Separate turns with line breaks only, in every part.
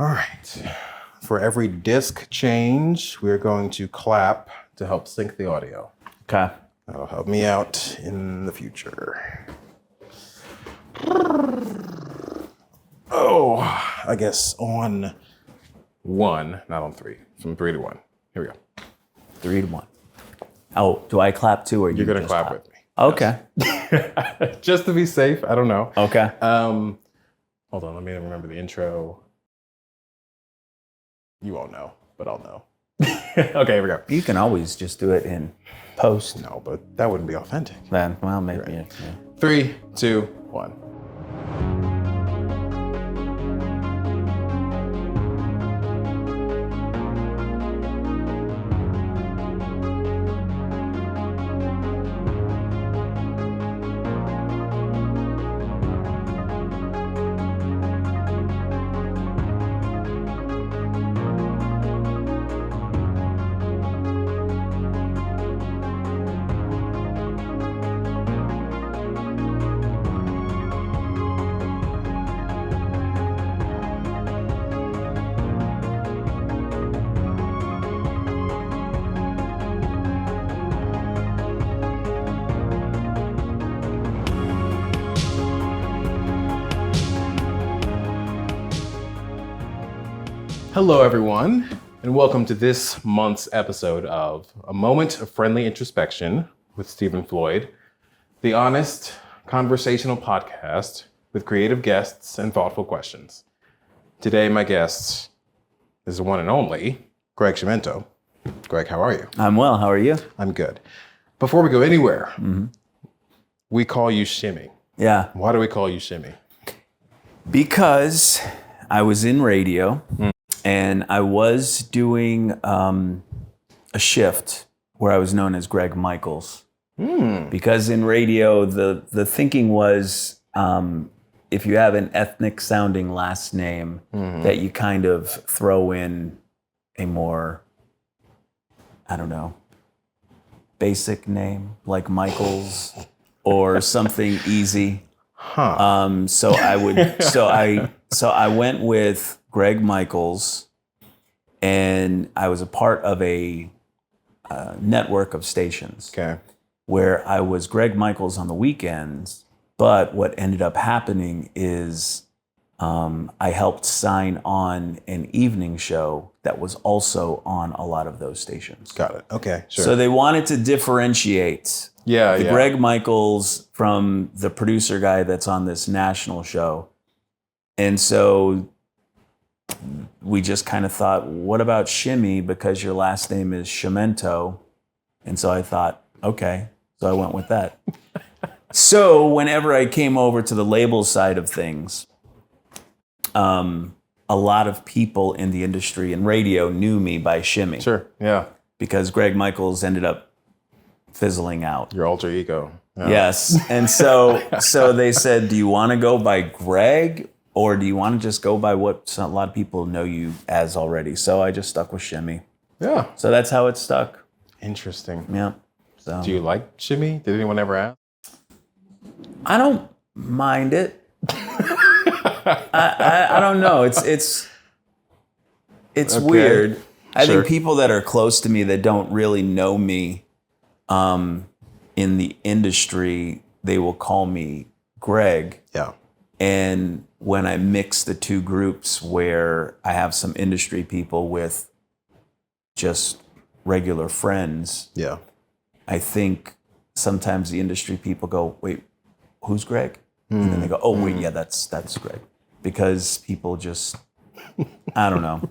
All right. For every disc change, we're going to clap to help sync the audio.
Okay.
That'll help me out in the future. Oh, I guess on 1, not on 3. From 3 to 1. Here we go.
3 to 1. Oh, do I clap too, or
You're going to clap with me.
Okay.
Yes. Just to be safe. I don't know.
Okay.
Hold on. Let me remember the intro. You won't know, but I'll know. Okay, here we go.
You can always just do it in post.
No, but that wouldn't be authentic.
Then, well, maybe.
Right.
Yeah.
3, 2, 1. Hello, everyone, and welcome to this month's episode of A Moment of Friendly Introspection with Stephen Floyd, the honest conversational podcast with creative guests and thoughtful questions. Today, my guest is the one and only Gregg Chimento. Gregg, how are you?
I'm well. How are you?
I'm good. Before we go anywhere, we call you Shimmy.
Yeah.
Why do we call you Shimmy?
Because I was in radio and I was doing a shift where I was known as Greg Michaels. Because in radio, the thinking was if you have an ethnic sounding last name, that you kind of throw in a more, I don't know, basic name like Michaels or something easy. So I would, so I went with Greg Michaels, and I was a part of a network of stations where I was Greg Michaels on the weekends. But what ended up happening is I helped sign on an evening show that was also on a lot of those stations.
Got it. Okay, sure.
So they wanted to differentiate the Greg Michaels from the producer guy that's on this national show. And so we just kind of thought, what about Shimmy? Because your last name is Chimento. And so I thought, okay. So I went with that. So whenever I came over to the label side of things, a lot of people in the industry and radio knew me by Shimmy.
Sure, yeah.
Because Greg Michaels ended up fizzling out.
Your alter ego. Yeah.
Yes. And so they said, do you want to go by Greg, or do you want to just go by what a lot of people know you as already? So I just stuck with Shimmy.
Yeah.
So that's how it stuck.
Interesting.
Yeah. So.
Do you like Shimmy? Did anyone ever ask?
I don't mind it. I don't know. It's okay. Weird. I think people that are close to me that don't really know me in the industry, they will call me Greg.
Yeah.
And when I mix the two groups where I have some industry people with just regular friends,
yeah,
I think sometimes the industry people go, wait, who's Greg? And then they go, oh, wait, yeah, that's Greg. Because people just, I don't know.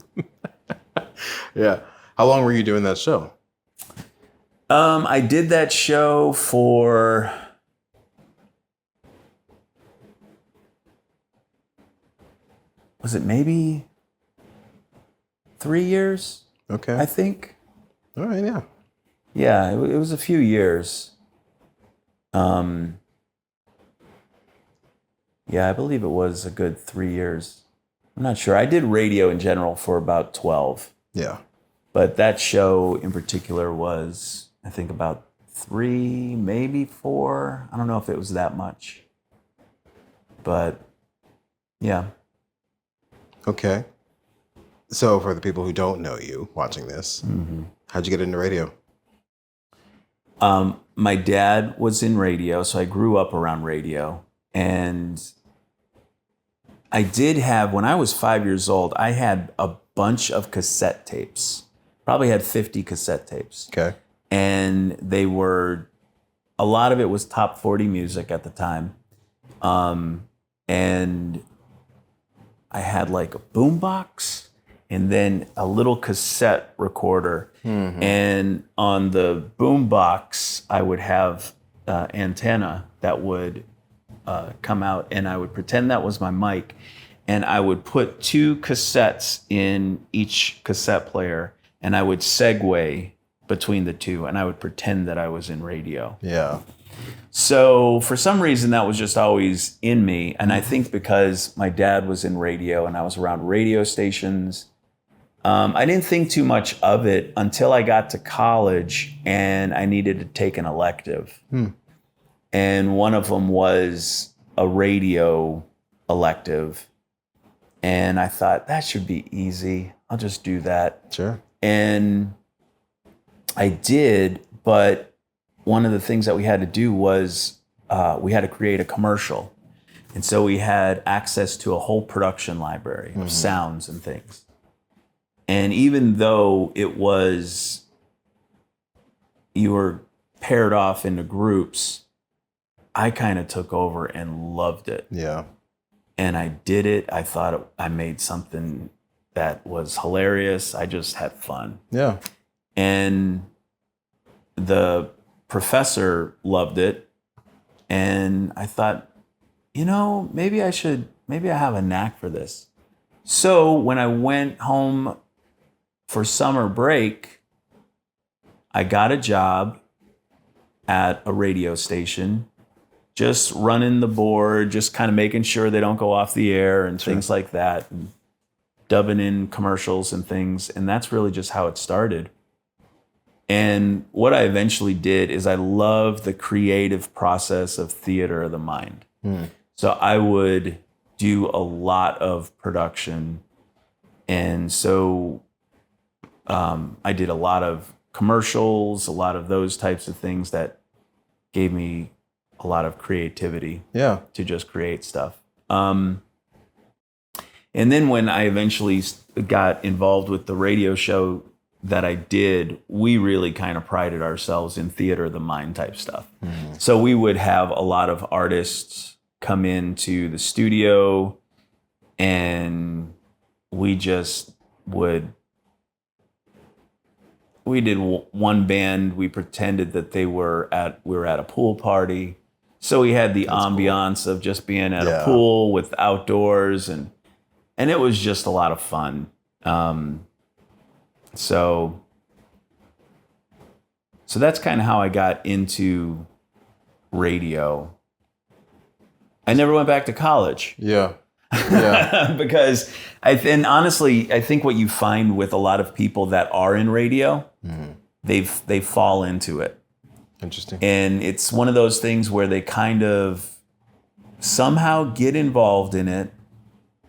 Yeah. How long were you doing that show?
I did that show for, was it maybe 3 years?
Okay.
I think.
All right, yeah.
Yeah, it was a few years. Yeah, I believe it was a good 3 years. I'm not sure. I did radio in general for about 12.
Yeah.
But that show in particular was, I think, about 3, maybe 4. I don't know if it was that much. But, yeah.
Okay. So for the people who don't know you watching this, how'd you get into radio?
My dad was in radio, so I grew up around radio. And I did have, when I was 5 years old, I had a bunch of cassette tapes. Probably had 50 cassette tapes.
Okay.
And they were, a lot of it was top 40 music at the time. And I had like a boombox and then a little cassette recorder. And on the boombox, I would have antenna that would come out, and I would pretend that was my mic, and I would put 2 cassettes in each cassette player, and I would segue between the 2, and I would pretend that I was in radio.
Yeah.
So for some reason, that was just always in me. And I think because my dad was in radio and I was around radio stations, I didn't think too much of it until I got to college and I needed to take an elective. And one of them was a radio elective. And I thought, that should be easy. I'll just do that.
Sure.
And I did, but one of the things that we had to do was we had to create a commercial. And so we had access to a whole production library of sounds and things. And even though it was, you were paired off into groups, I kind of took over and loved it.
Yeah.
And I did it. I thought I made something that was hilarious. I just had fun.
Yeah.
And the professor loved it. And I thought, maybe I have a knack for this. So when I went home for summer break, I got a job at a radio station, just running the board, just kind of making sure they don't go off the air and things like that, and dubbing in commercials and things. And that's really just how it started. And what I eventually did is I loved the creative process of theater of the mind. So I would do a lot of production. And so I did a lot of commercials, a lot of those types of things that gave me a lot of creativity to just create stuff. And then when I eventually got involved with the radio show that I did, we really kind of prided ourselves in theater of the mind type stuff. So we would have a lot of artists come into the studio, and we just would, we did one band, we pretended that we were at a pool party. So we had the ambiance of just being at a pool with outdoors, and it was just a lot of fun. So that's kind of how I got into radio. I never went back to college.
Yeah.
Because honestly, I think what you find with a lot of people that are in radio, they fall into it.
Interesting.
And it's one of those things where they kind of somehow get involved in it,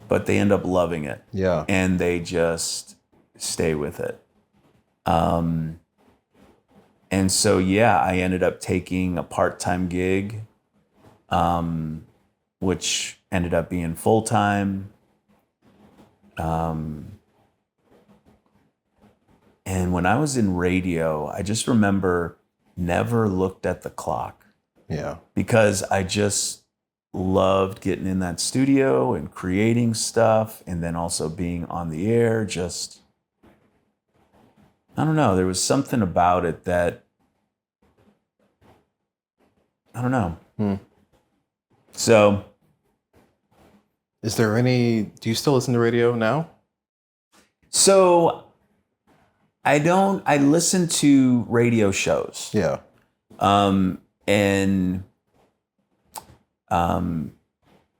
but they end up loving it.
Yeah.
And they just stay with it. And so, I ended up taking a part-time gig, which ended up being full-time. And when I was in radio, I just remember never looked at the clock.
Yeah.
Because I just loved getting in that studio and creating stuff, and then also being on the air. Just, I don't know, there was something about it that, I don't know. So,
is there do you still listen to radio now?
So I listen to radio shows.
Yeah.
And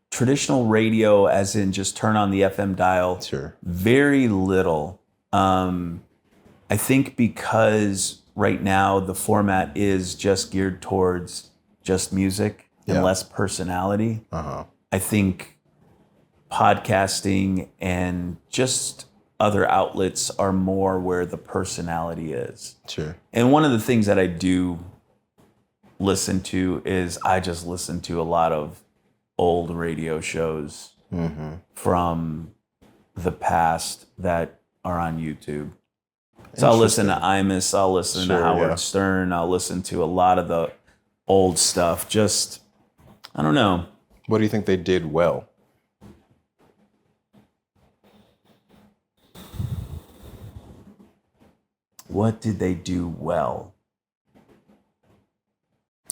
traditional radio, as in just turn on the FM dial.
Sure.
Very little. I think because right now the format is just geared towards just music and less personality. I think podcasting and just other outlets are more where the personality is.
Sure.
And one of the things that I do listen to is I just listen to a lot of old radio shows from the past that are on YouTube. So I'll listen to Imus, I'll listen to Howard Stern, I'll listen to a lot of the old stuff. Just, I don't know.
What do you think they did well?
What did they do well?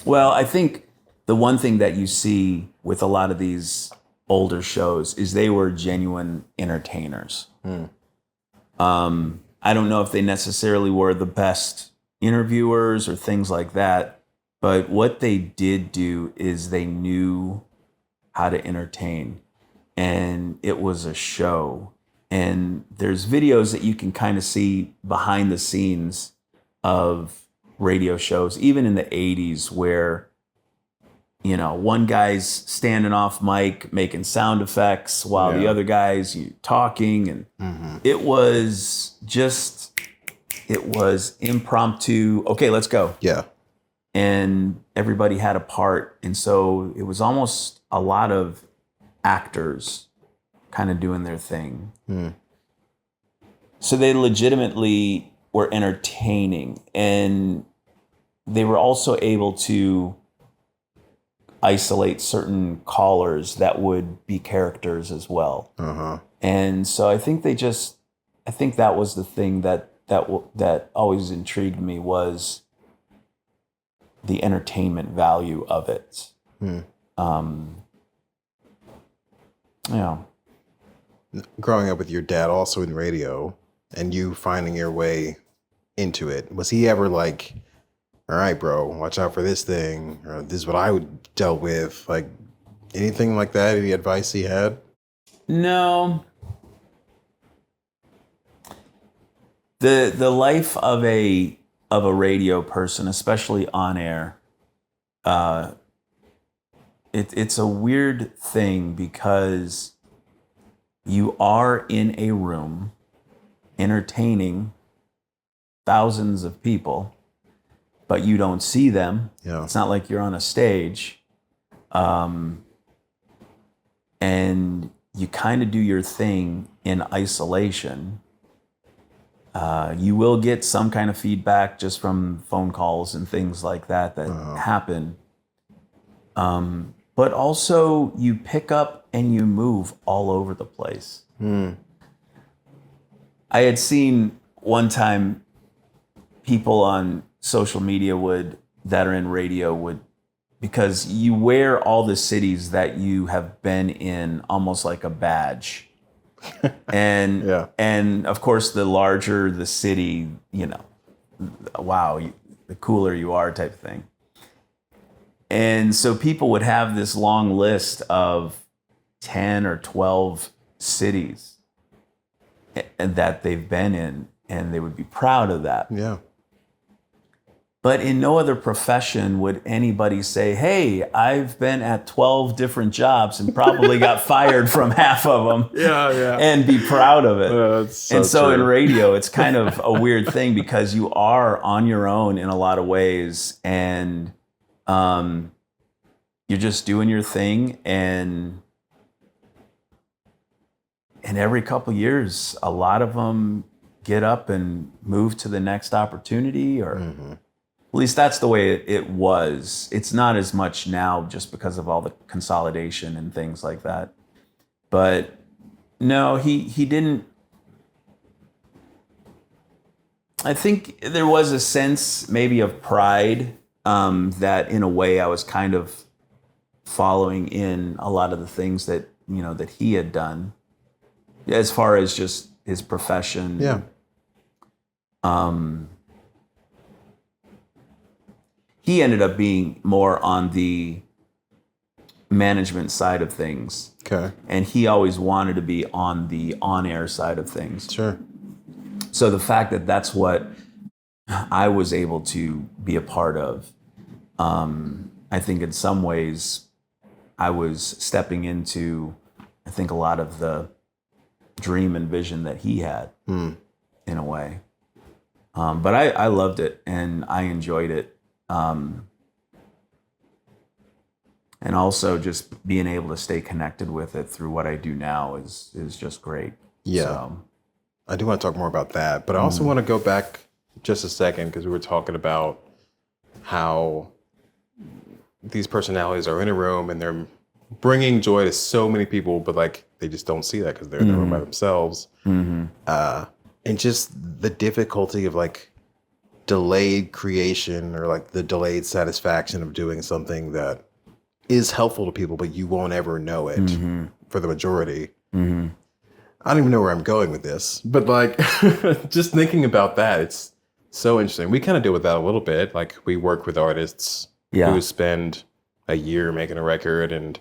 Well, I think the one thing that you see with a lot of these older shows is they were genuine entertainers. I don't know if they necessarily were the best interviewers or things like that, but what they did do is they knew how to entertain, and it was a show. And there's videos that you can kind of see behind the scenes of radio shows, even in the 80s, where, you know, one guy's standing off mic making sound effects while the other guy's talking. And it was impromptu. Okay, let's go.
Yeah.
And everybody had a part. And so it was almost a lot of actors kind of doing their thing. So they legitimately were entertaining, and they were also able to isolate certain callers that would be characters as well. And so I think that was the thing that always intrigued me, was the entertainment value of it.
Growing up with your dad also in radio and you finding your way into it, was he ever like, all right, bro, watch out for this thing, or this is what I would dealt with, like anything like that? Any advice he had?
No. The life of a radio person, especially on air, it's a weird thing, because you are in a room entertaining thousands of people, but you don't see them. It's not like you're on a stage. And you kind of do your thing in isolation. You will get some kind of feedback just from phone calls and things like that happen. But also you pick up and you move all over the place. I had seen one time people on social media that are in radio because you wear all the cities that you have been in almost like a badge. And and of course, the larger the city, the cooler you are, type of thing. And so people would have this long list of 10 or 12 cities that they've been in, and they would be proud of that. But in no other profession would anybody say, hey, I've been at 12 different jobs and probably got fired from half of them, and be proud of it. So in radio, it's kind of a weird thing, because you are on your own in a lot of ways, and you're just doing your thing, and every couple of years, a lot of them get up and move to the next opportunity, or at least that's the way it was. It's not as much now, just because of all the consolidation and things like that. But no, he didn't. I think there was a sense maybe of pride, that in a way I was kind of following in a lot of the things that he had done, as far as just his profession. He ended up being more on the management side of things. And he always wanted to be on the on-air side of things. So the fact that that's what I was able to be a part of, I think in some ways I was stepping into, I think, a lot of the dream and vision that he had in a way. But I loved it and I enjoyed it. And also just being able to stay connected with it through what I do now is just great.
Yeah.
So,
I do want to talk more about that, but I also want to go back just a second because we were talking about how these personalities are in a room and they're bringing joy to so many people, but like they just don't see that because they're in the room by themselves. And just the difficulty of like delayed creation or like the delayed satisfaction of doing something that is helpful to people, but you won't ever know it for the majority. I don't even know where I'm going with this, but like just thinking about that, it's so interesting. We kind of deal with that a little bit. Like we work with artists who spend a year making a record and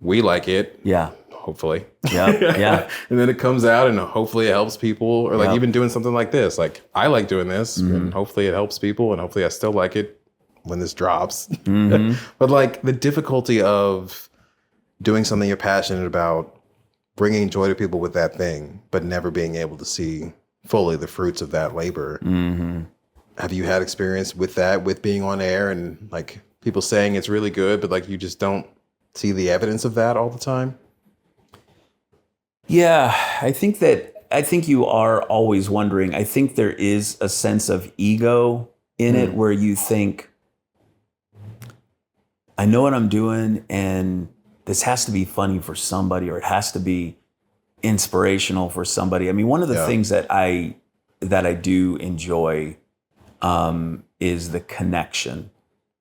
we like it.
Yeah.
Hopefully.
Yeah.
And then it comes out and hopefully it helps people, or like even doing something like this. Like I like doing this and hopefully it helps people and hopefully I still like it when this drops. But like the difficulty of doing something you're passionate about, bringing joy to people with that thing, but never being able to see fully the fruits of that labor. Have you had experience with that, with being on air and like people saying it's really good, but like you just don't see the evidence of that all the time?
Yeah, I think you are always wondering. I think there is a sense of ego in it where you think, I know what I'm doing and this has to be funny for somebody or it has to be inspirational for somebody. I mean, one of the things that I do enjoy is the connection.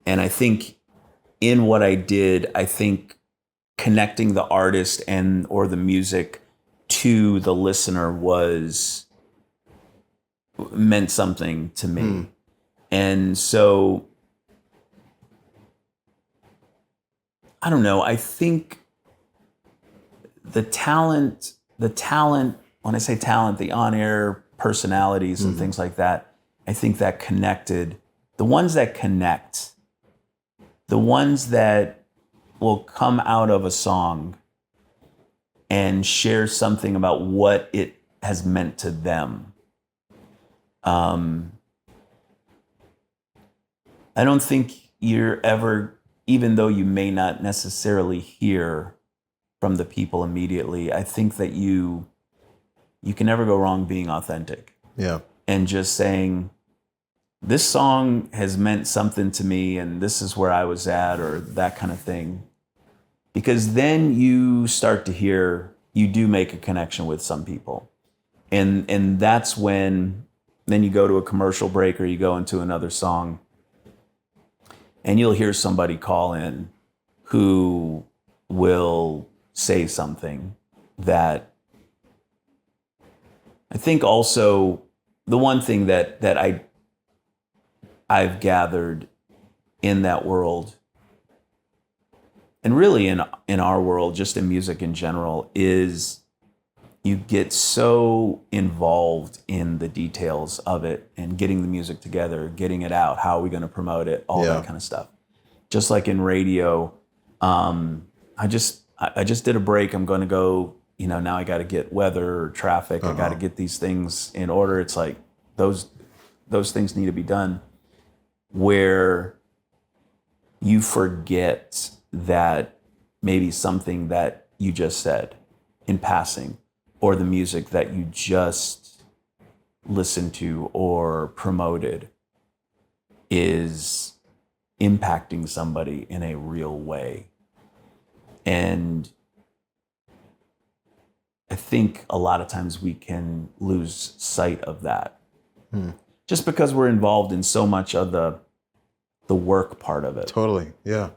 And I think in what I did, I think connecting the artist or the music to the listener meant something to me. And so I don't know, I think the talent, when I say talent, the on-air personalities and things like that, I think that connected, the ones that connect, the ones that will come out of a song and share something about what it has meant to them. I don't think you're ever, even though you may not necessarily hear from the people immediately, I think that you can never go wrong being authentic.
Yeah.
And just saying, this song has meant something to me and this is where I was at, or that kind of thing. Because then you start to hear, you do make a connection with some people. And that's when, then you go to a commercial break or you go into another song and you'll hear somebody call in who will say something that I think also the one thing that I've gathered in that world, and really in our world, just in music in general, is you get so involved in the details of it and getting the music together, getting it out, how are we going to promote it, all that kind of stuff. Just like in radio, I just did a break. I'm going to go, now I got to get weather or traffic. I got to get these things in order. It's like those things need to be done, where you forget that maybe something that you just said in passing, or the music that you just listened to or promoted, is impacting somebody in a real way. And I think a lot of times we can lose sight of that just because we're involved in so much of the work part of it.
Totally. Yeah.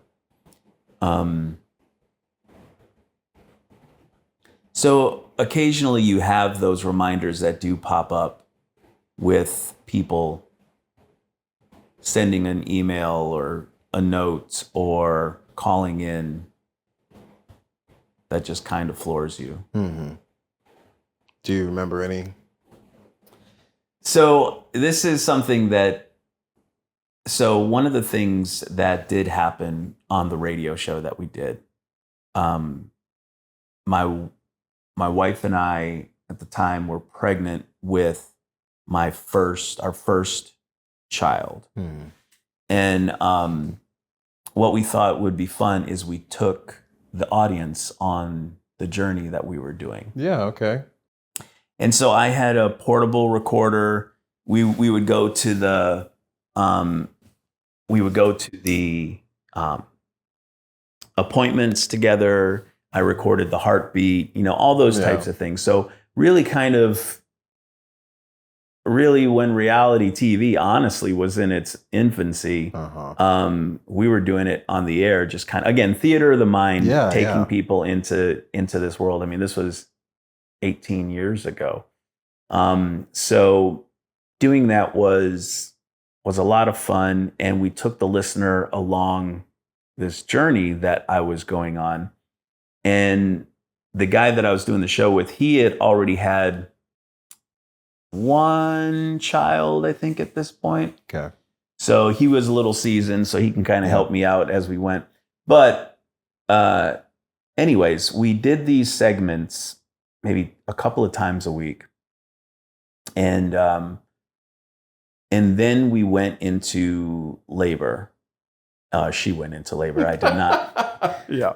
So occasionally you have those reminders that do pop up with people sending an email or a note or calling in that just kind of floors you.
Do you remember any?
So this is something so one of the things that did happen on the radio show that we did, my my wife and I at the time were pregnant with our first child. And what we thought would be fun is we took the audience on the journey that we were doing.
Yeah, okay.
And so I had a portable recorder. We would go to the appointments together. I recorded the heartbeat, all those types of things. So really when reality TV honestly was in its infancy, we were doing it on the air, just kind of, again, theater of the mind, taking people into this world. I mean, this was 18 years ago. So doing that was a lot of fun. And we took the listener along this journey that I was going on. And the guy that I was doing the show with, he had already had one child, I think, at this point.
Okay.
So he was a little seasoned, so he can kind of help me out as we went. But anyways, we did these segments maybe a couple of times a week. And then we went into labor. She went into labor. I did not.
Yeah.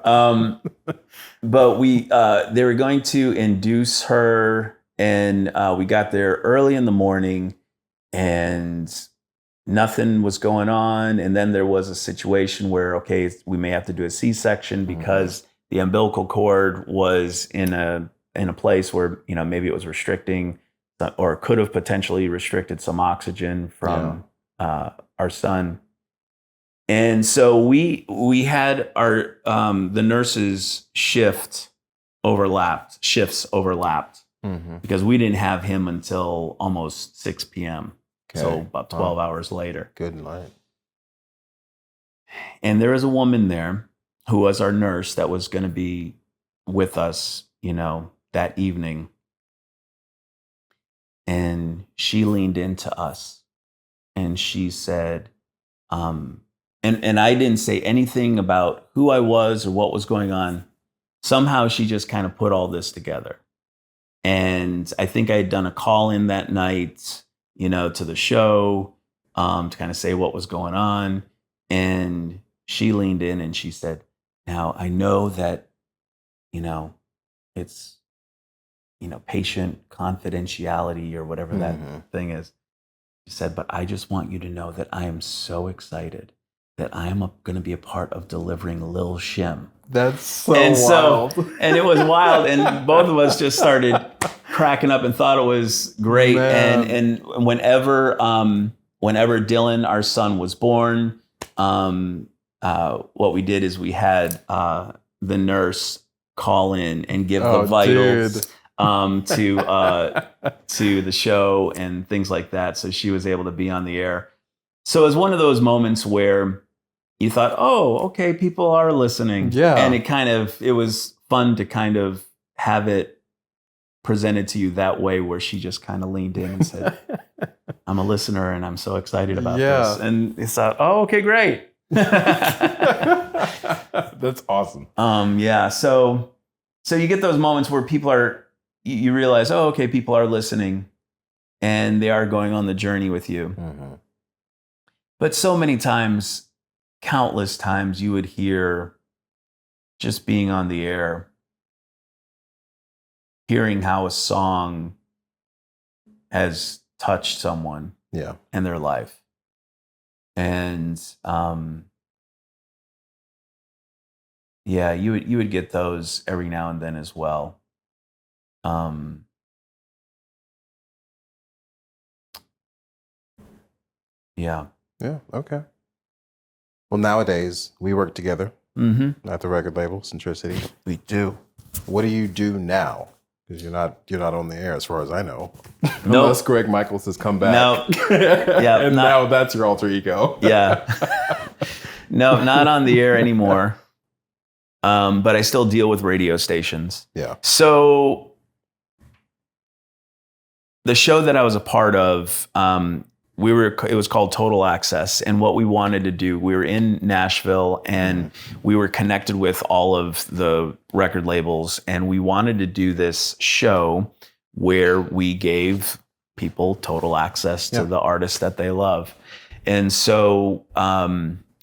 But they were going to induce her, and we got there early in the morning, and nothing was going on. And then there was a situation where, okay, we may have to do a C-section because the umbilical cord was in a place where, maybe it was restricting or could have potentially restricted some oxygen from our son. And so we had our the nurses' shifts overlapped because we didn't have him until almost 6 p.m. Okay. So about 12 hours later.
Good night.
And there was a woman there who was our nurse that was going to be with us, that evening. And she leaned into us and she said, and I didn't say anything about who I was or what was going on. Somehow she just kind of put all this together. And I think I had done a call in that night, to the show, to kind of say what was going on. And she leaned in and she said, now I know that, it's, patient confidentiality or whatever that thing is. She said, but I just want you to know that I am so excited that I am going to be a part of delivering Lil Shim.
That's so wild.
And it was wild. And both of us just started cracking up and thought it was great.
Man.
And whenever Dylan, our son, was born, what we did is we had the nurse call in and give the vitals to the show and things like that. So she was able to be on the air. So it was one of those moments where you thought, oh, okay, people are listening.
Yeah.
And it was fun to kind of have it presented to you that way, where she just kind of leaned in and said, I'm a listener and I'm so excited about this. And you thought, oh, okay, great.
That's awesome.
So you get those moments where you realize, oh, okay, people are listening and they are going on the journey with you. But so many times, countless times, you would hear, just being on the air, hearing how a song has touched someone in their life. And you would get those every now and then as well. Yeah,
okay. Well, nowadays we work together at the record label Centricity.
We do.
What do you do now? Because you're not on the air, as far as I know.
Nope.
Unless Gregg Michaels has come back.
No.
And now that's your alter ego.
Yeah. No, not on the air anymore. But I still deal with radio stations.
Yeah.
So the show that I was a part of, it was called Total Access. And what we wanted to do, we were in Nashville and we were connected with all of the record labels. And we wanted to do this show where we gave people total access to the artists that they love. And so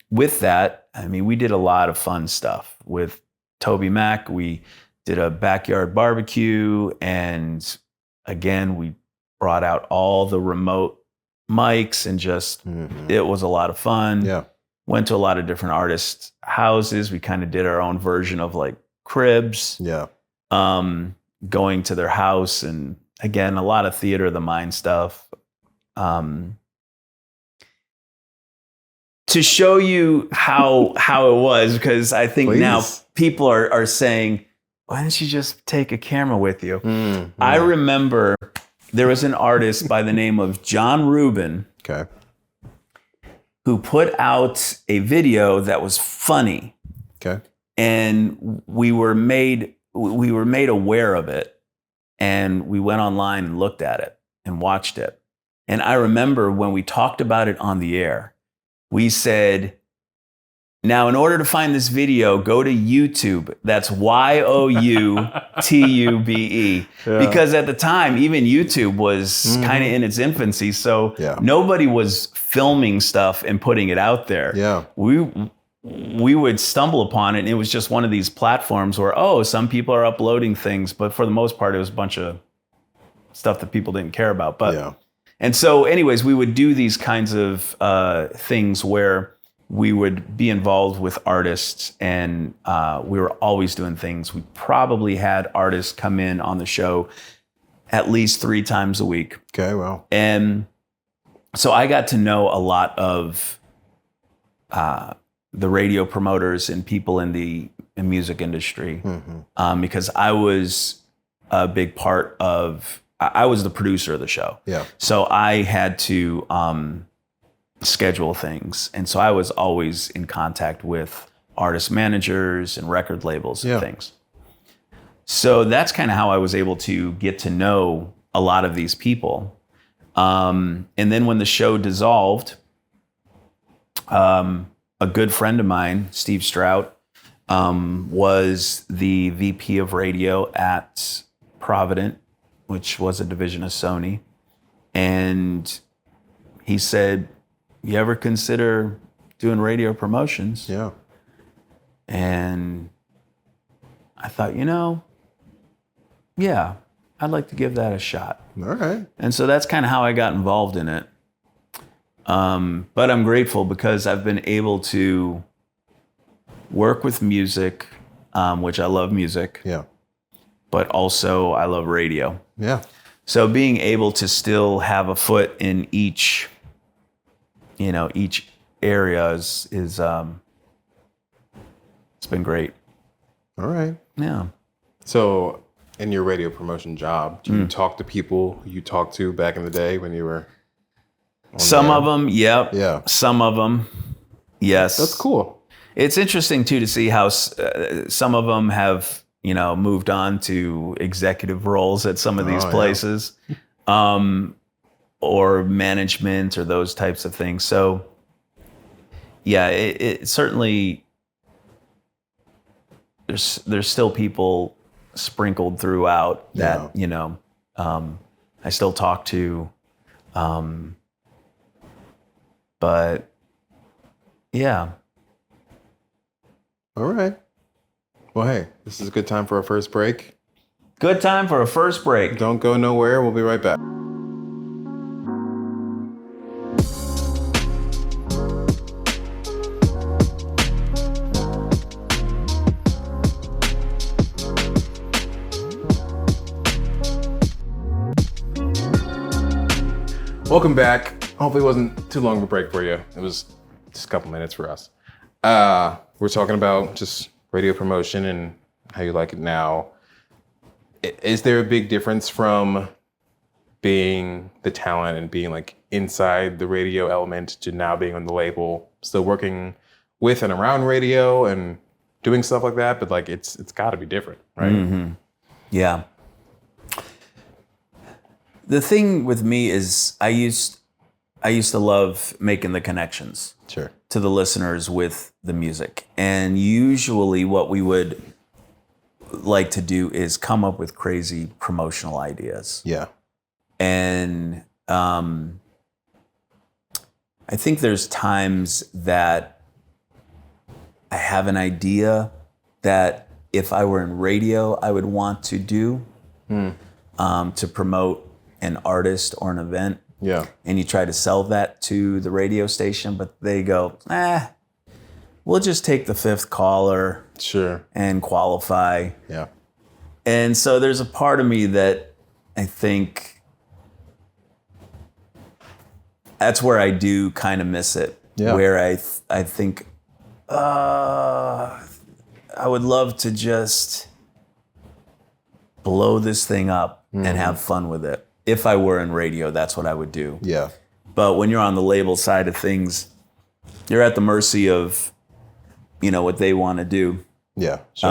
with that, I mean, we did a lot of fun stuff with Toby Mac. We did a backyard barbecue. And again, we brought out all the remote mics and just, it was a lot of fun.
Yeah.
Went to a lot of different artists' houses. We kind of did our own version of like cribs.
Yeah.
Going to their house, and again, a lot of theater of the mind stuff. To show you how it was, because I think now people are saying, why don't you just take a camera with you? I remember there was an artist by the name of John Rubin who put out a video that was funny.
Okay.
And we were made aware of it. And we went online and looked at it and watched it. And I remember when we talked about it on the air, we said, now, in order to find this video, go to YouTube. That's YOUTUBE. Because at the time, even YouTube was kind of in its infancy. So nobody was filming stuff and putting it out there.
Yeah.
We would stumble upon it, and it was just one of these platforms where, some people are uploading things. But for the most part, it was a bunch of stuff that people didn't care about. But and so anyways, we would do these kinds of things where we would be involved with artists, and we were always doing things. We probably had artists come in on the show at least 3 times a week.
Okay, wow.
And so I got to know a lot of the radio promoters and people in the music industry because I was a big part of, I was the producer of the show. Yeah. So I had to schedule things. And so I was always in contact with artist managers and record labels and things. So that's kind of how I was able to get to know a lot of these people. And then when the show dissolved, a good friend of mine, Steve Strout, was the VP of radio at Provident, which was a division of Sony. And he said, you ever consider doing radio promotions? Yeah. And I thought, yeah, I'd like to give that a shot.
All right.
And so that's kind of how I got involved in it. But I'm grateful because I've been able to work with music, which I love music. Yeah. But also I love radio. Yeah. So being able to still have a foot in each area is it's been great.
All right.
Yeah.
So in your radio promotion job, do you talk to people who you talked to back in the day when you were on
Some
there?
of them, yep.
Yeah.
Some of them, yes.
That's cool.
It's interesting too to see how some of them have, moved on to executive roles at some of these places. Or management or those types of things. So yeah, it certainly, there's still people sprinkled throughout that, I still talk to, but yeah.
All right. Well, hey, this is a good time for our first break.
Good time for a first break.
Don't go nowhere. We'll be right back. Welcome back. Hopefully it wasn't too long of a break for you. It was just a couple minutes for us. We're talking about just radio promotion and how you like it now. Is there a big difference from being the talent and being like inside the radio element to now being on the label, still working with and around radio and doing stuff like that? But like it's got to be different, right?
Mm-hmm. Yeah. The thing with me is I used I used to love making the connections
Sure.
to the listeners with the music. And usually what we would like to do is come up with crazy promotional ideas.
Yeah.
And I think there's times that I have an idea that if I were in radio, I would want to do to promote an artist or an event.
Yeah.
And you try to sell that to the radio station, but they go, we'll just take the fifth caller
Sure.
and qualify.
Yeah.
And so there's a part of me that I think that's where I do kind of miss it.
Yeah.
Where I think, I would love to just blow this thing up and have fun with it. If I were in radio, that's what I would do.
Yeah.
But when you're on the label side of things, you're at the mercy of, what they want to do.
Yeah. Sure.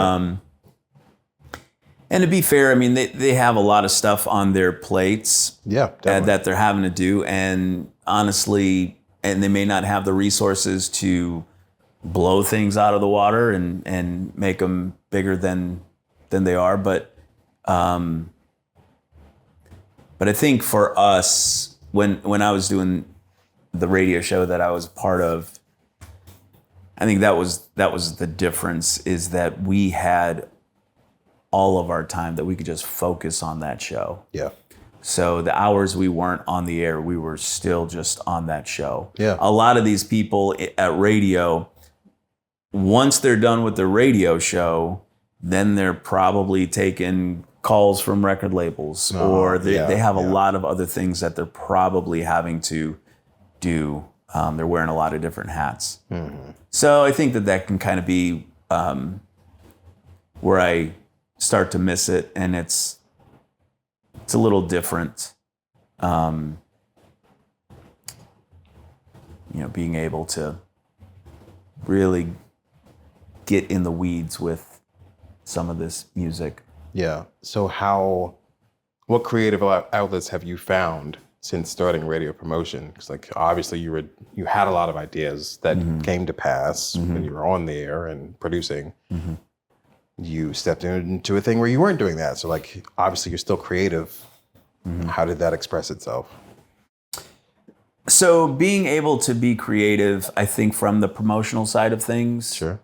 And to be fair, I mean, they have a lot of stuff on their plates
Definitely.
that they're having to do. And honestly, and they may not have the resources to blow things out of the water and make them bigger than they are. But I think for us, when I was doing the radio show that I was part of, I think that was the difference, is that we had all of our time that we could just focus on that show.
Yeah.
So the hours we weren't on the air, we were still just on that show.
Yeah.
A lot of these people at radio, once they're done with the radio show, then they're probably taking calls from record labels, or they have a lot of other things that they're probably having to do. They're wearing a lot of different hats. Mm-hmm. So I think that can kind of be where I start to miss it, and it's a little different. Being able to really get in the weeds with some of this music.
Yeah. So what creative outlets have you found since starting radio promotion? Because obviously you had a lot of ideas that came to pass when you were on the air and producing. Mm-hmm. You stepped into a thing where you weren't doing that. So obviously you're still creative. Mm-hmm. How did that express itself?
So being able to be creative, I think from the promotional side of things.
Sure.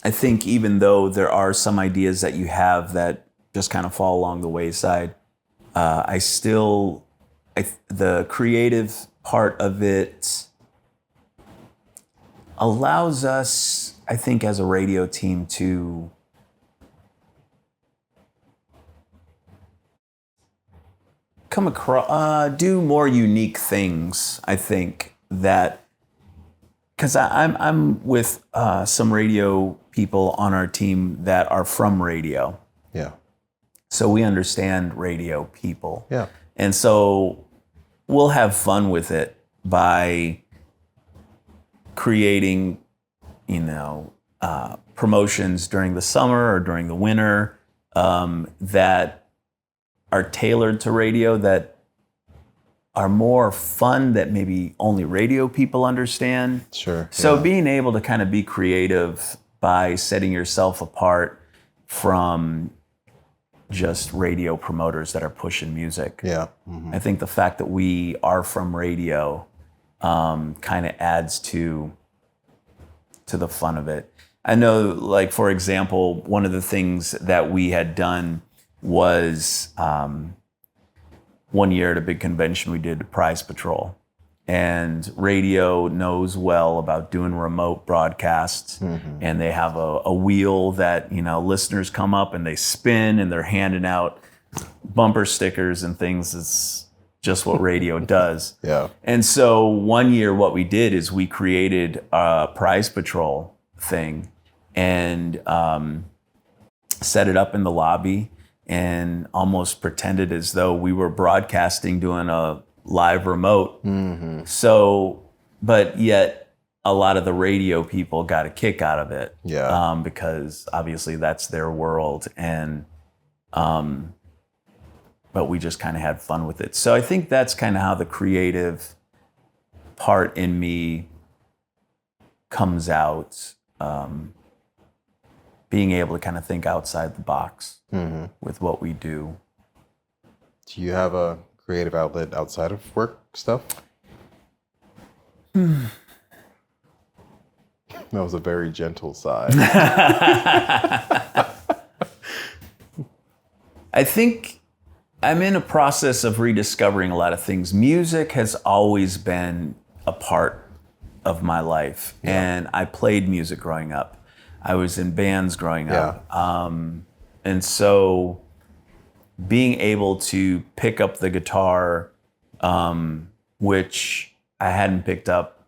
I think even though there are some ideas that you have that just kind of fall along the wayside, the creative part of it allows us, I think, as a radio team to come across, do more unique things. I think that, because I'm with some radio people on our team that are from radio.
Yeah.
So we understand radio people.
Yeah.
And so we'll have fun with it by creating, promotions during the summer or during the winter that are tailored to radio, that are more fun, that maybe only radio people understand.
Sure.
So being able to kind of be creative by setting yourself apart from just radio promoters that are pushing music. Yeah. Mm-hmm. I think the fact that we are from radio kind of adds to the fun of it. I know, for example, one of the things that we had done was one year at a big convention we did Prize Patrol. And radio knows well about doing remote broadcasts. Mm-hmm. And they have a wheel that, listeners come up and they spin and they're handing out bumper stickers and things. It's just what radio does. Yeah. And so one year what we did is we created a Prize Patrol thing and set it up in the lobby and almost pretended as though we were broadcasting, doing a live remote. Mm-hmm. So, but yet a lot of the radio people got a kick out of it. Yeah. Because obviously that's their world. And but we just kind of had fun with it. So I think that's kind of how the creative part in me comes out. Being able to kind of think outside the box with what we do.
Do you have a creative outlet outside of work stuff? That was a very gentle sigh.
I think I'm in a process of rediscovering a lot of things. Music has always been a part of my life, and I played music growing up. I was in bands growing up. And so being able to pick up the guitar, which I hadn't picked up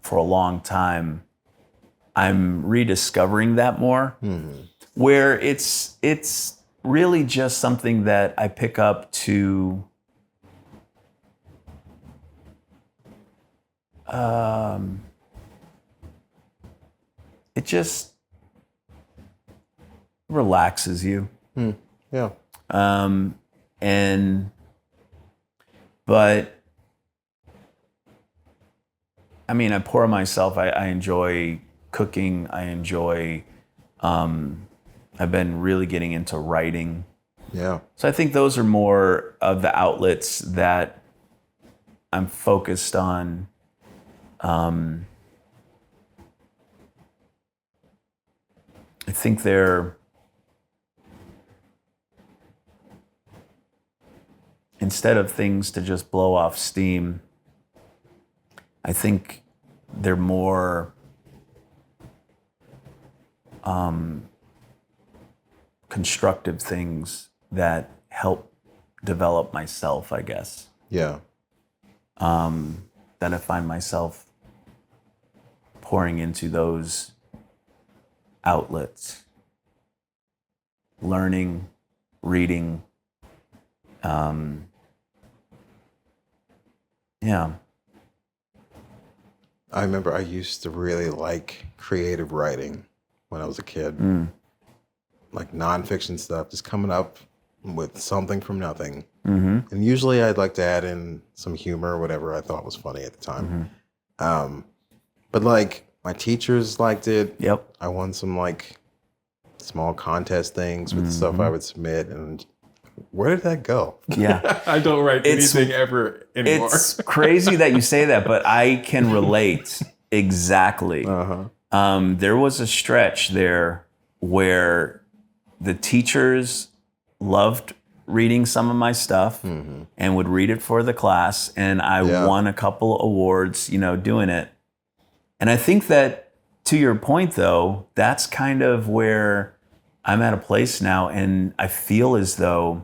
for a long time, I'm rediscovering that more, where it's really just something that I pick up to it just relaxes you.
Yeah.
But I mean, I pour myself, I enjoy cooking. I enjoy, I've been really getting into writing.
Yeah.
So I think those are more of the outlets that I'm focused on. I think they're, instead of things to just blow off steam, I think they're more constructive things that help develop myself, I guess.
Yeah.
That I find myself pouring into those outlets, learning, reading. Yeah.
I remember I used to really like creative writing when I was a kid. Like nonfiction stuff, just coming up with something from nothing. And usually I'd like to add in some humor or whatever I thought was funny at the time. But like my teachers liked it.
Yep.
I won some like small contest things with stuff I would submit, and where did that go?
Yeah.
I don't write anything ever anymore.
It's crazy that you say that, but I can relate exactly. There was a stretch there where the teachers loved reading some of my stuff and would read it for the class, and I won a couple awards, doing it. And I think that, to your point though, that's kind of where I'm at a place now, and I feel as though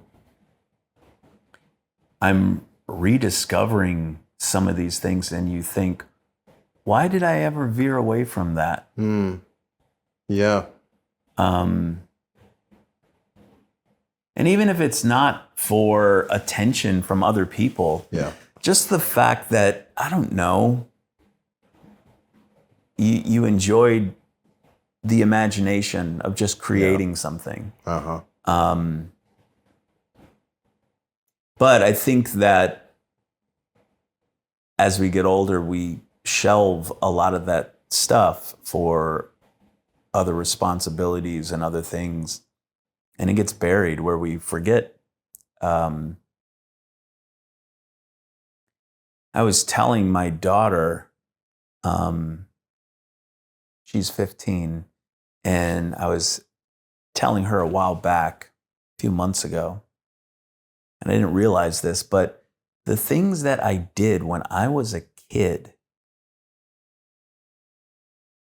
I'm rediscovering some of these things, and you think, why did I ever veer away from that?
Yeah.
And even if it's not for attention from other people, just the fact that, I don't know, you enjoyed the imagination of just creating something. But I think that as we get older, we shelve a lot of that stuff for other responsibilities and other things. And it gets buried where we forget. I was telling my daughter, she's 15, and I was telling her a while back, a few months ago, and I didn't realize this, but the things that I did when I was a kid,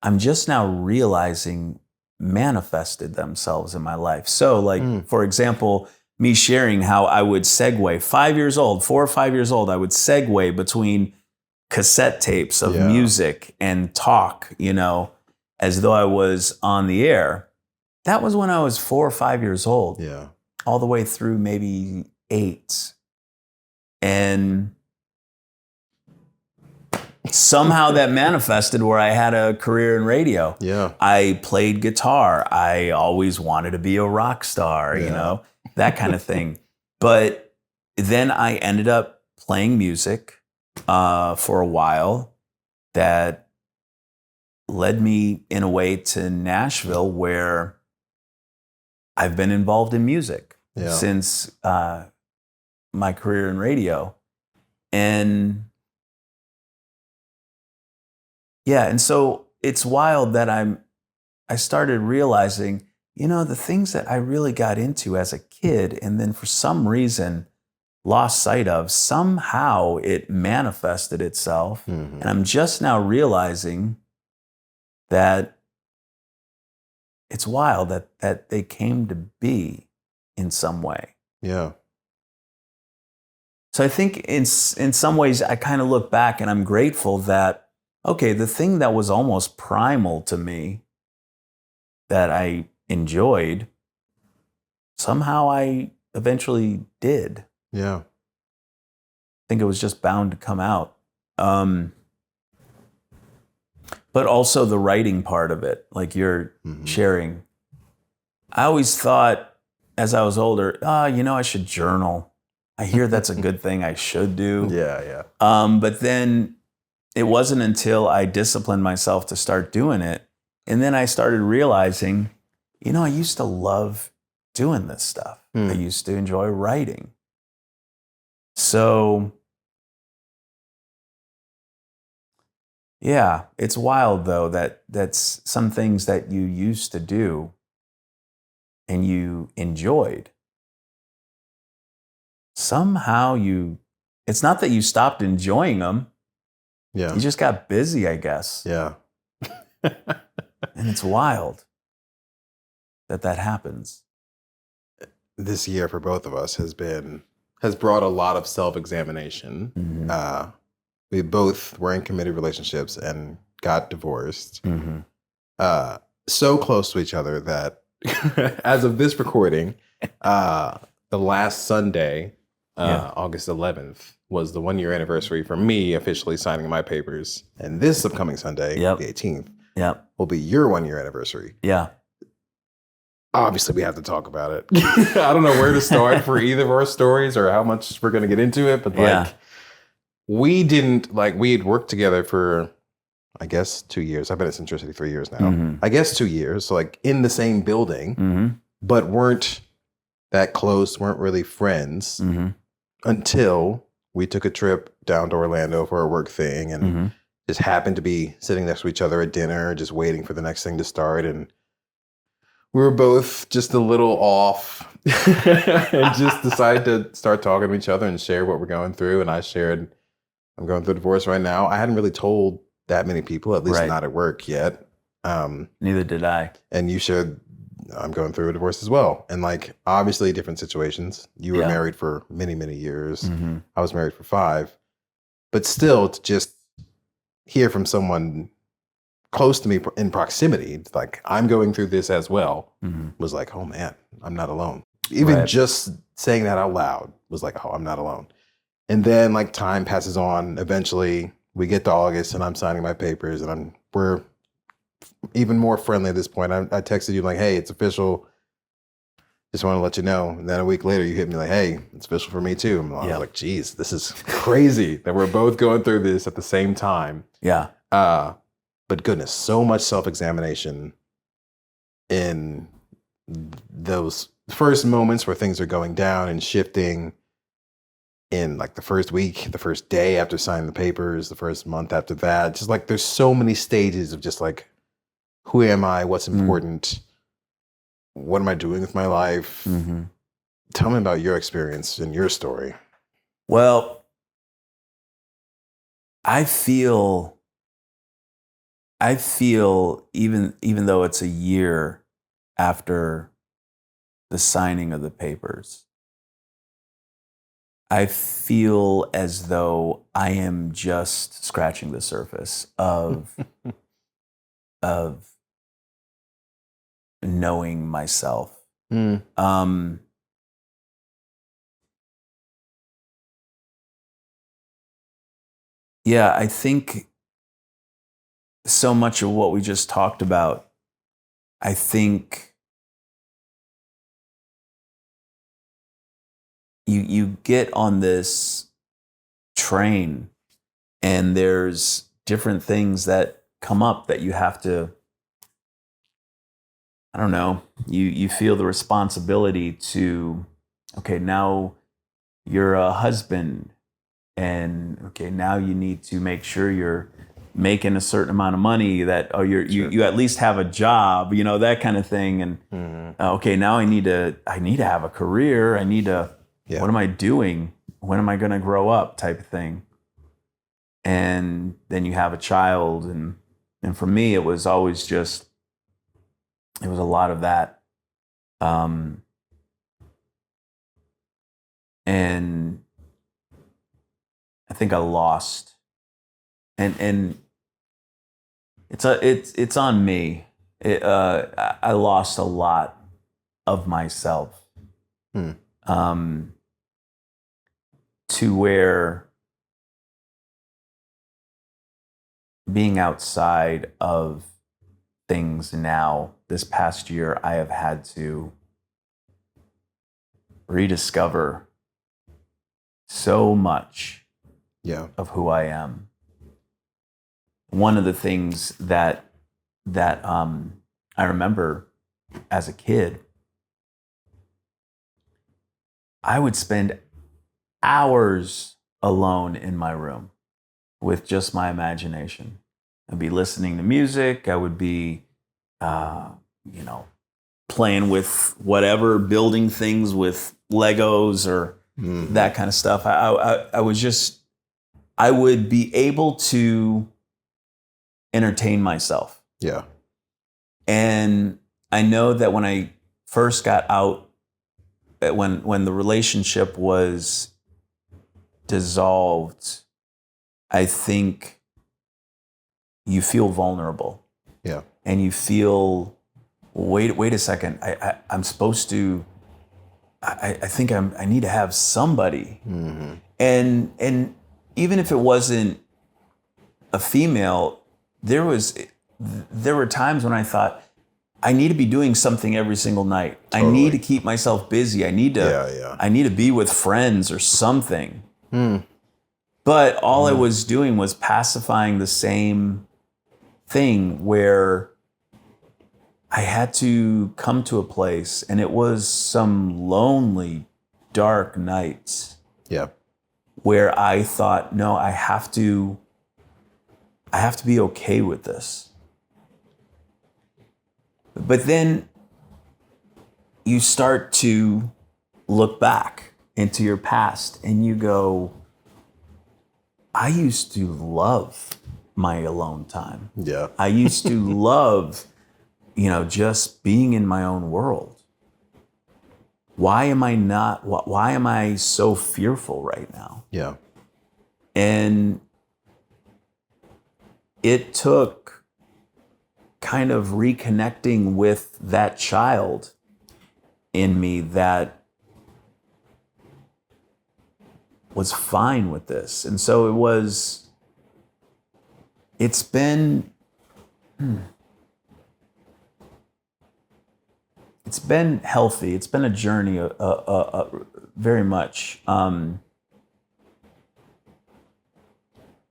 I'm just now realizing manifested themselves in my life. So like, for example, me sharing how I would segue, 5 years old, 4 or 5 years old, I would segue between cassette tapes of music and talk, as though I was on the air. That was when I was 4 or 5 years old.
Yeah.
All the way through maybe 8. And somehow that manifested where I had a career in radio.
Yeah.
I played guitar. I always wanted to be a rock star, that kind of thing. But then I ended up playing music for a while that led me in a way to Nashville, where I've been involved in music since my career in radio. And and so it's wild that I started realizing, the things that I really got into as a kid and then for some reason lost sight of, somehow it manifested itself. And I'm just now realizing that it's wild that they came to be in some way.
Yeah.
So I think in some ways I kind of look back and I'm grateful that, okay, the thing that was almost primal to me that I enjoyed, somehow I eventually did.
Yeah.
I think it was just bound to come out. But also the writing part of it, like you're sharing. I always thought as I was older, I should journal. I hear that's a good thing I should do.
Yeah.
But then it wasn't until I disciplined myself to start doing it. And then I started realizing, I used to love doing this stuff. I used to enjoy writing. So, yeah, it's wild though that's some things that you used to do and you enjoyed. Somehow it's not that you stopped enjoying them.
Yeah.
You just got busy, I guess.
Yeah.
And it's wild that happens.
This year for both of us has brought a lot of self-examination. We both were in committed relationships and got divorced. So close to each other that as of this recording, the last Sunday, August 11th, was the 1-year anniversary for me officially signing my papers. And this upcoming Sunday, the 18th, will be your 1-year anniversary.
Yeah.
Obviously, we have to talk about it. I don't know where to start for either of our stories or how much we're going to get into it, but we had worked together for, I guess, 2 years. I've been at Centricity 3 years now. I guess 2 years, so in the same building, but weren't that close, weren't really friends until we took a trip down to Orlando for a work thing and just happened to be sitting next to each other at dinner, just waiting for the next thing to start. And we were both just a little off and just decided to start talking to each other and share what we're going through. And I shared, I'm going through a divorce right now. I hadn't really told that many people, at least not at work yet.
Neither did I.
And you shared, I'm going through a divorce as well. And obviously different situations. You were married for many, many years. I was married for 5. But still, to just hear from someone close to me in proximity, it's I'm going through this as well, was oh man, I'm not alone. Even just saying that out loud was oh, I'm not alone. And then time passes on. Eventually we get to August and I'm signing my papers and we're even more friendly at this point. I texted you hey, it's official. Just want to let you know. And then a week later you hit me hey, it's official for me too. And I was geez, this is crazy that we're both going through this at the same time.
Yeah.
But goodness, so much self-examination in those first moments where things are going down and shifting in the first week, the first day after signing the papers, the first month after that. Just there's so many stages of just who am I? What's important? What am I doing with my life? Tell me about your experience and your story.
Well, I feel even though it's a year after the signing of the papers, I feel as though I am just scratching the surface of knowing myself. I think so much of what we just talked about, I think, you get on this train and there's different things that come up that you have to, I don't know, you feel the responsibility to, okay, now you're a husband, and okay, now you need to make sure you're making a certain amount of money, that you at least have a job, that kind of thing. And okay, now I need to have a career. I need to, what am I doing? When am I going to grow up, type of thing. And then you have a child, and for me it was always just, it was a lot of that. And I think I lost, and it's on me. I lost a lot of myself, to where being outside of things now, this past year, I have had to rediscover so much of who I am. One of the things that I remember as a kid, I would spend hours alone in my room with just my imagination. I'd be listening to music. I would be, playing with whatever, building things with Legos or that kind of stuff. I would be able to entertain myself.
Yeah.
And I know that when I first got out, when the relationship was dissolved, I think you feel vulnerable.
Yeah.
And you feel, wait a second, I'm supposed to, I think I need to have somebody. Mm-hmm. And even if it wasn't a female, there were times when I thought, I need to be doing something every single night. Totally. I need to keep myself busy. I need to be with friends or something. But all I was doing was pacifying the same thing, where I had to come to a place, and it was some lonely, dark nights. Yeah. Where I thought, no, I have to be okay with this. But then you start to look back into your past and you go, I used to love my alone time. Yeah. I used to love, just being in my own world. Why am I so fearful right now? Yeah. And it took kind of reconnecting with that child in me that was fine with this. And so it's been healthy. It's been a journey, very much,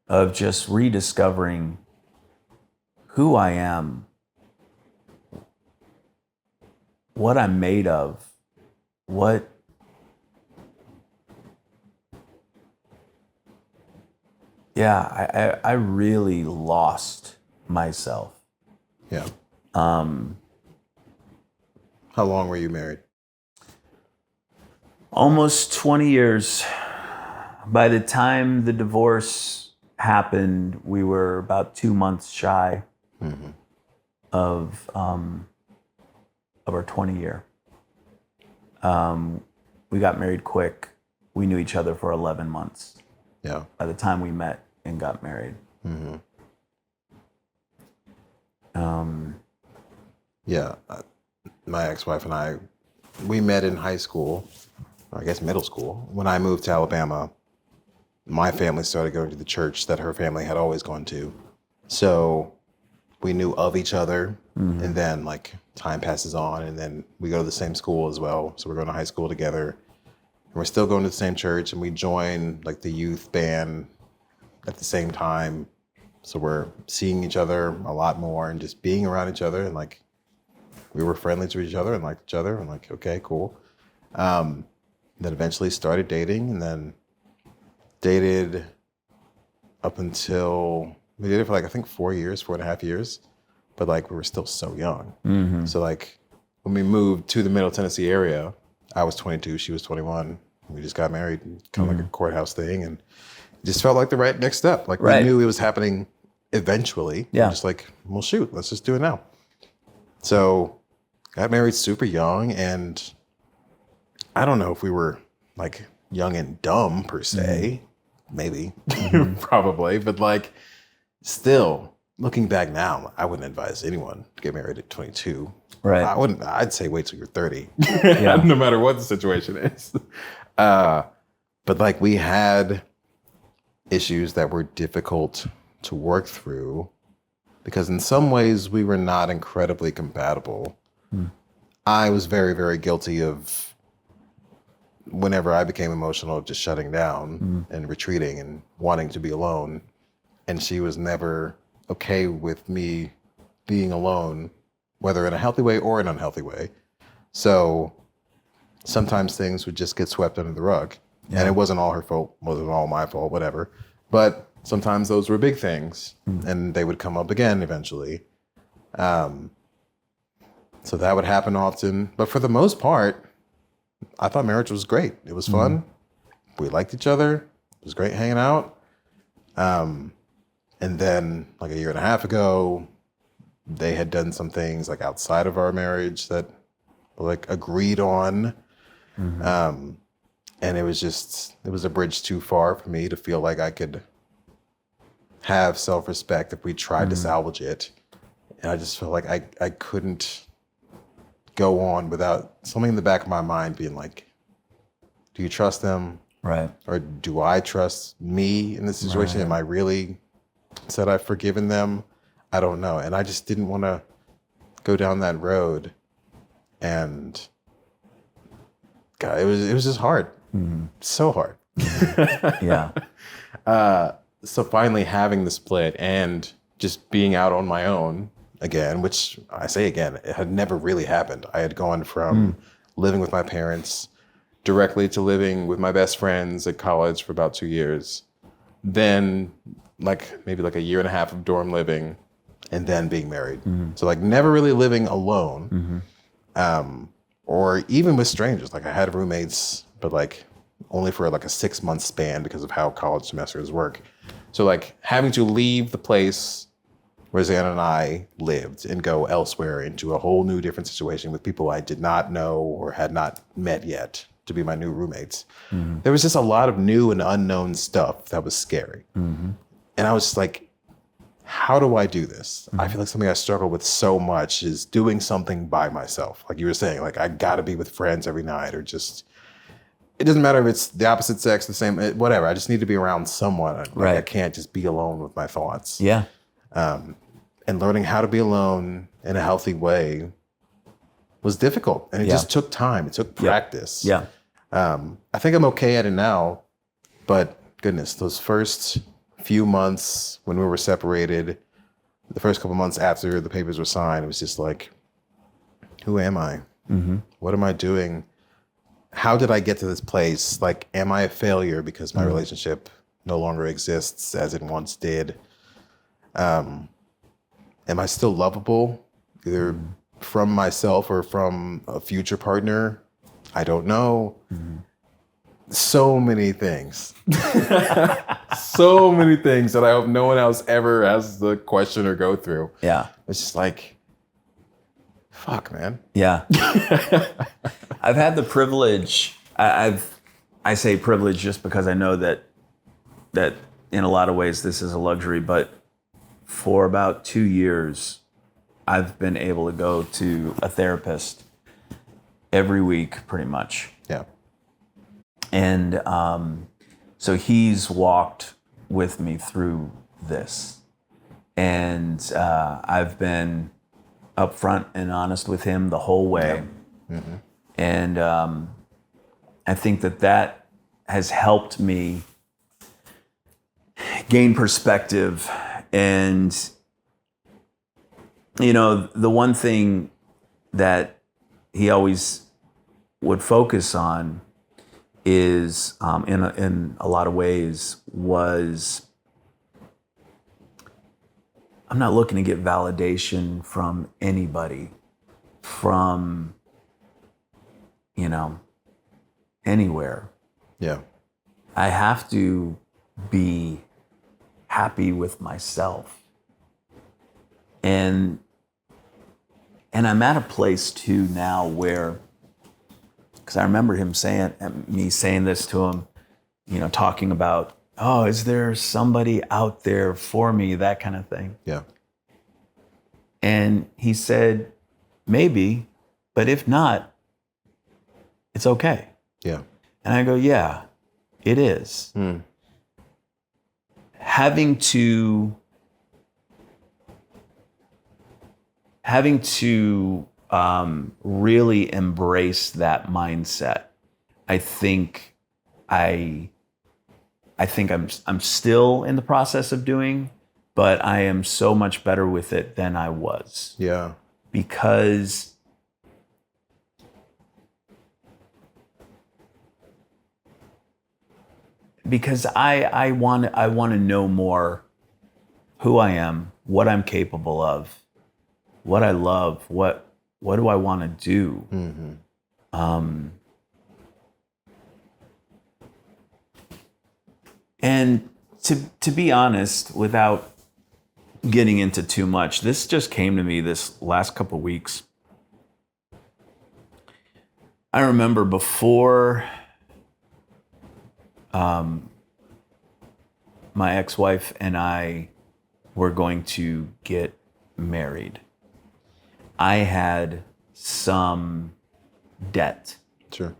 of just rediscovering who I am, what I'm made of, I really lost myself.
Yeah. How long were you married?
Almost 20 years. By the time the divorce happened, we were about 2 months shy of our 20 year. We got married quick. We knew each other for 11 months. Yeah. By the time we met and got married. Mm-hmm.
My ex-wife and I, we met in high school, or I guess middle school. When I moved to Alabama, my family started going to the church that her family had always gone to. So we knew of each other, and then time passes on, and then we go to the same school as well. So we're going to high school together. we're still going to the same church, and we joined like the youth band at the same time. So we're seeing each other a lot more and just being around each other, and like we were friendly to each other and liked each other, and like, okay, cool. Then eventually started dating, and then dated up until we dated for like I think 4.5 years, but like we were still so young.
Mm-hmm.
So like when we moved to the Middle Tennessee area, I was 22, she was 21. We just got married, kind of like a courthouse thing, and it just felt like the right next step. Like we knew it was happening eventually.
Yeah.
We're just like, well, shoot, let's just do it now. So got married super young, and I don't know if we were like young and dumb per se, maybe, probably, but like still looking back now, I wouldn't advise anyone to get married at 22.
Right.
I'd say wait till you're 30,
Yeah.
no matter what the situation is. But like we had issues that were difficult to work through because in some ways we were not incredibly compatible. I was very, very guilty of whenever I became emotional, just shutting down and retreating and wanting to be alone. And she was never okay with me being alone, whether in a healthy way or an unhealthy way. So sometimes things would just get swept under the rug. And it wasn't all her fault, wasn't all my fault, whatever. But sometimes those were big things and they would come up again eventually. So that would happen often. But for the most part, I thought marriage was great. It was fun. We liked each other. It was great hanging out. And then like 1.5 years ago, they had done some things like outside of our marriage that were like agreed on. And it was a bridge too far for me to feel like I could have self-respect if we tried to salvage it. And I just felt like I couldn't go on without something in the back of my mind being like, do you trust them?
Right.
Or do I trust me in this situation?
Right.
Am I really said I've forgiven them? I don't know. And I just didn't want to go down that road. And God, it was just hard. So hard.
Yeah.
So finally having the split and just being out on my own again, which I say again, it had never really happened. I had gone from living with my parents directly to living with my best friends at college for about 2 years. Then like maybe like 1.5 years of dorm living and then being married. So like never really living alone or even with strangers. Like I had roommates, but like only for like a 6-month span because of how college semesters work. So like having to leave the place where Xana and I lived and go elsewhere into a whole new different situation with people I did not know or had not met yet to be my new roommates. There was just a lot of new and unknown stuff that was scary. And I was just like, how do I do this? I feel like something I struggle with so much is doing something by myself. Like you were saying, like I gotta be with friends every night or just, it doesn't matter if it's the opposite sex, the same, whatever. I just need to be around someone. Like
Right.
I can't just be alone with my thoughts.
Yeah.
And learning how to be alone in a healthy way was difficult. And it just took time. It took practice.
Yeah.
I think I'm okay at it now, but goodness, those first few months when we were separated, the first couple months after the papers were signed, it was just like, who am I? What am I doing? How did I get to this place? Like, am I a failure because my relationship no longer exists as it once did? Am I still lovable, either from myself or from a future partner? I don't know. So many things. So many things that I hope no one else ever has the question or go through.
Yeah.
It's just like, fuck, man.
Yeah. I've had the privilege. I say privilege just because I know that in a lot of ways this is a luxury, but for about 2 years, I've been able to go to a therapist every week, pretty much.
Yeah.
And so he's walked with me through this. And I've been upfront and honest with him the whole way. And I think that has helped me gain perspective. And, you know, the one thing that he always would focus on is, in a lot of ways, was I'm not looking to get validation from anybody, from, you know, anywhere.
Yeah.
I have to be happy with myself. And I'm at a place too now where, because I remember me saying this to him, you know, talking about, oh, is there somebody out there for me, that kind of thing.
Yeah.
And he said, maybe, but if not, it's okay.
Yeah.
And I go, yeah, it is. Having to really embrace that mindset. I think I'm still in the process of doing, but I am so much better with it than I was.
Yeah.
Because I want to know more who I am, what I'm capable of, what I love, what do I want to do. And to be honest, without getting into too much, this just came to me this last couple of weeks. I remember before my ex-wife and I were going to get married, I had some debt.
Sure.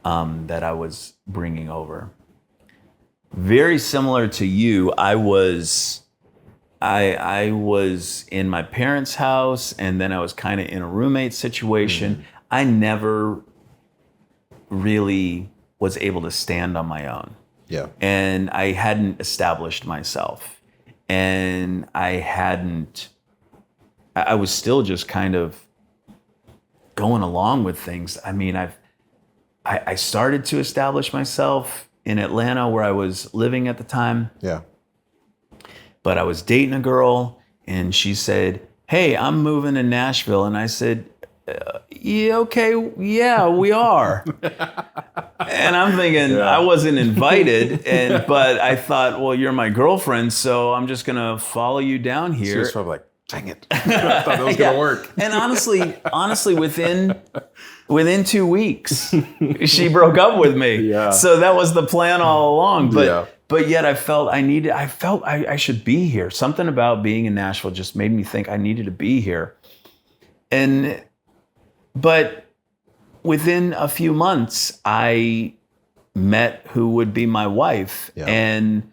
That I was bringing over. Very similar to you, I was in my parents' house, and then I was kind of in a roommate situation. I never really was able to stand on my own.
Yeah.
And I hadn't established myself. And I was still just kind of going along with things. I mean, I started to establish myself in Atlanta, where I was living at the time.
Yeah.
But I was dating a girl, and she said, "Hey, I'm moving to Nashville." And I said, "Yeah, okay, yeah, we are." And I'm thinking, I wasn't invited, but I thought, well, you're my girlfriend, so I'm just gonna follow you down here.
She was probably like, dang it. I thought that was gonna work.
And honestly, within 2 weeks, she broke up with me.
Yeah.
So that was the plan all along. But yet I felt I should be here. Something about being in Nashville just made me think I needed to be here. But within a few months, I met who would be my wife.
Yeah.
And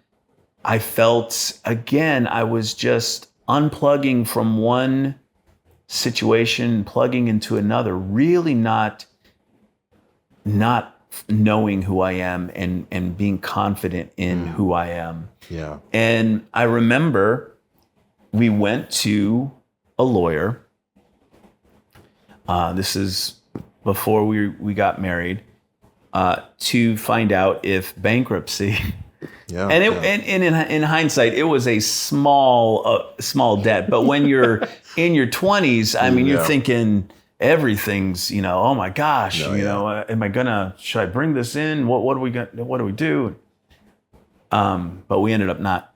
I felt, again, I was just unplugging from one situation, plugging into another, really not knowing who I am and being confident in who I am.
Yeah.
And I remember we went to a lawyer. This is before we got married, to find out if bankruptcy.
Yeah.
And in hindsight, it was a small debt. But when you're in your 20s, I mean, you're thinking everything's, oh my gosh, should I bring this in? What do we do? But we ended up not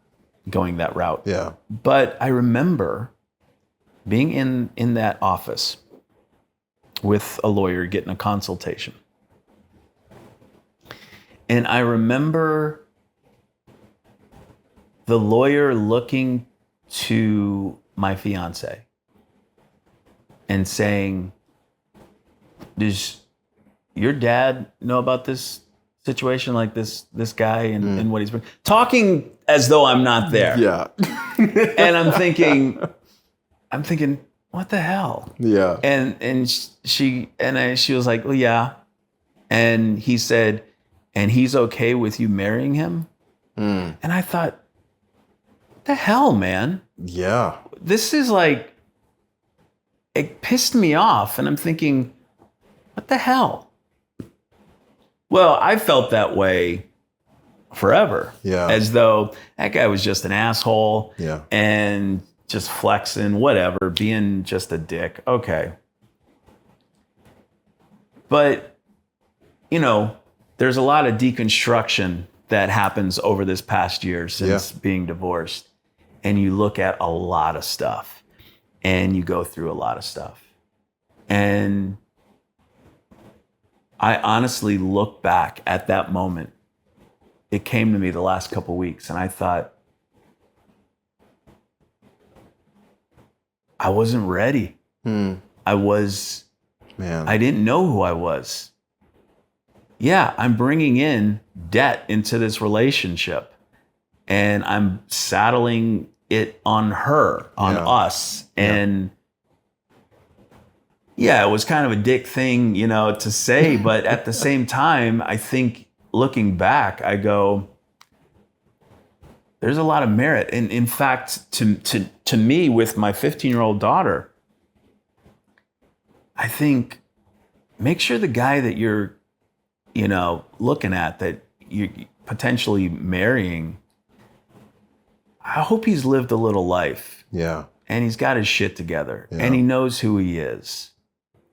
going that route.
Yeah.
But I remember being in that office with a lawyer getting a consultation. And I remember the lawyer looking to my fiance and saying, "Does your dad know about this situation, like this guy and what he's been talking as though I'm not there?"
Yeah.
And I'm thinking, what the hell?
Yeah.
And she was like, "Well, yeah." And he said, and he's okay with you marrying him?
Mm.
And I thought, what the hell, man?
Yeah.
This is like, it pissed me off. And I'm thinking, what the hell? Well, I felt that way forever.
Yeah.
As though that guy was just an asshole.
Yeah.
And just flexing, whatever, being just a dick. Okay. But, you know, there's a lot of deconstruction that happens over this past year since being divorced. And you look at a lot of stuff and you go through a lot of stuff. And I honestly look back at that moment. It came to me the last couple of weeks and I thought, I wasn't ready. I didn't know who I was. Yeah, I'm bringing in debt into this relationship and I'm saddling it on her, on us. And it was kind of a dick thing, you know, to say, but at the same time, I think looking back, I go, there's a lot of merit. And in fact, to me, with my 15-year-old daughter, I think make sure the guy that you're, you know, looking at, that you're potentially marrying, I hope he's lived a little life.
Yeah.
And he's got his shit together.
Yeah.
And he knows who he is.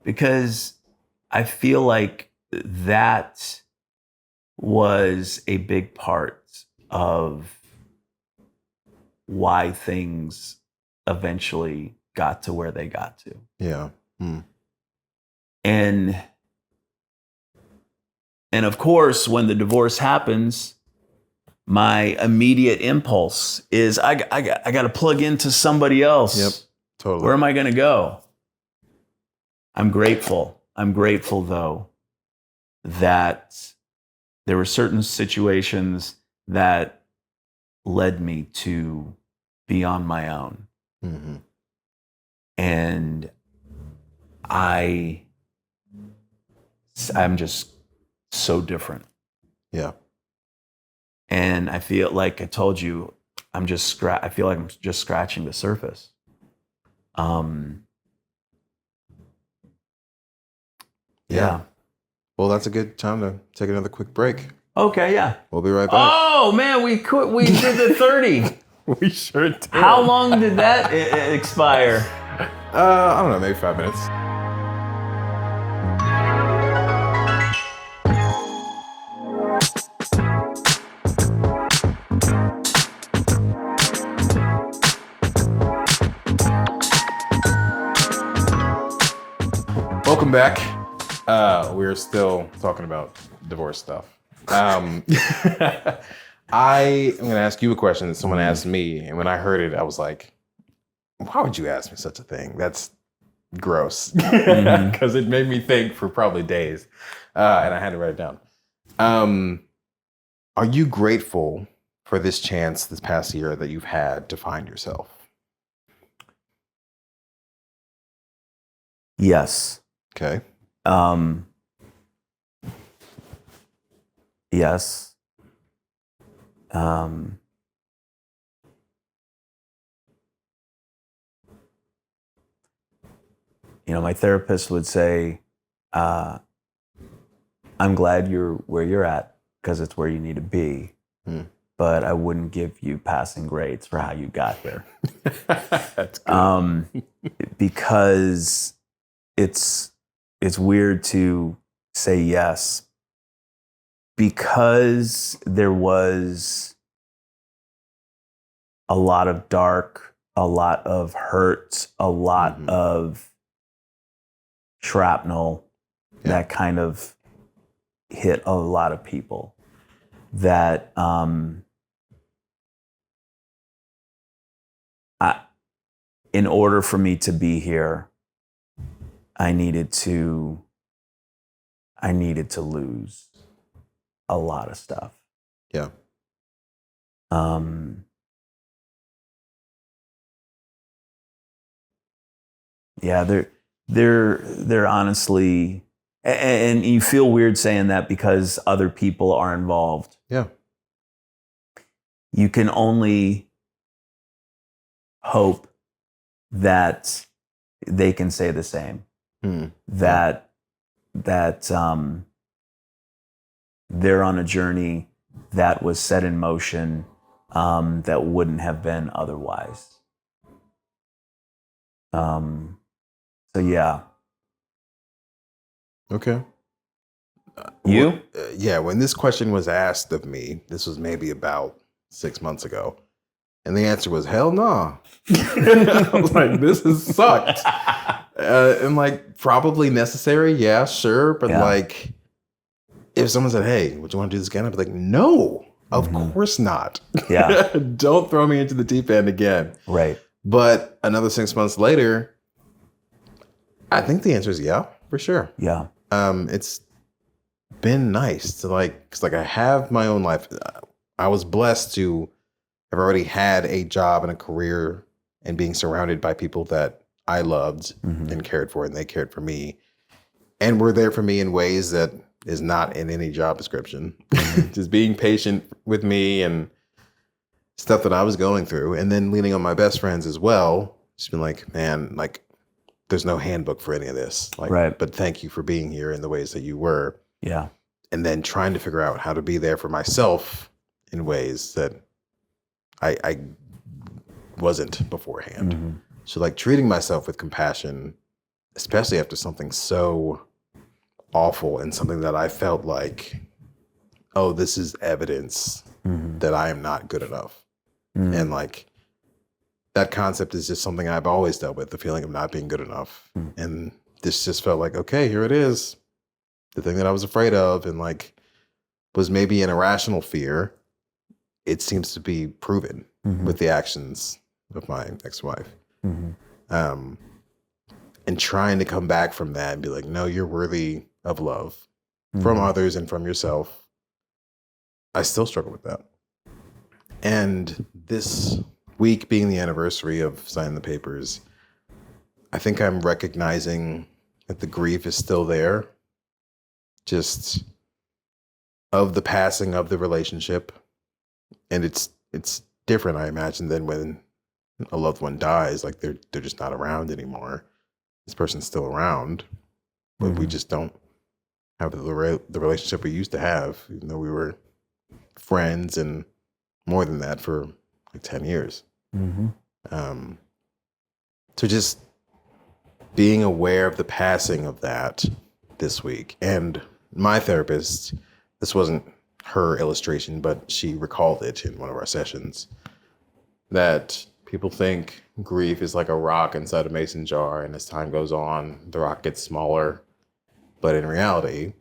Because I feel like that was a big part of why things eventually got to where they got to.
Yeah.
And of course, when the divorce happens, my immediate impulse is I got to plug into somebody else.
Yep. Totally.
Where am I going to go? I'm grateful. I'm grateful, though, that there were certain situations that led me to be on my own.
Mm-hmm.
And I'm just so different.
Yeah.
And I feel like I told you, I feel like I'm just scratching the surface. Yeah.
Well, that's a good time to take another quick break.
Okay, yeah.
We'll be right back.
Oh, man, we did the 30.
We sure did.
How long did that expire?
I don't know, maybe 5 minutes. Welcome back. We're still talking about divorce stuff. I am going to ask you a question that someone asked me, and when I heard it, I was like, why would you ask me such a thing? That's gross. Because it made me think for probably days, and I had to write it down. Are you grateful for this chance this past year that you've had to find yourself?
Yes.
Okay.
Yes. You know, my therapist would say, I'm glad you're where you're at because it's where you need to be. But I wouldn't give you passing grades for how you got there.
That's good.
Because it's weird to say yes, because there was a lot of dark, a lot of hurt, a lot of shrapnel that kind of hit a lot of people, that in order for me to be here, I needed to lose a lot of stuff.
Yeah.
Yeah, there honestly And you feel weird saying that because other people are involved.
Yeah.
You can only hope that they can say the same. That they're on a journey that was set in motion that wouldn't have been otherwise. So yeah.
Okay.
You?
Yeah, when this question was asked of me, this was maybe about 6 months ago, and the answer was hell no. I was like, this has sucked. And like, probably necessary, yeah, sure, but like, if someone said, hey, would you want to do this again? I'd be like, no, of course not.
Yeah.
Don't throw me into the deep end again.
Right.
But another 6 months later, I think the answer is yeah, for sure.
Yeah.
It's been nice to like, cause like I have my own life. I was blessed to have already had a job and a career and being surrounded by people that I loved and cared for, and they cared for me and were there for me in ways that is not in any job description. Just being patient with me and stuff that I was going through, and then leaning on my best friends as well. Just been like, man, like there's no handbook for any of this. Like, but thank you for being here in the ways that you were.
Yeah.
And then trying to figure out how to be there for myself in ways that I wasn't beforehand. So like treating myself with compassion, especially after something so awful and something that I felt like, oh, this is evidence that I am not good enough. And like that concept is just something I've always dealt with, the feeling of not being good enough. And this just felt like, okay, here it is. The thing that I was afraid of and like was maybe an irrational fear, it seems to be proven with the actions of my ex-wife. And trying to come back from that and be like, no, you're worthy of love from others and from yourself. I still struggle with that. And this week being the anniversary of signing the papers, I think I'm recognizing that the grief is still there. Just of the passing of the relationship. And it's different, I imagine, than when a loved one dies. Like they're just not around anymore. This person's still around, but we just don't have the relationship we used to have, even though we were friends and more than that for like 10 years. So just being aware of the passing of that this week. And my therapist, this wasn't her illustration, but she recalled it in one of our sessions, that people think grief is like a rock inside a mason jar, and as time goes on, the rock gets smaller. But in reality,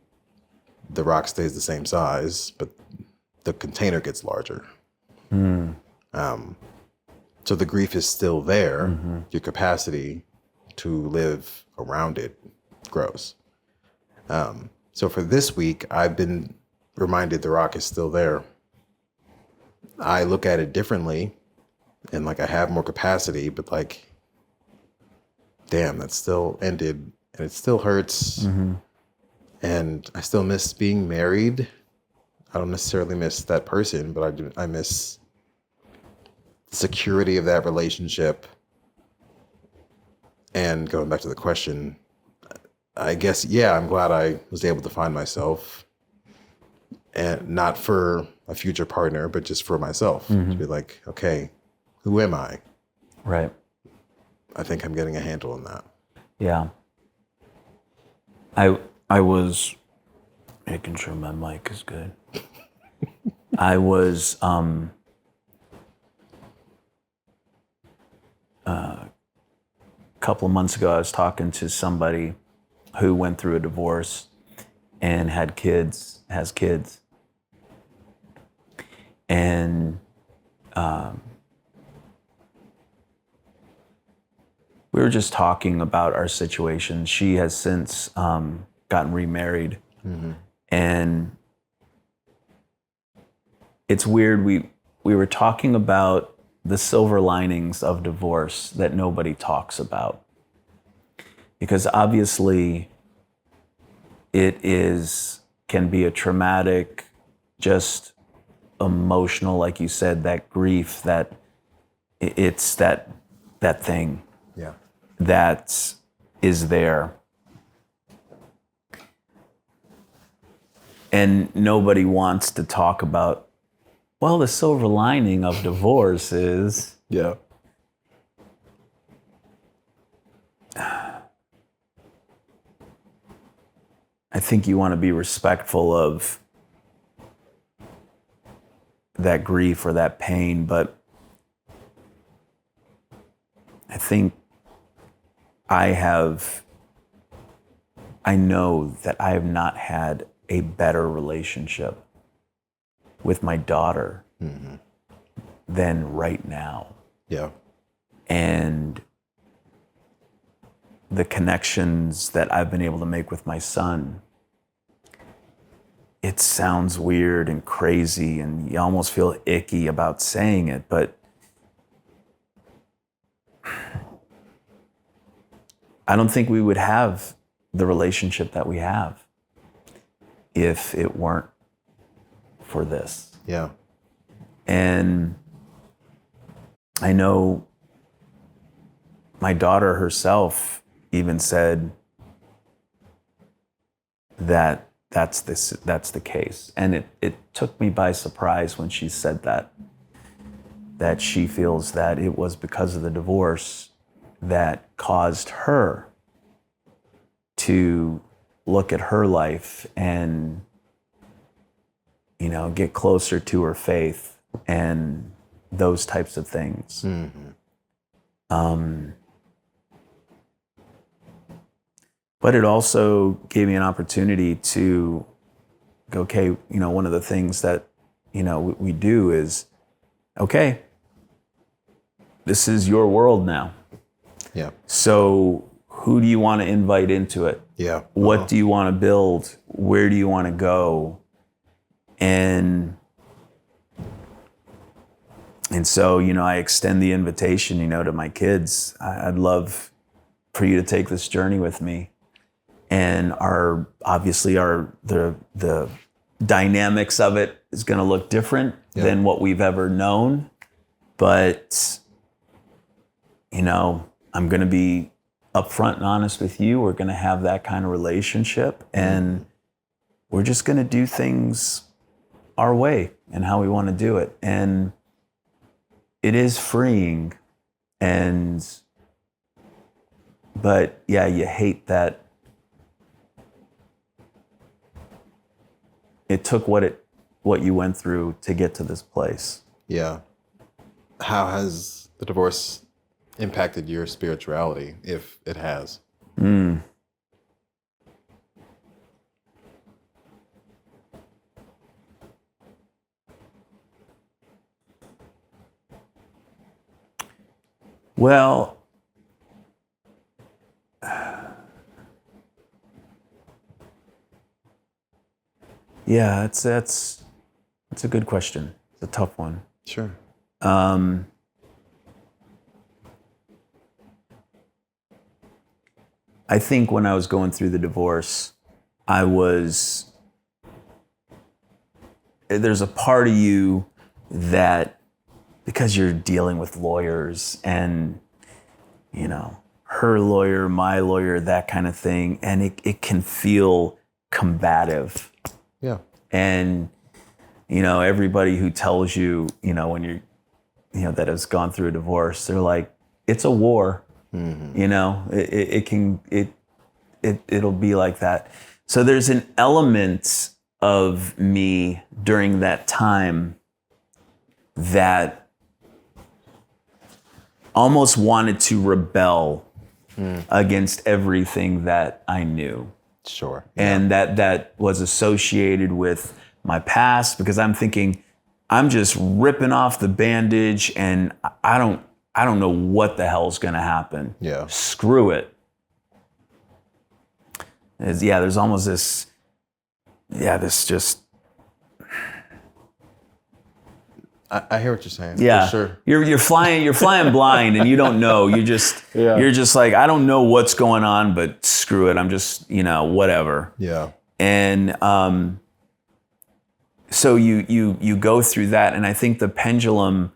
the rock stays the same size, but the container gets larger. So the grief is still there. Your capacity to live around it grows. So for this week, I've been reminded the rock is still there. I look at it differently and like I have more capacity, but like, damn, that still ended and it still hurts. And I still miss being married. I don't necessarily miss that person, but I miss the security of that relationship. And going back to the question, I guess, yeah, I'm glad I was able to find myself, and not for a future partner, but just for myself to be like, okay, who am I?
Right.
I think I'm getting a handle on that.
Yeah. I was making sure my mic is good. I was a couple of months ago, I was talking to somebody who went through a divorce and has kids. And we were just talking about our situation. She has since gotten remarried. And it's weird. We were talking about the silver linings of divorce that nobody talks about. Because obviously can be a traumatic, just emotional, like you said, that grief, that it's that thing that is there. And nobody wants to talk about, well, the silver lining of divorce is...
Yeah.
I think you want to be respectful of that grief or that pain, but I think I know that I have not had a better relationship with my daughter than right now.
Yeah.
And the connections that I've been able to make with my son, it sounds weird and crazy and you almost feel icky about saying it, but I don't think we would have the relationship that we have if it weren't for this.
Yeah.
And I know my daughter herself even said that that's the case. And it took me by surprise when she said that she feels that it was because of the divorce that caused her to look at her life and, you know, get closer to her faith and those types of things. But it also gave me an opportunity to go, okay, you know, one of the things that, you know, we do is, okay, this is your world now.
Yeah.
So who do you want to invite into it?
Yeah.
What do you want to build? Where do you want to go? And so, you know, I extend the invitation, you know, to my kids. I'd love for you to take this journey with me. And the dynamics of it is going to look different than what we've ever known. But, you know, I'm going to be upfront and honest with you. We're going to have that kind of relationship. And we're just going to do things our way and how we want to do it. And it is freeing. But yeah, you hate that. It took what you went through to get to this place.
Yeah. How has the divorce impacted your spirituality, if it has?
Well, yeah, that's a good question. It's a tough one.
Sure.
I think when I was going through the divorce, there's a part of you that, because you're dealing with lawyers and, you know, her lawyer, my lawyer, that kind of thing, and it can feel combative.
Yeah. And,
you know, everybody who tells you, you know, when you're, you know, that has gone through a divorce, they're like, it's a war. You know, it'll be like that. So there's an element of me during that time that almost wanted to rebel against everything that I knew.
Sure.
Yeah. And that was associated with my past, because I'm thinking, I'm just ripping off the bandage and I don't know what the hell's going to happen.
Yeah.
Screw it. There's almost this just.
I hear what you're saying.
Yeah.
For sure.
You're flying blind and you don't know. You're just like, I don't know what's going on, but screw it. I'm just, you know, whatever.
Yeah.
And so you go through that, and I think the pendulum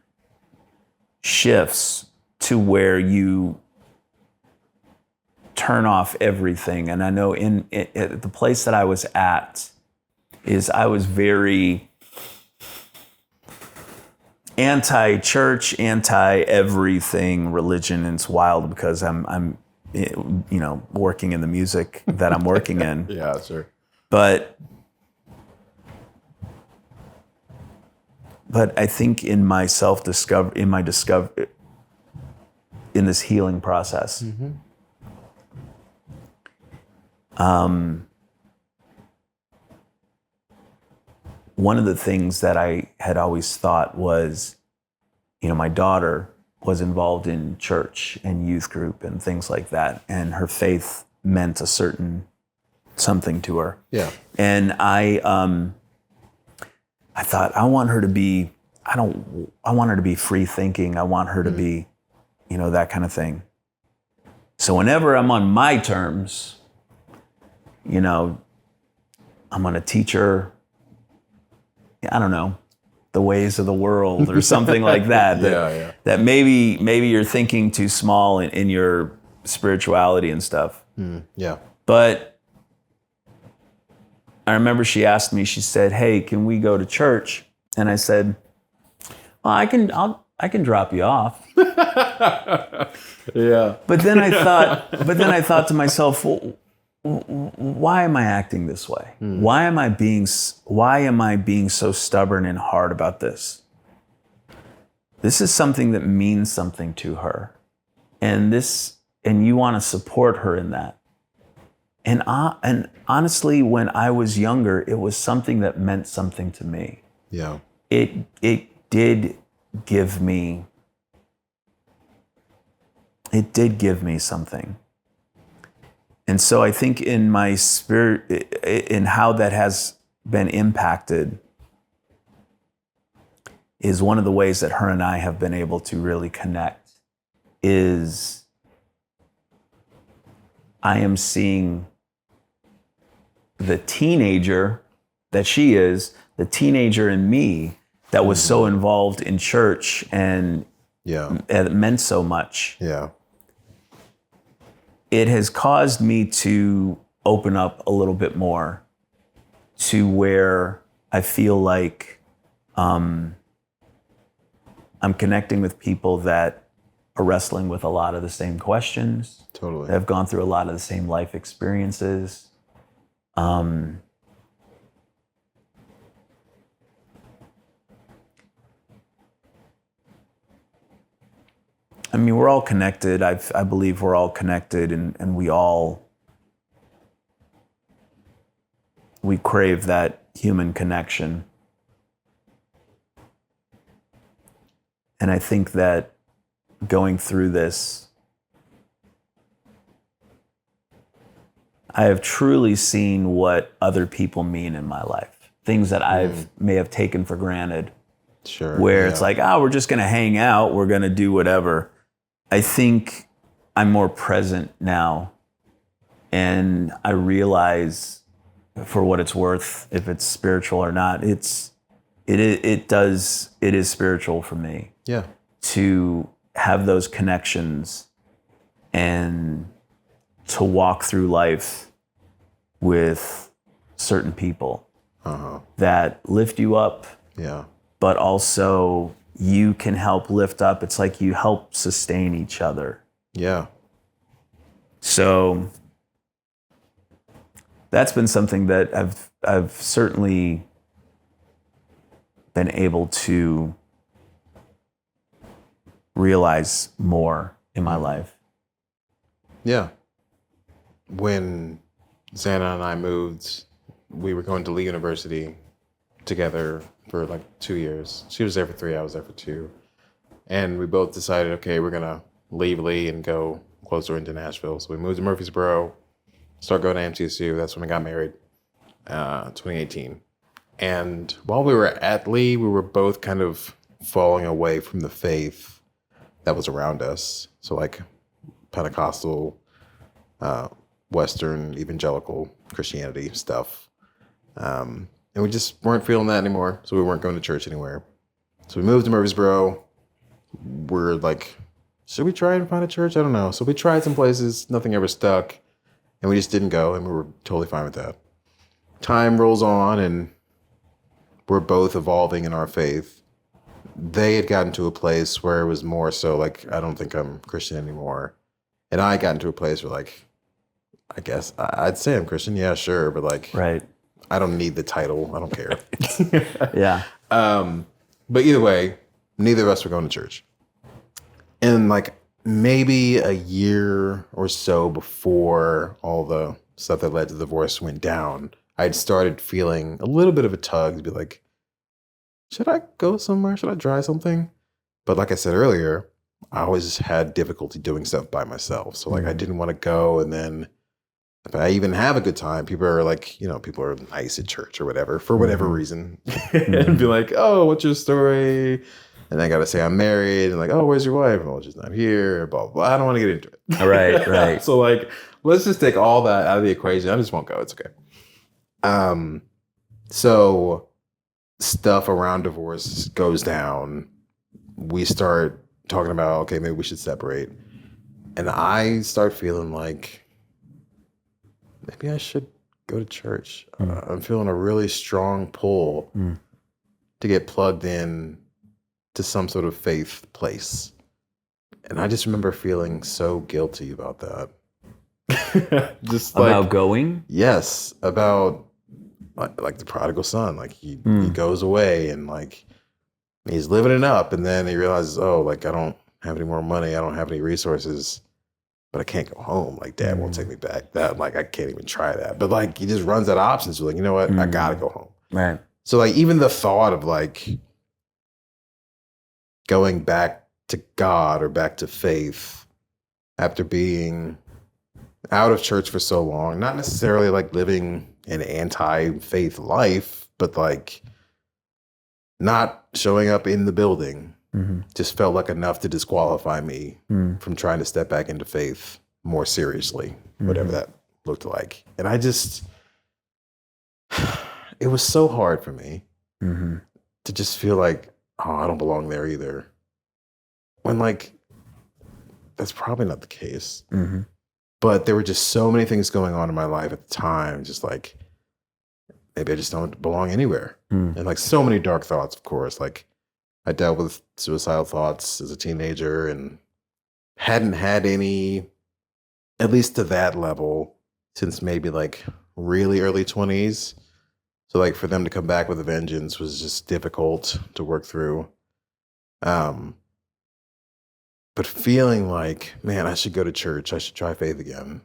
shifts to where you turn off everything. And I know at the place that I was at is I was very anti-church, anti-everything religion. And it's wild because I'm working in the music that I'm working in.
Yeah, sure.
But I think in my in this healing process, one of the things that I had always thought was, my daughter was involved in church and youth group and things like that, and her faith meant a certain something to her.
Yeah.
And I thought, I want her to be free thinking. I want her to be, that kind of thing. So whenever I'm on my terms, I'm going to teach her, I don't know, the ways of the world or something like that. That maybe you're thinking too small in your spirituality and stuff.
Yeah.
But I remember she asked me, she said, "Hey, can we go to church?" And I said, "Well, I can drop you off."
Yeah.
But then I thought to myself, well, why am I acting this way? Why am I being so stubborn and hard about this? This is something that means something to her. And you want to support her in that. And honestly, when I was younger, it was something that meant something to me.
Yeah.
It did give me something. And so I think in my spirit, in how that has been impacted, is one of the ways that her and I have been able to really connect is I am seeing the teenager that she is, the teenager in me that was so involved in church and it meant so much.
Yeah.
It has caused me to open up a little bit more to where I feel like I'm connecting with people that are wrestling with a lot of the same questions.
Totally.
That have gone through a lot of the same life experiences. I mean, we're all connected. I believe we're all connected, and we crave that human connection. And I think that going through this, I have truly seen what other people mean in my life. Things that may have taken for granted.
Sure.
Where it's like, we're just going to hang out. We're going to do whatever. I think I'm more present now, and I realize, for what it's worth, if it's spiritual or not, it is spiritual for me.
Yeah.
To have those connections and to walk through life with certain people that lift you up.
Yeah.
But also you can help lift up. It's like you help sustain each other.
Yeah.
So that's been something that I've certainly been able to realize more in my life.
Yeah. When Xana and I moved, we were going to Lee University together for like 2 years. She was there for 3, I was there for 2. And we both decided, okay, we're gonna leave Lee and go closer into Nashville. So we moved to Murfreesboro, started going to MTSU. That's when we got married, 2018. And while we were at Lee, we were both kind of falling away from the faith that was around us. So like Pentecostal, Western evangelical Christianity stuff. And we just weren't feeling that anymore. So we weren't going to church anywhere. So we moved to Murfreesboro. We're like, should we try and find a church? I don't know. So we tried some places. Nothing ever stuck. And we just didn't go. And we were totally fine with that. Time rolls on and we're both evolving in our faith. They had gotten to a place where it was more so like, I don't think I'm Christian anymore. And I got into a place where like, I guess I'd say I'm Christian. Yeah, sure. But like,
Right.
I don't need the title. I don't care.
Yeah.
But either way, neither of us were going to church. And like maybe a year or so before all the stuff that led to the divorce went down, I'd started feeling a little bit of a tug to be like, should I go somewhere? Should I try something? But like I said earlier, I always had difficulty doing stuff by myself. So like I didn't want to go. And then if I even have a good time, people are like, people are nice at church or whatever, for whatever reason. And be like, oh, what's your story? And I got to say I'm married. And like, oh, where's your wife? Oh, she's not here. Blah, blah, blah. I don't want to get into it.
Right.
So like, let's just take all that out of the equation. I just won't go. It's okay. So stuff around divorce goes down. We start talking about, okay, maybe we should separate. And I start feeling like maybe I should go to church. I'm feeling a really strong pull to get plugged in to some sort of faith place. And I just remember feeling so guilty about that. Just
About going?
Yes, about like the prodigal son. Like he goes away and like he's living it up, and then he realizes, oh, like I don't have any more money, I don't have any resources, but I can't go home. Like dad won't take me back. That like I can't even try that. But like he just runs out of options. So like, you know what? I gotta go home.
Right.
So like even the thought of like going back to God or back to faith after being out of church for so long, not necessarily like living an anti-faith life, but like not showing up in the building just felt like enough to disqualify me from trying to step back into faith more seriously, whatever that looked like. And I just, it was so hard for me to just feel like, oh, I don't belong there either. When like, that's probably not the case. But there were just so many things going on in my life at the time, just like, maybe I just don't belong anywhere. And like so many dark thoughts, of course. Like I dealt with suicidal thoughts as a teenager and hadn't had any, at least to that level, since maybe like really early 20s. So like for them to come back with a vengeance was just difficult to work through. But feeling like, man, I should go to church. I should try faith again.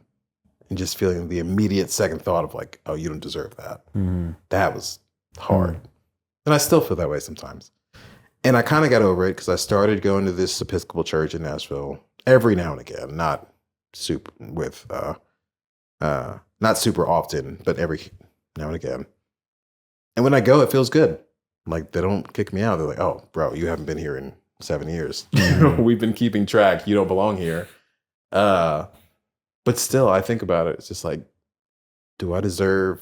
And just feeling the immediate second thought of like, oh, you don't deserve that. That was hard. And I still feel that way sometimes. And I kind of got over it because I started going to this Episcopal church in Nashville every now and again, not super not super often, but every now and again. And when I go, it feels good. Like they don't kick me out. They're like, oh, bro, you haven't been here in 7 years. We've been keeping track. You don't belong here. But still, I think about it. It's just like, do I deserve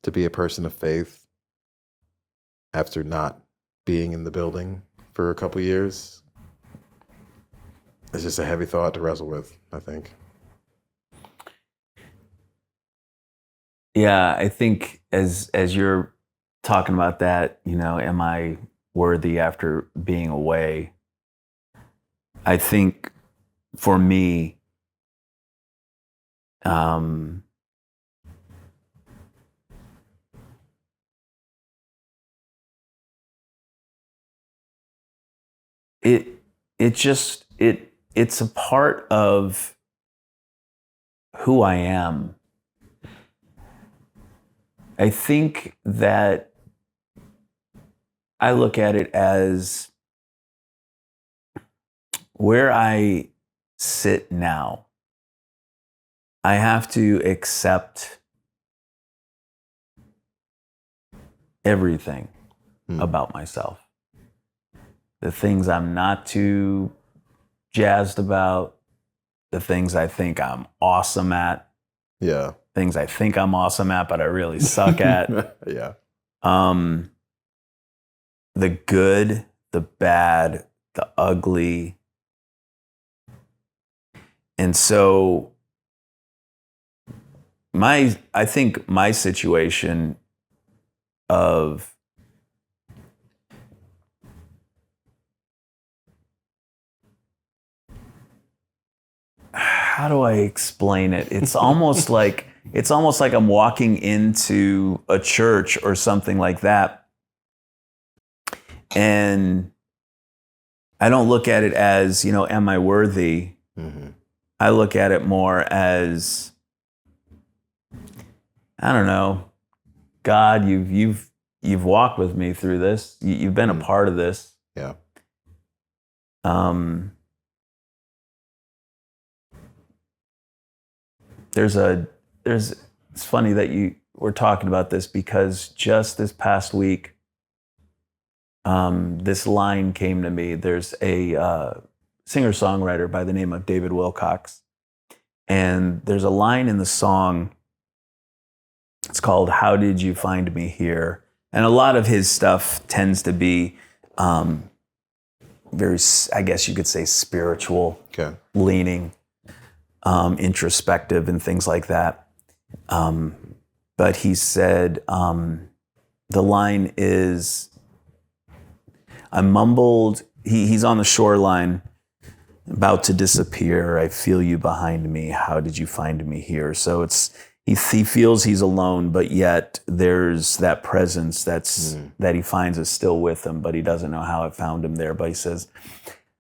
to be a person of faith after not being in the building for a couple years? It's just a heavy thought to wrestle with, I think.
Yeah, I think as you're talking about that, am I worthy after being away? I think for me, it's a part of who I am. I think that I look at it as where I sit now. I have to accept everything about myself. The things I'm not too jazzed about, the things I think I'm awesome at.
Yeah.
things I think I'm awesome at, but I really suck at.
Yeah.
The good, the bad, the ugly. And so I think my situation of how do I explain it? It's almost like I'm walking into a church or something like that. And I don't look at it as, am I worthy?
Mm-hmm.
I look at it more as, I don't know, God, you've walked with me through this. You've been a part of this.
Yeah.
It's funny that you were talking about this because just this past week, this line came to me. There's a singer-songwriter by the name of David Wilcox. And there's a line in the song, it's called "How Did You Find Me Here?" And a lot of his stuff tends to be very, I guess you could say, spiritual, leaning, introspective and things like that. But he said, the line is, I mumbled, he's on the shoreline, about to disappear. I feel you behind me. How did you find me here? So he feels he's alone, but yet there's that presence that he finds is still with him, but he doesn't know how it found him there. But he says,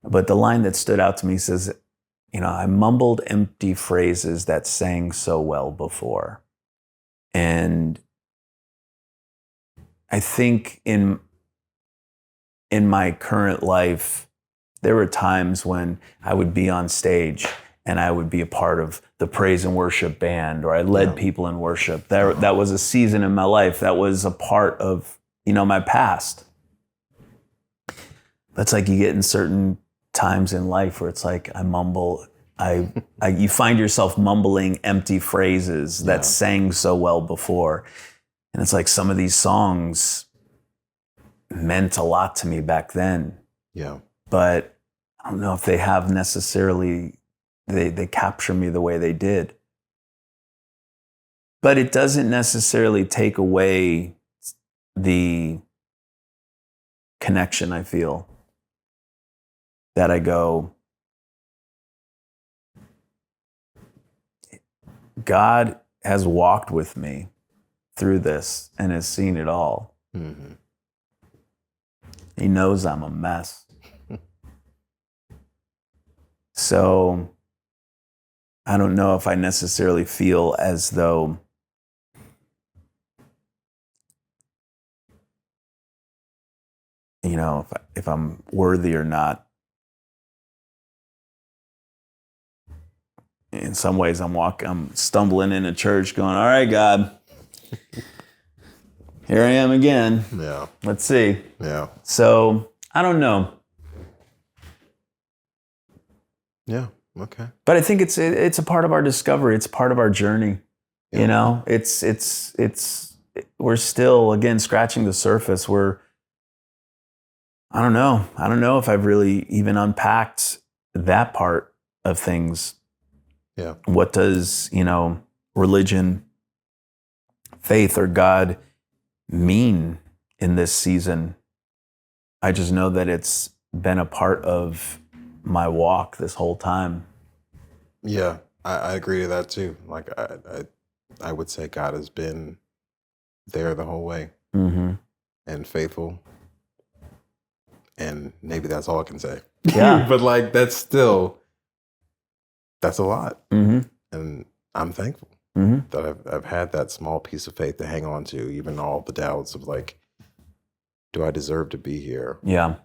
but the line that stood out to me says, I mumbled empty phrases that sang so well before. And I think in my current life, there were times when I would be on stage and I would be a part of the praise and worship band, or I led people in worship. That was a season in my life. That was a part of, my past. That's like you get in certain times in life where it's like I mumble. You find yourself mumbling empty phrases that sang so well before. And it's like some of these songs meant a lot to me back then.
Yeah.
But I don't know if they have necessarily, they capture me the way they did. But it doesn't necessarily take away the connection I feel that I go, God has walked with me through this and has seen it all. Mm-hmm. He knows I'm a mess. So I don't know if I necessarily feel as though if I'm worthy or not. In some ways, I'm stumbling into church going, all right, God, here I am again.
Yeah.
Let's see.
Yeah.
So I don't know.
Yeah. Okay.
But I think it's a part of our discovery. It's part of our journey.
Yeah.
We're still, again, scratching the surface. I don't know if I've really even unpacked that part of things.
Yeah.
What does, religion, faith, or God mean in this season? I just know that it's been a part of my walk this whole time.
Yeah, I agree to that too. Like I would say God has been there the whole way, and faithful, and maybe that's all I can say.
Yeah,
but like that's a lot, and I'm thankful that I've had that small piece of faith to hang on to, even all the doubts of like, do I deserve to be here?
Yeah,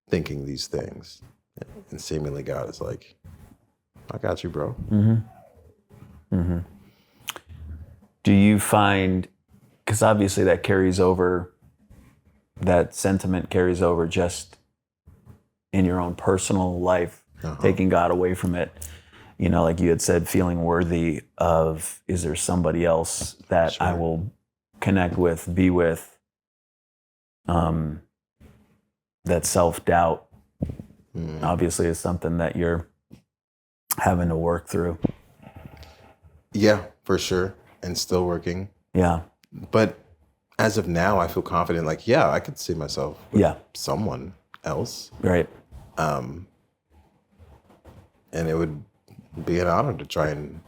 thinking these things, and seemingly God is like, I got you, bro.
Do you find, because obviously that carries over, that sentiment carries over just in your own personal life, taking God away from it. you know, like you had said, feeling worthy of, is there somebody else that I will connect with, be with? That self-doubt obviously is something that you're having to work through.
Yeah, for sure. And still working.
Yeah.
But as of now, I feel confident, like, yeah, I could see myself with someone else.
Right.
And it would be an honor to try and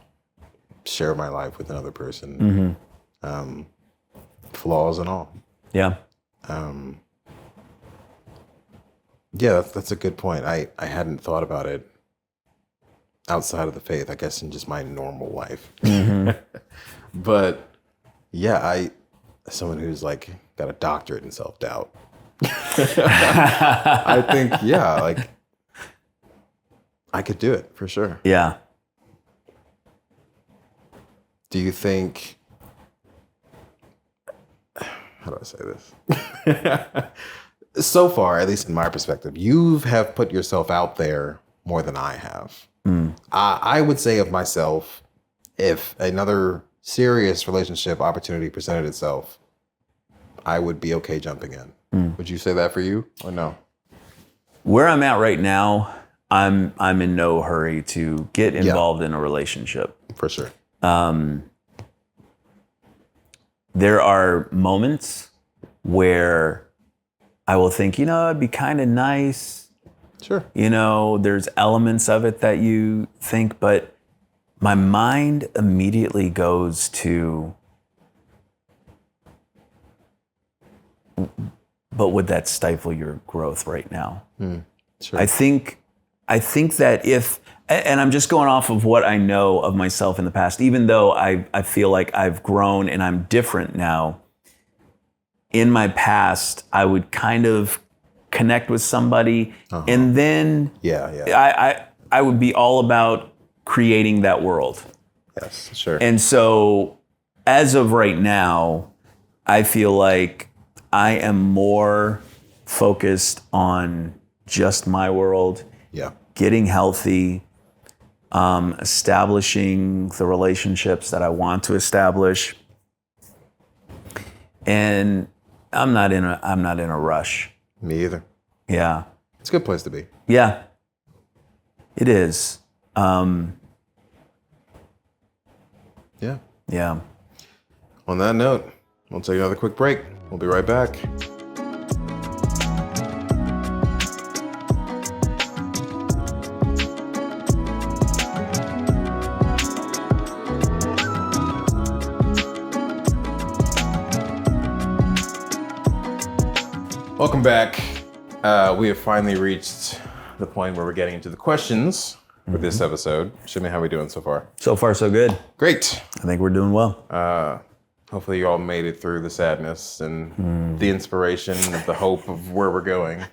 share my life with another person. Flaws and all.
Yeah.
Yeah, that's a good point. I hadn't thought about it outside of the faith, I guess, in just my normal life. But yeah, someone who's like got a doctorate in self-doubt. I think, yeah, like I could do it for sure.
Yeah.
Do you think, how do I say this? So far, at least in my perspective, you have put yourself out there more than I have. I would say of myself, if another serious relationship opportunity presented itself, I would be okay jumping in. Would you say that for you or no?
Where I'm at right now, I'm in no hurry to get involved in a relationship.
For sure.
There are moments where I will think, you know, it'd be kind of nice.
Sure.
You know, there's elements of it that you think, but my mind immediately goes to, but would that stifle your growth right now?
Sure.
I think that if, and I'm just going off of what I know of myself in the past, even though I feel like I've grown and I'm different now, in my past, I would kind of connect with somebody and then I would be all about creating that world.
Yes, sure.
And so as of right now, I feel like I am more focused on just my world, getting healthy, establishing the relationships that I want to establish. And I'm not in a rush.
Me either.
Yeah.
It's a good place to be.
Yeah. It is.
Yeah.
Yeah.
On that note, we'll take another quick break. We'll be right back. Welcome back. We have finally reached the point where we're getting into the questions for this episode. Shimmy, how are we doing so far?
So far, so good.
Great.
I think we're doing well.
Hopefully you all made it through the sadness and the inspiration of the hope of where we're going.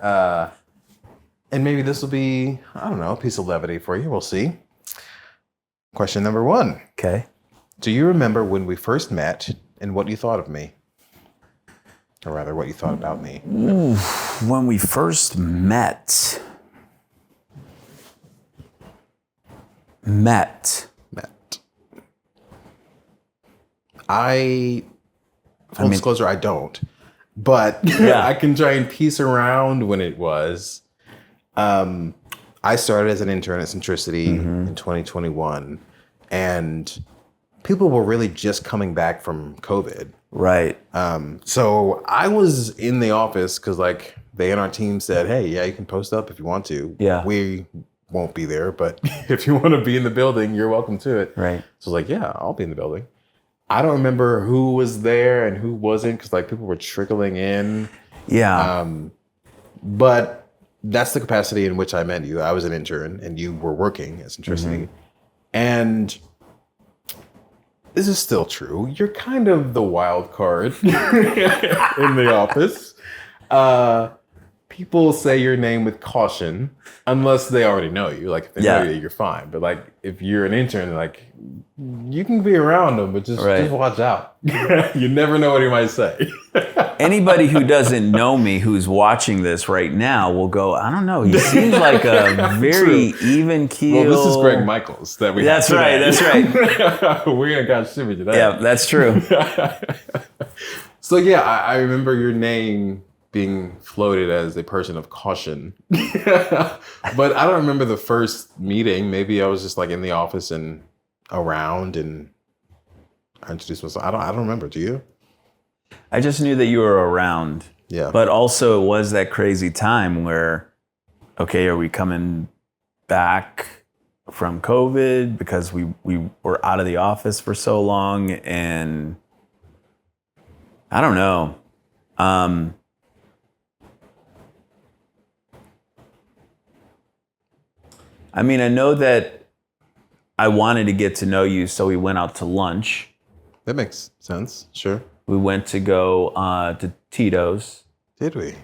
And maybe this will be, I don't know, a piece of levity for you. We'll see. Question number 1.
Okay.
Do you remember when we first met and what you thought of me? Or rather, what you thought about me?
Ooh, when we first met.
Full disclosure, I don't. But I can try and piece around when it was. I started as an intern at Centricity in 2021. And people were really just coming back from COVID.
Right.
So I was in the office because like they and our team said, hey, yeah, you can post up if you want to.
Yeah.
We won't be there, but if you want to be in the building, you're welcome to it.
Right.
So I was like, yeah, I'll be in the building. I don't remember who was there and who wasn't because like people were trickling in.
Yeah.
But that's the capacity in which I met you. I was an intern and you were working at Centricity. And this is still true. You're kind of the wild card in the office. people say your name with caution, unless they already know you. Like if they know
Yeah.
you, you're fine. But like if you're an intern, like you can be around them, but just watch out. You never know what he might say.
Anybody who doesn't know me who's watching this right now will go, I don't know, he seems like a very even keel.
Well, this is Gregg Michaels that we
That's
have
right,
today.
that's right.
We ain't got Shimmy today.
Yeah, that's true.
So yeah, I remember your name being floated as a person of caution. But I don't remember the first meeting. Maybe I was just like in the office and around and I introduced myself. I don't remember. Do you?
I just knew that you were around.
Yeah.
But also it was that crazy time where, okay, are we coming back from COVID because we were out of the office for so long? And I don't know. I mean, I know that I wanted to get to know you, so we went out to lunch.
That makes sense. Sure.
We went to go to Tito's.
Did we?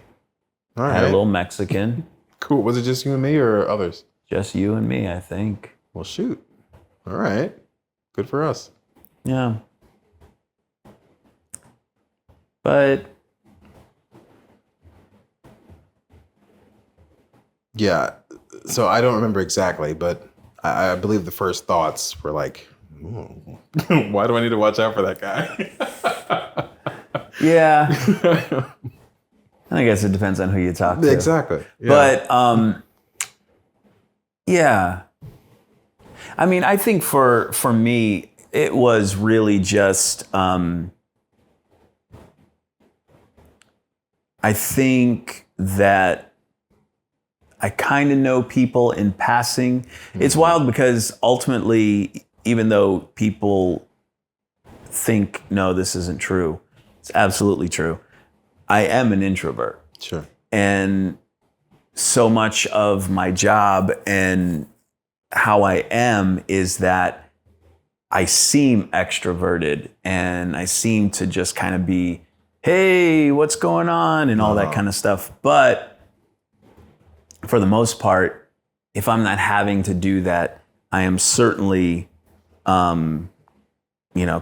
All right.
Had a little Mexican.
Cool. Was it just you and me or others?
Just you and me, I think.
Well, shoot. All right. Good for us.
Yeah. But
yeah. So I don't remember exactly, but I believe the first thoughts were like, ooh, why do I need to watch out for that guy?
yeah. I guess it depends on who you talk to.
Exactly. Yeah.
But yeah. I mean, I think for me, it was really just I think that I kind of know people in passing. Mm-hmm. It's wild because ultimately, even though people think, no, this isn't true, it's absolutely true. I am an introvert.
Sure.
And so much of my job and how I am is that I seem extroverted and I seem to just kind of be, hey, what's going on? And all that kind of stuff. But for the most part, if I'm not having to do that, I am certainly,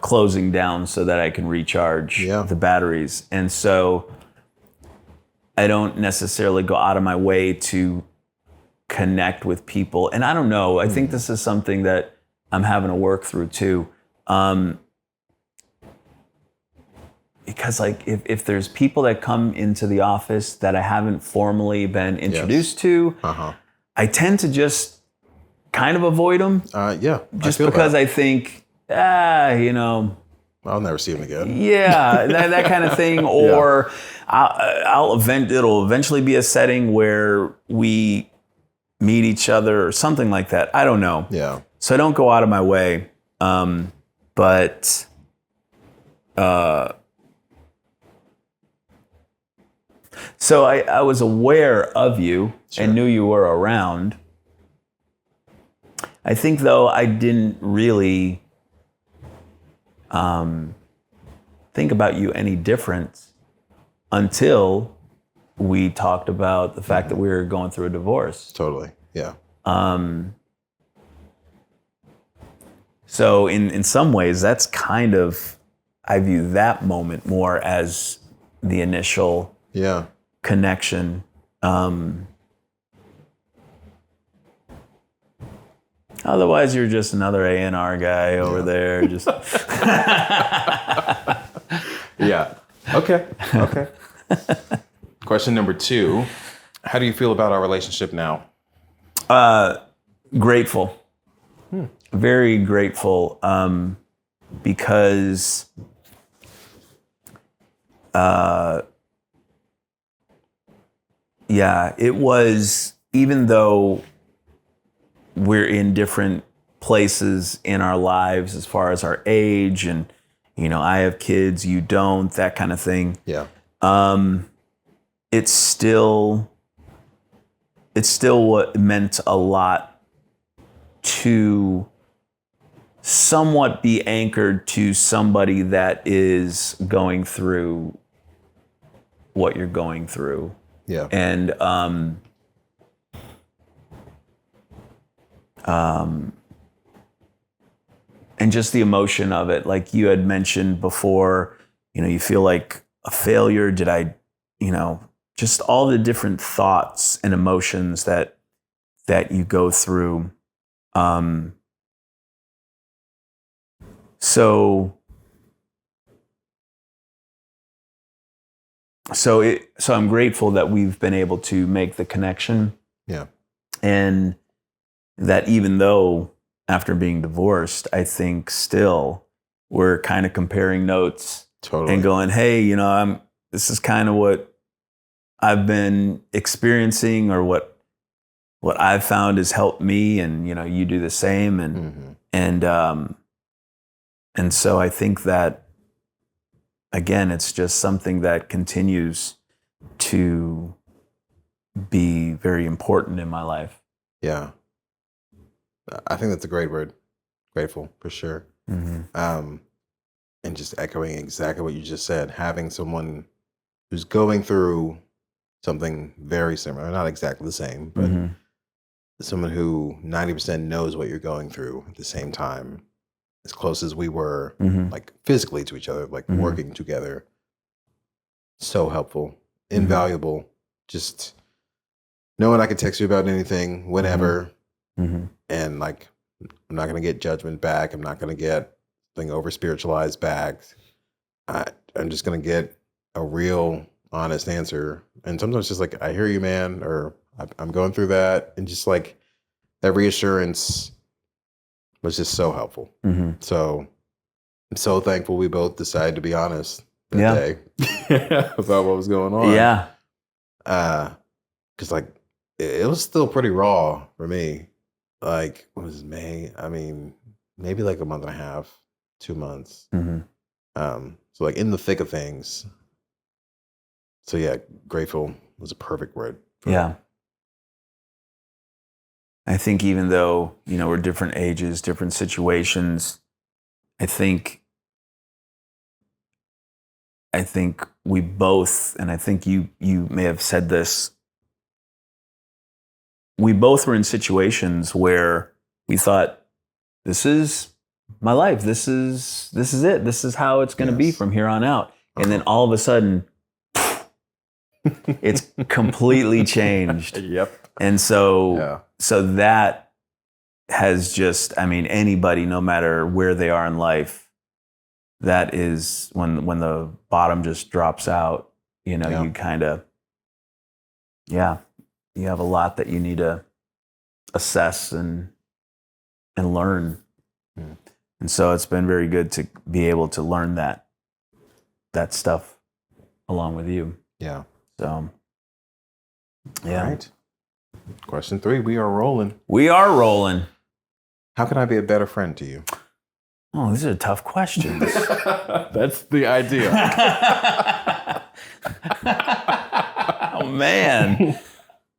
closing down so that I can recharge the batteries. And so I don't necessarily go out of my way to connect with people. And I don't know, I think this is something that I'm having to work through too. Because like if there's people that come into the office that I haven't formally been introduced to, I tend to just kind of avoid them. Just because I think,
I'll never see him again.
Yeah, that kind of thing. Or it'll eventually be a setting where we meet each other or something like that. I don't know.
Yeah.
So I don't go out of my way. So I was aware of you and knew you were around. I think, though, I didn't really think about you any different until we talked about the fact that we were going through a divorce.
Totally, yeah.
So in some ways, that's kind of, I view that moment more as the initial connection. Otherwise, you're just another A&R guy over there. Just
yeah. Okay. Question number 2. How do you feel about our relationship now?
Grateful. Very grateful. Because it was, even though we're in different places in our lives as far as our age, and I have kids, you don't, that kind of thing.
Yeah.
It's still what meant a lot to somewhat be anchored to somebody that is going through what you're going through.
Yeah.
And and just the emotion of it, like you had mentioned before, you feel like a failure. Did I, just all the different thoughts and emotions that you go through. So I'm grateful that we've been able to make the connection.
Yeah.
And that even though after being divorced, I think still we're kind of comparing notes
Totally.
and going, hey, this is kind of what I've been experiencing, or what I've found has helped me, and you do the same, and so I think that again, it's just something that continues to be very important in my life.
Yeah. I think that's a great word. Grateful, for sure. And just echoing exactly what you just said, having someone who's going through something very similar, not exactly the same, but someone who 90% knows what you're going through at the same time, as close as we were, like physically to each other, like working together. So helpful, invaluable. Just knowing I can text you about anything, whenever, and like, I'm not going to get judgment back. I'm not going to get something over spiritualized back. I'm just going to get a real, honest answer. And sometimes just like, I hear you, man, or I'm going through that. And just like that reassurance was just so helpful. So I'm so thankful we both decided to be honest that day about what was going on.
Yeah.
Because like, it was still pretty raw for me. Like, what was May? I mean, maybe like a month and a half, 2 months. So like in the thick of things. So yeah, grateful was a perfect word.
Yeah. I think even though, we're different ages, different situations, I think we both, and I think you may have said this, we both were in situations where we thought, this is my life. This is it. This is how it's going to be from here on out. And then all of a sudden, it's completely changed.
Yep.
And so that has just, anybody, no matter where they are in life, that is when the bottom just drops out, you kind of, you have a lot that you need to assess and learn. And so it's been very good to be able to learn that stuff along with you.
Yeah.
So, yeah.
All right. Question 3. We are rolling.
We are rolling.
How can I be a better friend to you?
Oh, these are tough questions.
That's the idea.
Oh, man.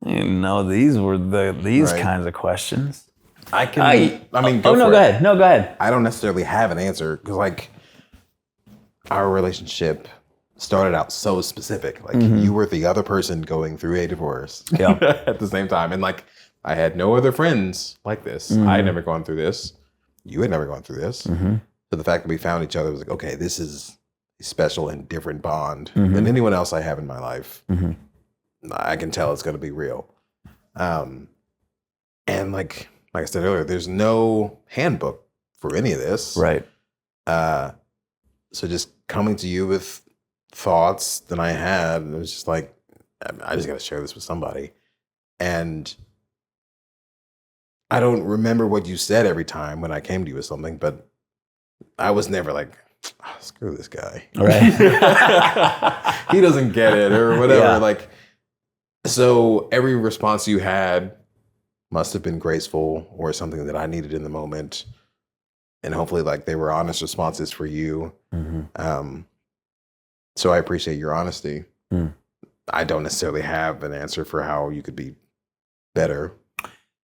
These were these kinds of questions.
Go
Oh,
for
no,
it.
go ahead. No, go ahead.
I don't necessarily have an answer because, like, our relationship started out so specific. Like, you were the other person going through a divorce at the same time. And, like, I had no other friends like this. I had never gone through this. You had never gone through this. So the fact that we found each other was like, okay, this is a special and different bond than anyone else I have in my life. I can tell it's going to be real. And, like I said earlier, there's no handbook for any of this.
Right.
So just coming to you with thoughts that I had, it was just like, I just got to share this with somebody. And I don't remember what you said every time when I came to you with something, but I was never like, oh, screw this guy.
Right.
He doesn't get it or whatever.
Yeah.
Like, so every response you had must have been graceful or something that I needed in the moment. And hopefully like they were honest responses for you. So I appreciate your honesty. I don't necessarily have an answer for how you could be better.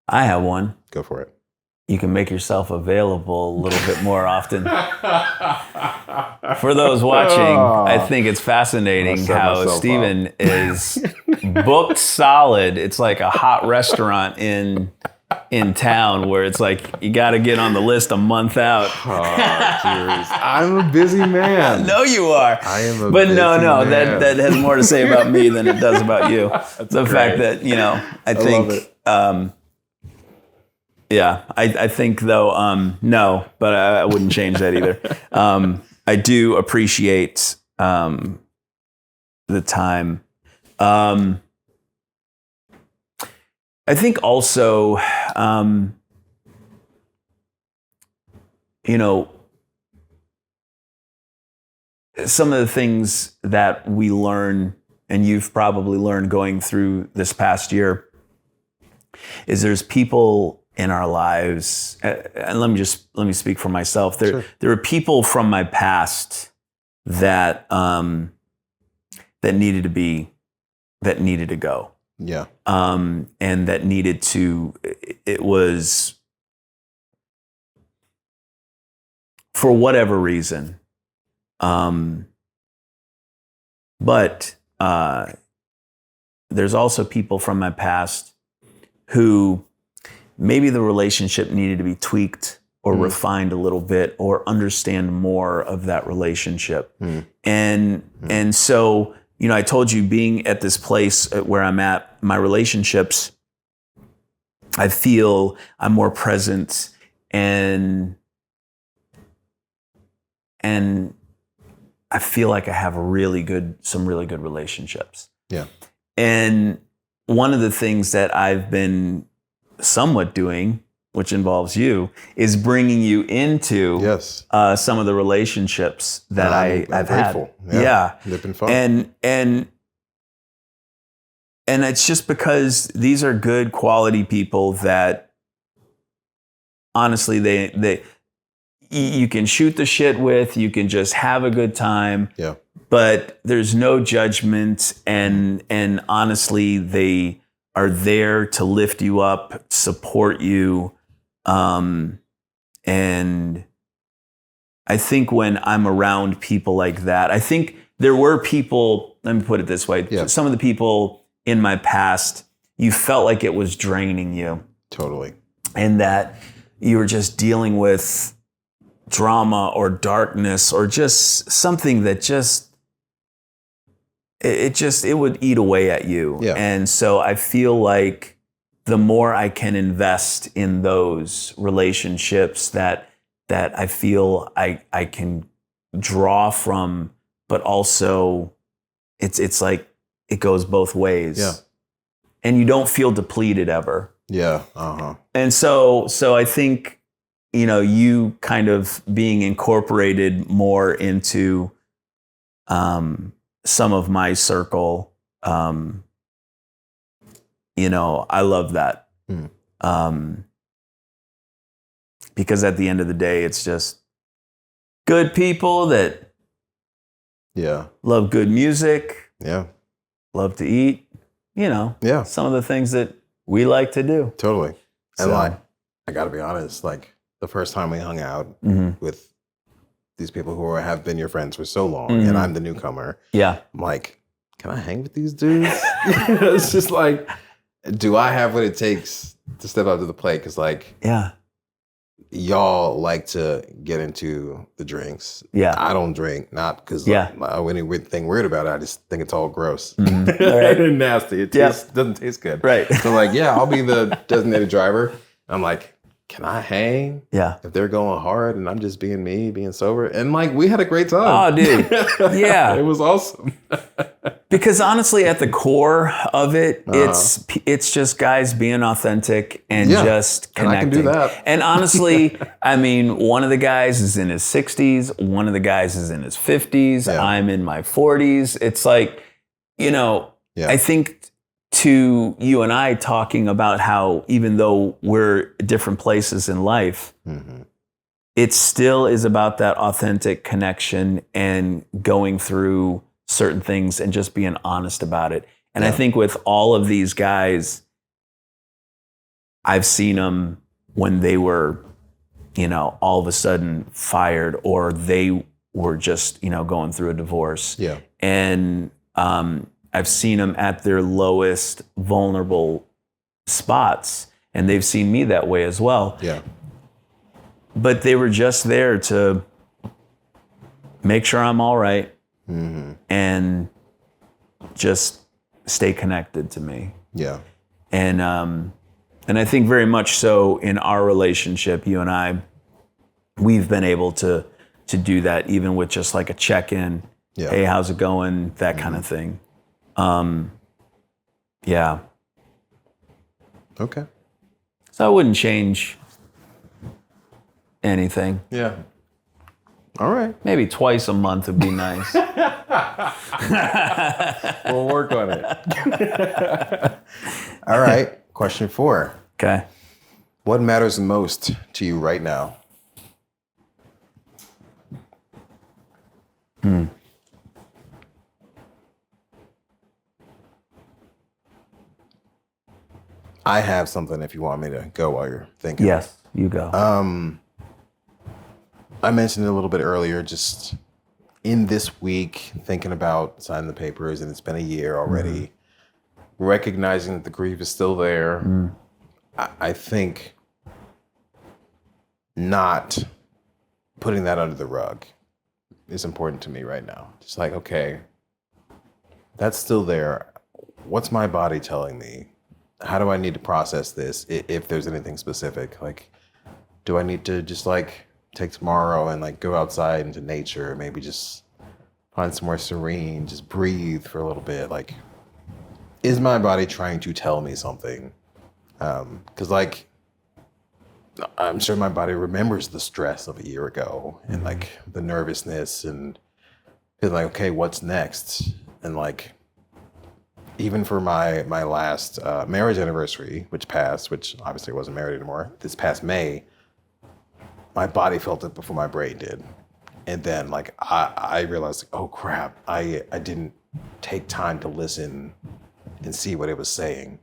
I have one.
Go for it.
you can make yourself available a little bit more often. For those watching, I think it's fascinating how Steven is booked solid. It's like a hot restaurant in town where it's like you got to get on the list a month out.
I'm a busy man.
No, you are.
I am a
but
busy
no,
man.
that has more to say about me than it does about you. The
great.
fact that I think. Yeah, I think though, no, but I wouldn't change that either. I do appreciate the time. I think also, some of the things that we learn, and you've probably learned going through this past year, is there's people in our lives, and let me speak for myself. There are people from my past that needed to go.
Yeah.
And that needed to. It was for whatever reason. But there's also people from my past who maybe the relationship needed to be tweaked or refined a little bit or understand more of that relationship. And so, I told you, being at this place where I'm at, my relationships, I feel I'm more present and I feel like I have some really good relationships.
Yeah.
And one of the things that I've been somewhat doing, which involves you, is bringing you into some of the relationships that I've
grateful.
had. Yeah.
They've been fun.
And it's just because these are good quality people that honestly they you can shoot the shit with, you can just have a good time.
Yeah.
But there's no judgment, and honestly, they are there to lift you up, support you. And I think when I'm around people like that, I think there were people, let me put it this way, some of the people in my past, you felt like it was draining you.
Totally.
And that you were just dealing with drama or darkness or just something that it would eat away at you.
Yeah.
And so I feel like the more I can invest in those relationships that I feel I can draw from, but also it's like it goes both ways.
Yeah.
And you don't feel depleted ever.
Yeah. Uh-huh.
And so I think, you kind of being incorporated more into some of my circle, I love that. Because at the end of the day, it's just good people that love good music, love to eat, some of the things that we like to do.
Totally.
So,
and I got to be honest, the first time we hung out with these people who have been your friends for so long, and I'm the newcomer. Yeah. I'm like, can I hang with these dudes? It's just like, do I have what it takes to step up to the plate? Because y'all like to get into the drinks. Yeah. I don't drink, not because anything weird about it. I just think it's all gross. Right. And nasty. It doesn't taste good. Right. So I'll be the designated driver. I'm like, can I hang? Yeah. If they're going hard and I'm just being me, being sober. And we had a great time.
Oh, dude. Yeah.
It was awesome.
Because honestly, at the core of it, it's just guys being authentic and just connecting. And I can do that. And honestly, one of the guys is in his 60s. One of the guys is in his 50s. Yeah. I'm in my 40s. It's like, I think to you and I talking about how even though we're different places in life, it still is about that authentic connection and going through certain things and just being honest about it. And I think with all of these guys, I've seen them when they were, all of a sudden fired, or they were just, going through a divorce.
Yeah.
And I've seen them at their lowest vulnerable spots, and they've seen me that way as well.
Yeah.
But they were just there to make sure I'm all right, and just stay connected to me.
Yeah.
And I think very much so in our relationship, you and I, we've been able to do that, even with just like a check-in.
Yeah.
Hey, how's it going? That kind of thing. Yeah.
Okay.
So I wouldn't change anything.
Yeah. All right.
Maybe twice a month would be nice.
We'll work on it. All right. Question 4.
Okay.
What matters the most to you right now? I have something if you want me to go while you're thinking.
Yes, you go.
I mentioned it a little bit earlier, just in this week, thinking about signing the papers, and it's been a year already, recognizing that the grief is still there. I think not putting that under the rug is important to me right now. Just like, okay, that's still there. What's my body telling me? How do I need to process this? If there's anything specific, like, do I need to just like take tomorrow and like go outside into nature, maybe just find somewhere serene, just breathe for a little bit? Like, is my body trying to tell me something? Because like, I'm sure my body remembers the stress of a year ago and like the nervousness and feeling like, okay, what's next? And like, even for my last marriage anniversary, which passed, which obviously I wasn't married anymore, this past May, my body felt it before my brain did. And then like, I realized, like, oh crap, I didn't take time to listen and see what it was saying.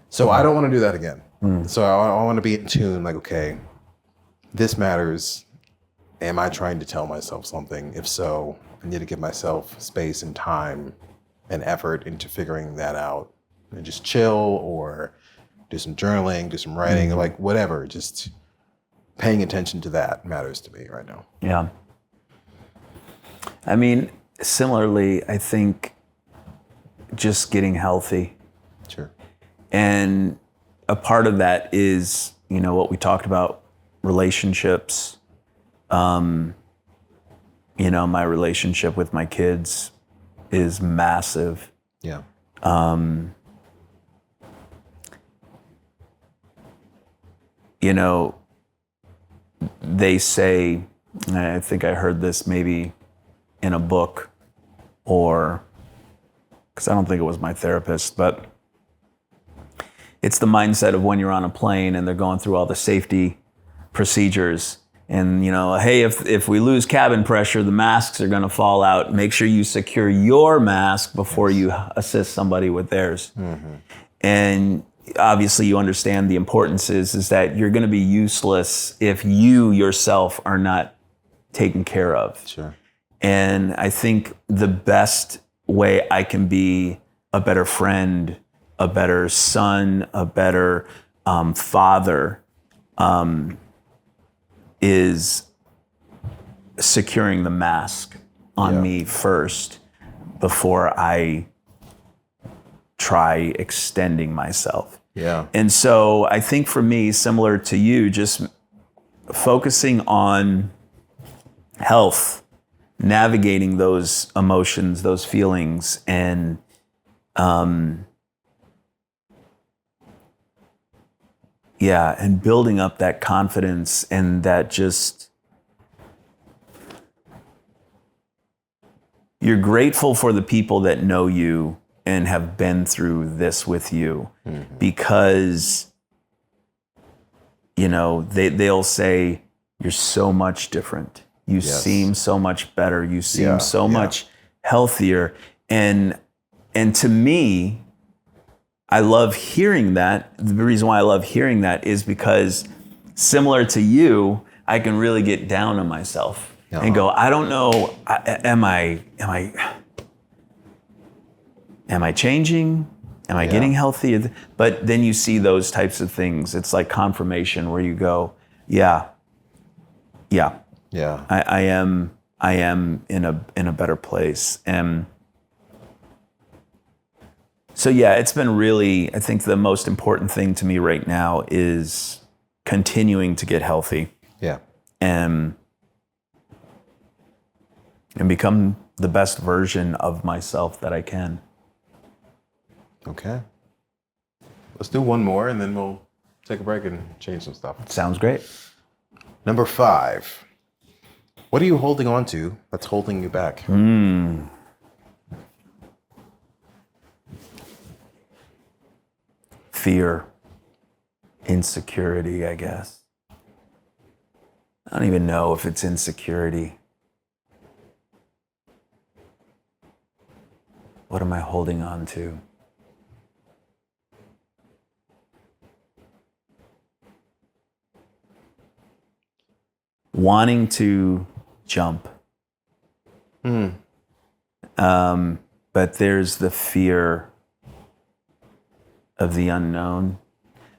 So I don't want to do that again. So I want to be in tune, like, okay, this matters. Am I trying to tell myself something? If so, I need to give myself space and time and effort into figuring that out, and just chill or do some journaling, do some writing, or like whatever. Just paying attention to that matters to me right now.
Yeah. I mean, similarly, I think just getting healthy.
Sure.
And a part of that is, what we talked about, relationships. My relationship with my kids is massive.
Yeah.
They say, I think I heard this maybe in a book, or, because I don't think it was my therapist, but it's the mindset of when you're on a plane and they're going through all the safety procedures. And, hey, if we lose cabin pressure, the masks are going to fall out. Make sure you secure your mask before you assist somebody with theirs. And obviously you understand the importance is that you're going to be useless if you yourself are not taken care of.
Sure.
And I think the best way I can be a better friend, a better son, a better father, is securing the mask on me first before I try extending myself.
Yeah.
And so I think for me, similar to you, just focusing on health, navigating those emotions, those feelings, and and building up that confidence, and that just, you're grateful for the people that know you and have been through this with you, because, they'll say, you're so much different. You seem so much better. You seem so much healthier. And to me, I love hearing that. The reason why I love hearing that is because similar to you, I can really get down on myself and go, I don't know, am I changing? Am I getting healthy? But then you see those types of things. It's like confirmation where you go, yeah. I am in a better place. And so yeah, it's been really, I think the most important thing to me right now is continuing to get healthy.
Yeah.
And become the best version of myself that I can.
Okay. Let's do one more and then we'll take a break and change some stuff.
Sounds great.
Number 5. What are you holding on to that's holding you back?
Fear. Insecurity, I guess. I don't even know if it's insecurity. What am I holding on to? Wanting to jump. But there's the fear of the unknown.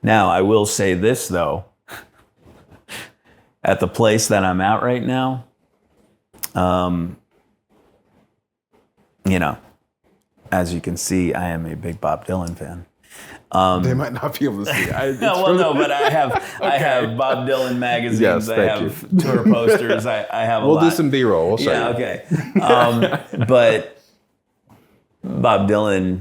Now, I will say this, though. At the place that I'm at right now, as you can see, I am a big Bob Dylan fan.
They might not be able to see.
But I have Bob Dylan magazines.
Yes,
I have tour posters. I have a lot.
We'll do some B-roll. We'll show you.
Okay. But Bob Dylan,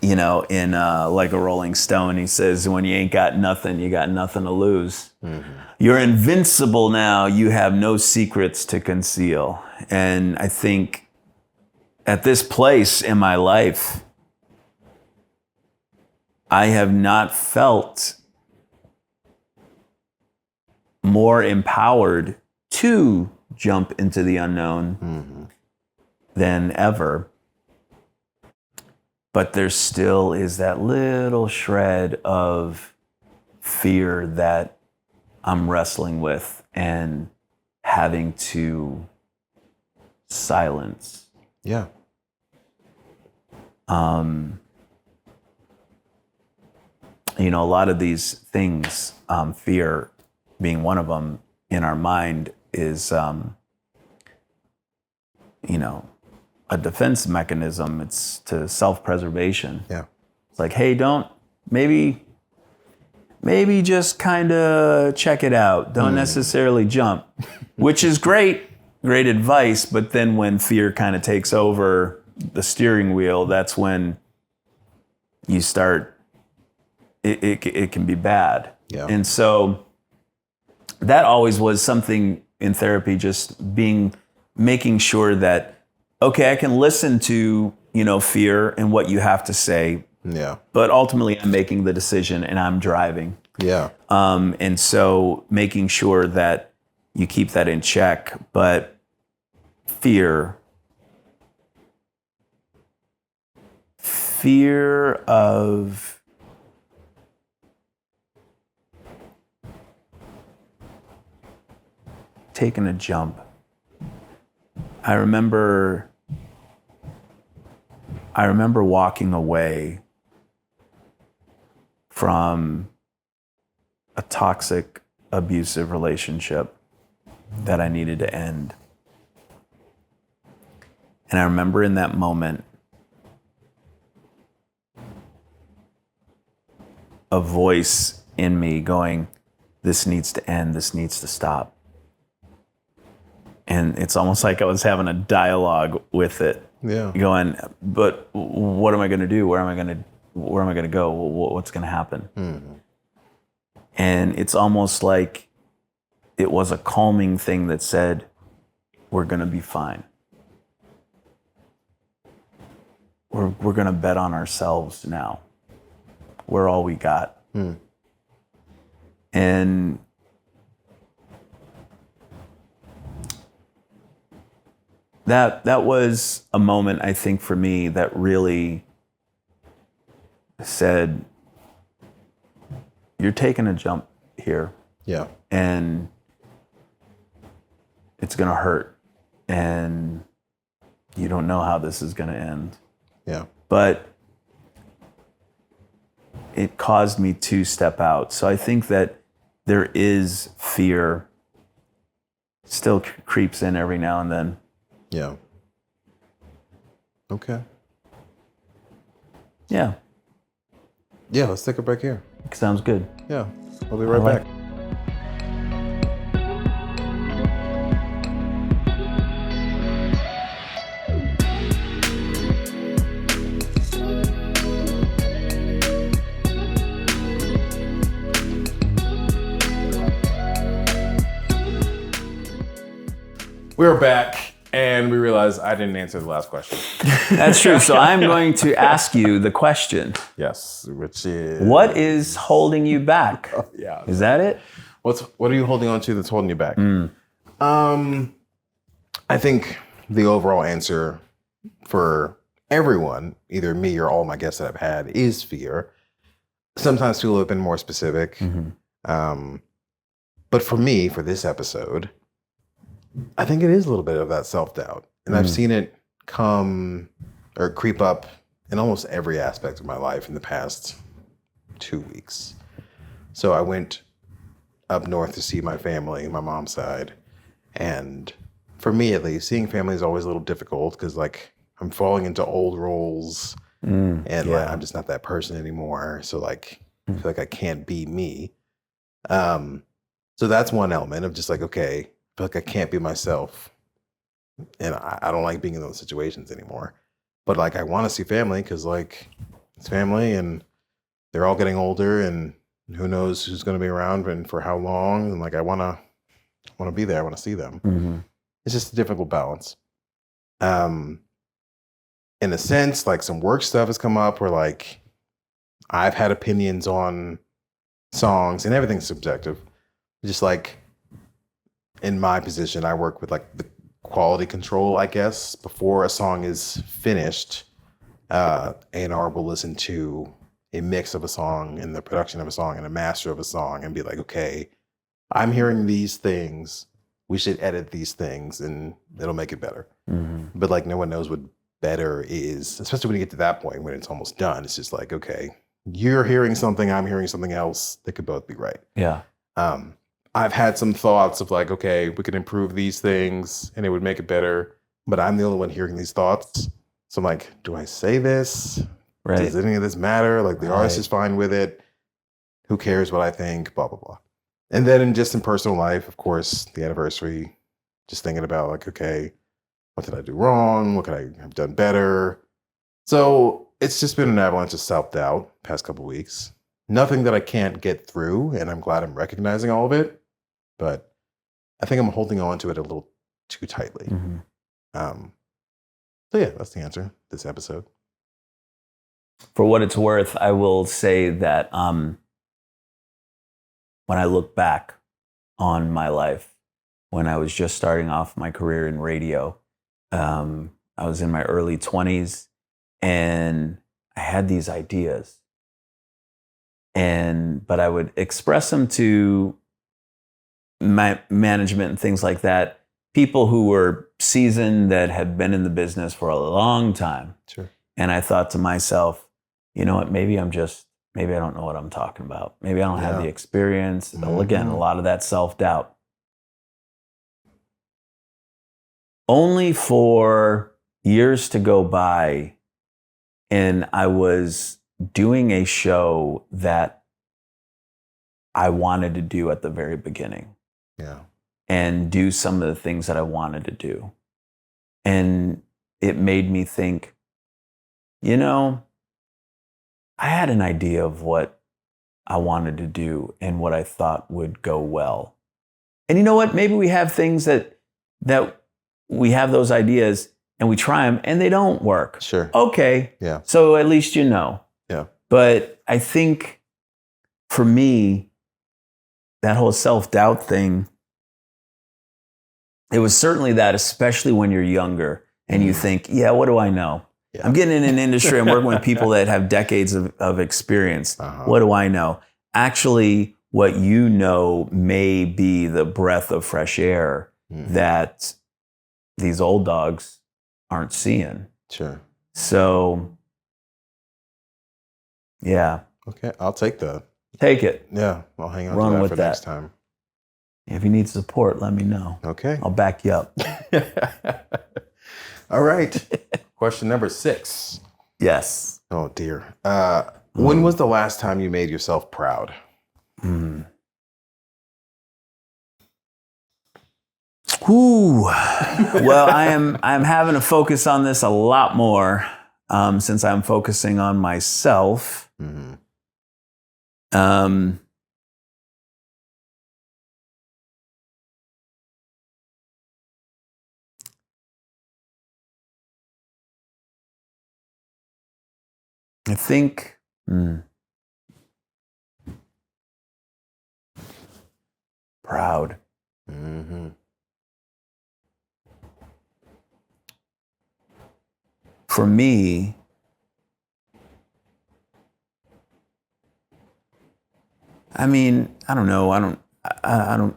in like a Rolling Stone, he says, when you ain't got nothing, you got nothing to lose. Mm-hmm. You're invincible now. You have no secrets to conceal. And I think at this place in my life, I have not felt more empowered to jump into the unknown than ever. But there still is that little shred of fear that I'm wrestling with and having to silence.
Yeah.
A lot of these things, fear being one of them in our mind, is, a defense mechanism. It's to self-preservation.
Yeah.
It's like, hey, maybe just kind of check it out. Don't necessarily jump, which is great advice. But then when fear kind of takes over the steering wheel, that's when you start, it can be bad.
Yeah.
And so that always was something in therapy, just making sure that, okay, I can listen to, fear and what you have to say.
Yeah.
But ultimately I'm making the decision and I'm driving.
Yeah.
And so making sure that you keep that in check, but fear of taking a jump. I remember walking away from a toxic, abusive relationship that I needed to end. And I remember in that moment, a voice in me going, this needs to end, this needs to stop. And it's almost like I was having a dialogue with it.
Yeah.
Going, but what am I going to do? Where am I going to go? What's going to happen? Mm-hmm. And it's almost like it was a calming thing that said, we're going to be fine. We're going to bet on ourselves now. We're all we got. Mm. And that was a moment, I think, for me that really said, you're taking a jump here.
Yeah.
And it's going to hurt. And you don't know how this is going to end.
Yeah.
But it caused me to step out. So I think that there is fear, still creeps in every now and then.
Yeah. Okay.
Yeah.
Yeah, let's take a break here.
Sounds good.
Yeah. We'll be right
All right.
back. We're back, and we realized I didn't answer the last question.
That's true. So I'm going to ask you the question.
Yes, which is...
What is holding you back?
Yeah.
Is that it?
What are you holding on to that's holding you back? I think the overall answer for everyone, either me or all my guests that I've had, is fear. Sometimes people have been more specific. But for me, for this episode, I think it is a little bit of that self-doubt. And I've seen it come or creep up in almost every aspect of my life in the past 2 weeks. So I went up north to see my family, my mom's side. And for me, at least, seeing family is always a little difficult because, like, I'm falling into old roles and like, I'm just not that person anymore. So, like, I feel like I can't be me. So that's one element of just like, okay, I feel like I can't be myself. And I don't like being in those situations anymore. But, like, I want to see family because, like, it's family and they're all getting older and who knows who's going to be around and for how long. And, like, I want to be there. I want to see them. It's just a difficult balance. In a sense, like, some work stuff has come up where, like, I've had opinions on songs and everything's subjective. Just like in my position, I work with like the quality control, I guess, before a song is finished. A&R will listen to a mix of a song and the production of a song and a master of a song and be like, okay, I'm hearing these things. We should edit these things and it'll make it better. But like no one knows what better is, especially when you get to that point when it's almost done. It's just like, okay, you're hearing something, I'm hearing something else. They could both be right.
Yeah.
I've had some thoughts of like, okay, we could improve these things and it would make it better. But I'm the only one hearing these thoughts. So I'm like, do I say this?
Right.
Does any of this matter? Like the artist is fine with it. Who cares what I think? Blah, blah, blah. And then in personal life, of course, the anniversary, just thinking about like, okay, what did I do wrong? What could I have done better? So it's just been an avalanche of self-doubt past couple of weeks. Nothing that I can't get through, and I'm glad I'm recognizing all of it. But I think I'm holding on to it a little too tightly. So yeah, that's the answer this episode.
For what it's worth, I will say that when I look back on my life, when I was just starting off my career in radio, I was in my early 20s and I had these ideas. But I would express them to my management and things like that, people who were seasoned that had been in the business for a long time.
Sure.
And I thought to myself, you know what, maybe I don't know what I'm talking about. Maybe I don't have the experience. Again, a lot of that self-doubt. Only for years to go by, and I was doing a show that I wanted to do at the very beginning.
Yeah.
And do some of the things that I wanted to do. And it made me think, you know, I had an idea of what I wanted to do and what I thought would go well. And you know what? Maybe we have things that we have those ideas and we try them and they don't work.
Sure.
Okay.
Yeah.
So at least you know.
Yeah.
But I think for me, that whole self-doubt thing, it was certainly that, especially when you're younger and you think, yeah, what do I know? Yeah. I'm getting in an industry, I'm working with people that have decades of experience. What do I know? Actually, what you know may be the breath of fresh air that these old dogs aren't seeing.
Sure.
So, yeah.
Okay, I'll take that.
Take it.
Yeah, I'll hang on
Run
to that
with
for
that.
next time.
If you need support, let me know.
Okay.
I'll back you up.
All right. Question number 6.
Yes.
Oh, dear. When was the last time you made yourself proud?
Ooh. Well, I'm having to focus on this a lot more since I'm focusing on myself. I think proud. For me, I mean, I don't know. I don't.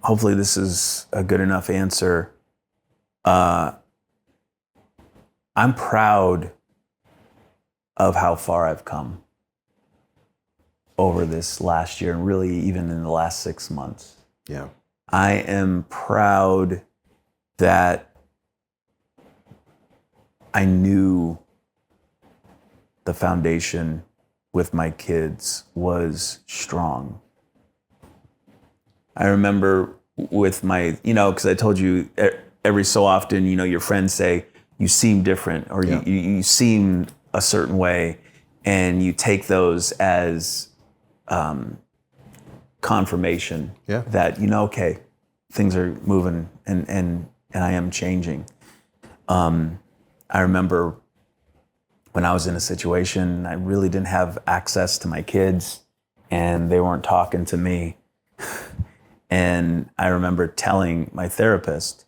Hopefully, this is a good enough answer. I'm proud of how far I've come over this last year, and really even in the last 6 months.
Yeah.
I am proud that I knew the foundation with my kids was strong. I remember with my, because I told you every so often, your friends say, you seem different, or you seem a certain way, and you take those as confirmation that, okay, things are moving and I am changing. I remember when I was in a situation, I really didn't have access to my kids and they weren't talking to me. And I remember telling my therapist,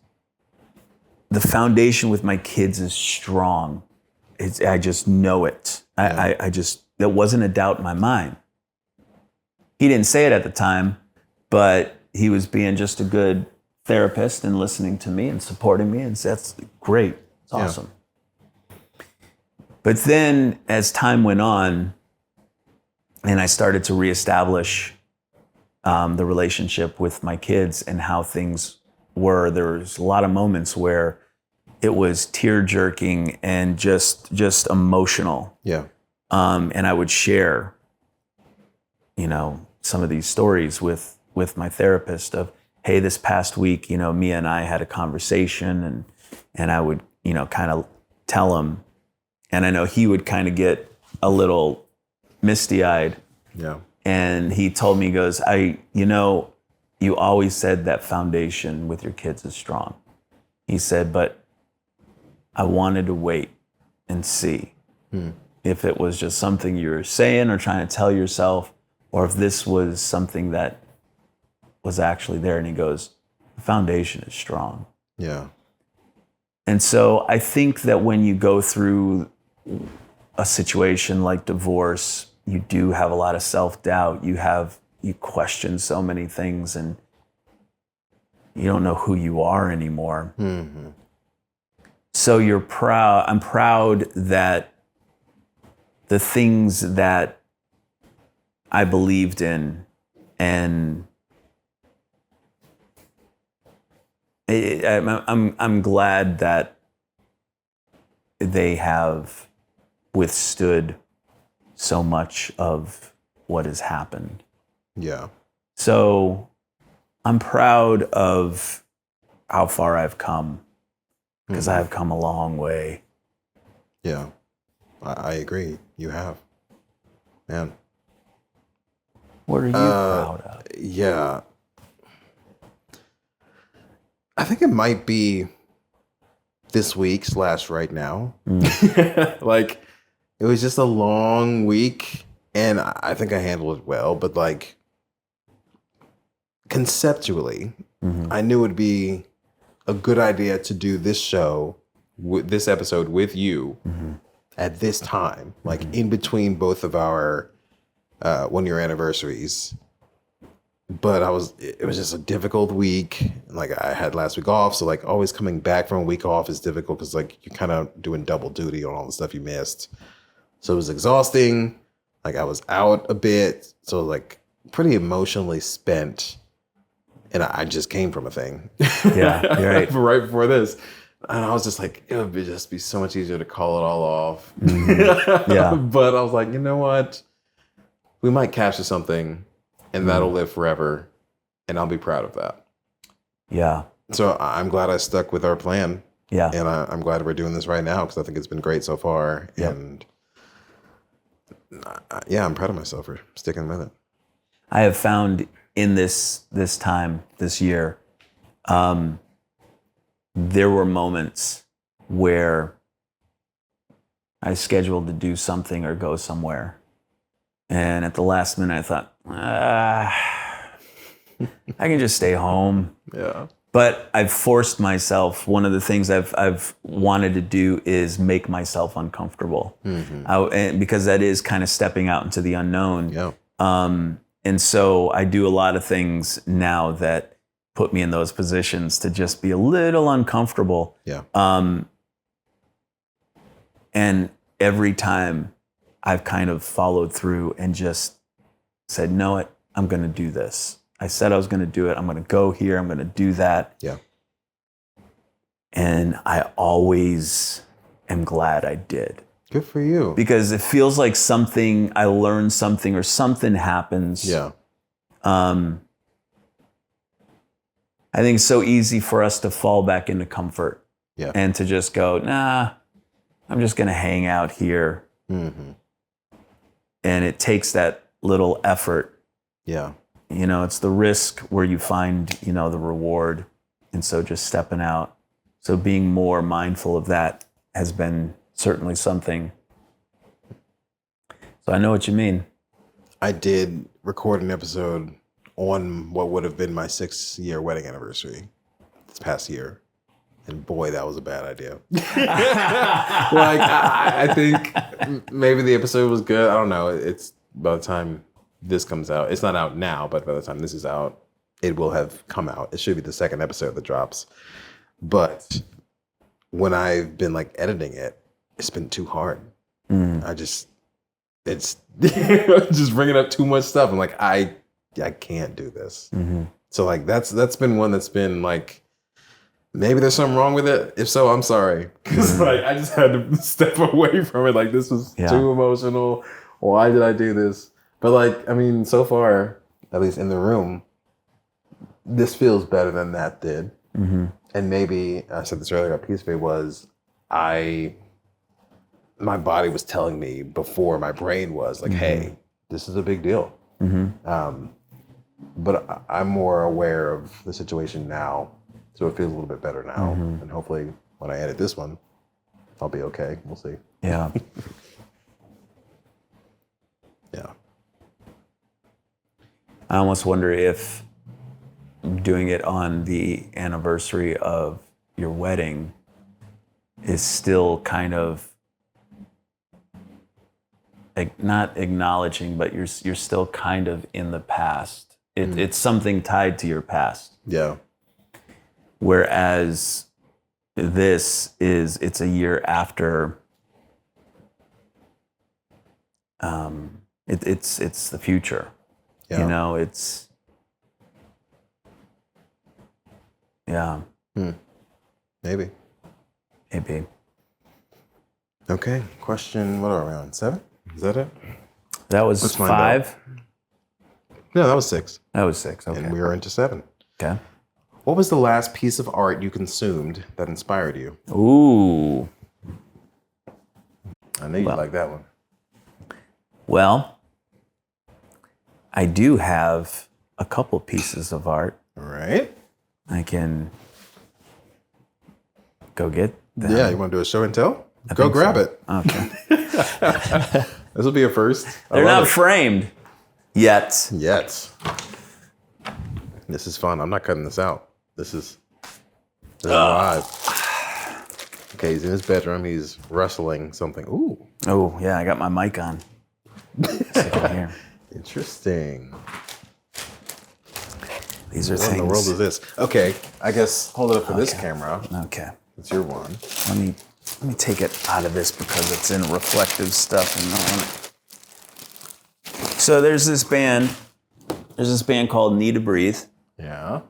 the foundation with my kids is strong. I just know it. There wasn't a doubt in my mind. He didn't say it at the time, but he was being just a good therapist and listening to me and supporting me. And that's great. It's awesome. But then as time went on and I started to reestablish the relationship with my kids and how things were, there was a lot of moments where it was tear jerking and just emotional. Yeah. And I would share, some of these stories with my therapist of, hey, this past week, Mia and I had a conversation, and I would, kind of tell him, and I know he would kind of get a little misty-eyed. Yeah. And he told me, he goes, you always said that foundation with your kids is strong. He said, but I wanted to wait and see if it was just something you were saying or trying to tell yourself, or if this was something that was actually there. And he goes, the foundation is strong. Yeah. And so I think that when you go through a situation like divorce, you do have a lot of self-doubt. You question so many things and you don't know who you are anymore. Mm-hmm. So I'm proud that the things that I believed in and I'm glad that they have withstood so much of what has happened. Yeah. So I'm proud of how far I've come because I have come a long way. Yeah, I agree. You have. Man. What are you proud of? Yeah. I think it might be this week / right now. Like, it was just a long week, and I think I handled it well, but like, conceptually, I knew it'd be a good idea to do this show, this episode with you at this time, like in between both of our 1-year anniversaries.
but it was just a difficult week. Like I had last week off. So like always coming back from a week off is difficult because like you're kind of doing double duty on all the stuff you missed. So it was exhausting. Like I was out a bit. So like pretty emotionally spent. And I just came from a thing.
Yeah, you're right.
Right before this. And I was just like, it would just be so much easier to call it all off.
Mm-hmm. Yeah.
But I was like, you know what? We might capture something and that'll live forever. And I'll be proud of that.
Yeah.
So I'm glad I stuck with our plan.
Yeah.
And I'm glad we're doing this right now because I think it's been great so far.
Yep.
And yeah, I'm proud of myself for sticking with it.
I have found in this year, there were moments where I scheduled to do something or go somewhere. And at the last minute, I thought, I can just stay home.
Yeah.
But I've forced myself. One of the things I've wanted to do is make myself uncomfortable, because that is kind of stepping out into the unknown.
Yeah.
And so I do a lot of things now that put me in those positions to just be a little uncomfortable.
Yeah.
And every time I've kind of followed through and just said, no, I'm going to do this. I said I was going to do it. I'm going to go here. I'm going to do that.
Yeah.
And I always am glad I did.
Good for you.
Because it feels like I learned something or something happens.
Yeah.
I think it's so easy for us to fall back into comfort.
Yeah.
And to just go, nah, I'm just going to hang out here.
Mm-hmm.
And it takes that little effort.
Yeah.
It's the risk where you find, the reward. And so just stepping out. So being more mindful of that has been certainly something. So I know what you mean.
I did record an episode on what would have been my 6-year wedding anniversary this past year. And boy, that was a bad idea. Like, I think maybe the episode was good. I don't know. It's by the time this comes out, it's not out now, but by the time this is out, it will have come out. It should be the second episode that drops. But when I've been like editing it, it's been too hard. It's just bringing up too much stuff. I'm like, I can't do this.
Mm-hmm.
So like, that's been one that's been like, maybe there's something wrong with it. If so, I'm sorry. Because like, I just had to step away from it. Like, this was too emotional. Why did I do this? But like, I mean, so far, at least in the room, this feels better than that did.
Mm-hmm.
And maybe, I said this earlier, a piece of it was my body was telling me before my brain was like, hey, this is a big deal.
Mm-hmm.
But I'm more aware of the situation now. So it feels a little bit better now.
Mm-hmm.
And hopefully when I edit this one, I'll be okay. We'll see.
Yeah.
Yeah.
I almost wonder if doing it on the anniversary of your wedding is still kind of not acknowledging, but you're still kind of in the past. It's something tied to your past.
Yeah.
Whereas it's a year after. It's the future.
Yeah.
Yeah.
Maybe. Okay. Question, what are we on? 7? Is that it?
That was
Let's find
5.
No, that was 6.
That was 6. Okay.
And we are into 7.
Okay.
What was the last piece of art you consumed that inspired you?
Ooh.
I knew you'd like that one.
Well, I do have a couple pieces of art.
All right.
I can go get them.
Yeah, you want to do a show and tell? Go grab it.
Okay.
This will be a first.
They're not framed yet.
Yet. This is fun. I'm not cutting this out. This is live. Okay, he's in his bedroom. He's rustling something. Ooh.
Oh, yeah, I got my mic on. Stick it here.
Interesting.
These are
What
things.
in the world is this? Okay, I guess hold it up for this camera.
Okay.
It's your one.
Let me take it out of this because it's in reflective stuff and not on it. So there's this band. There's this band called Need to Breathe.
Yeah.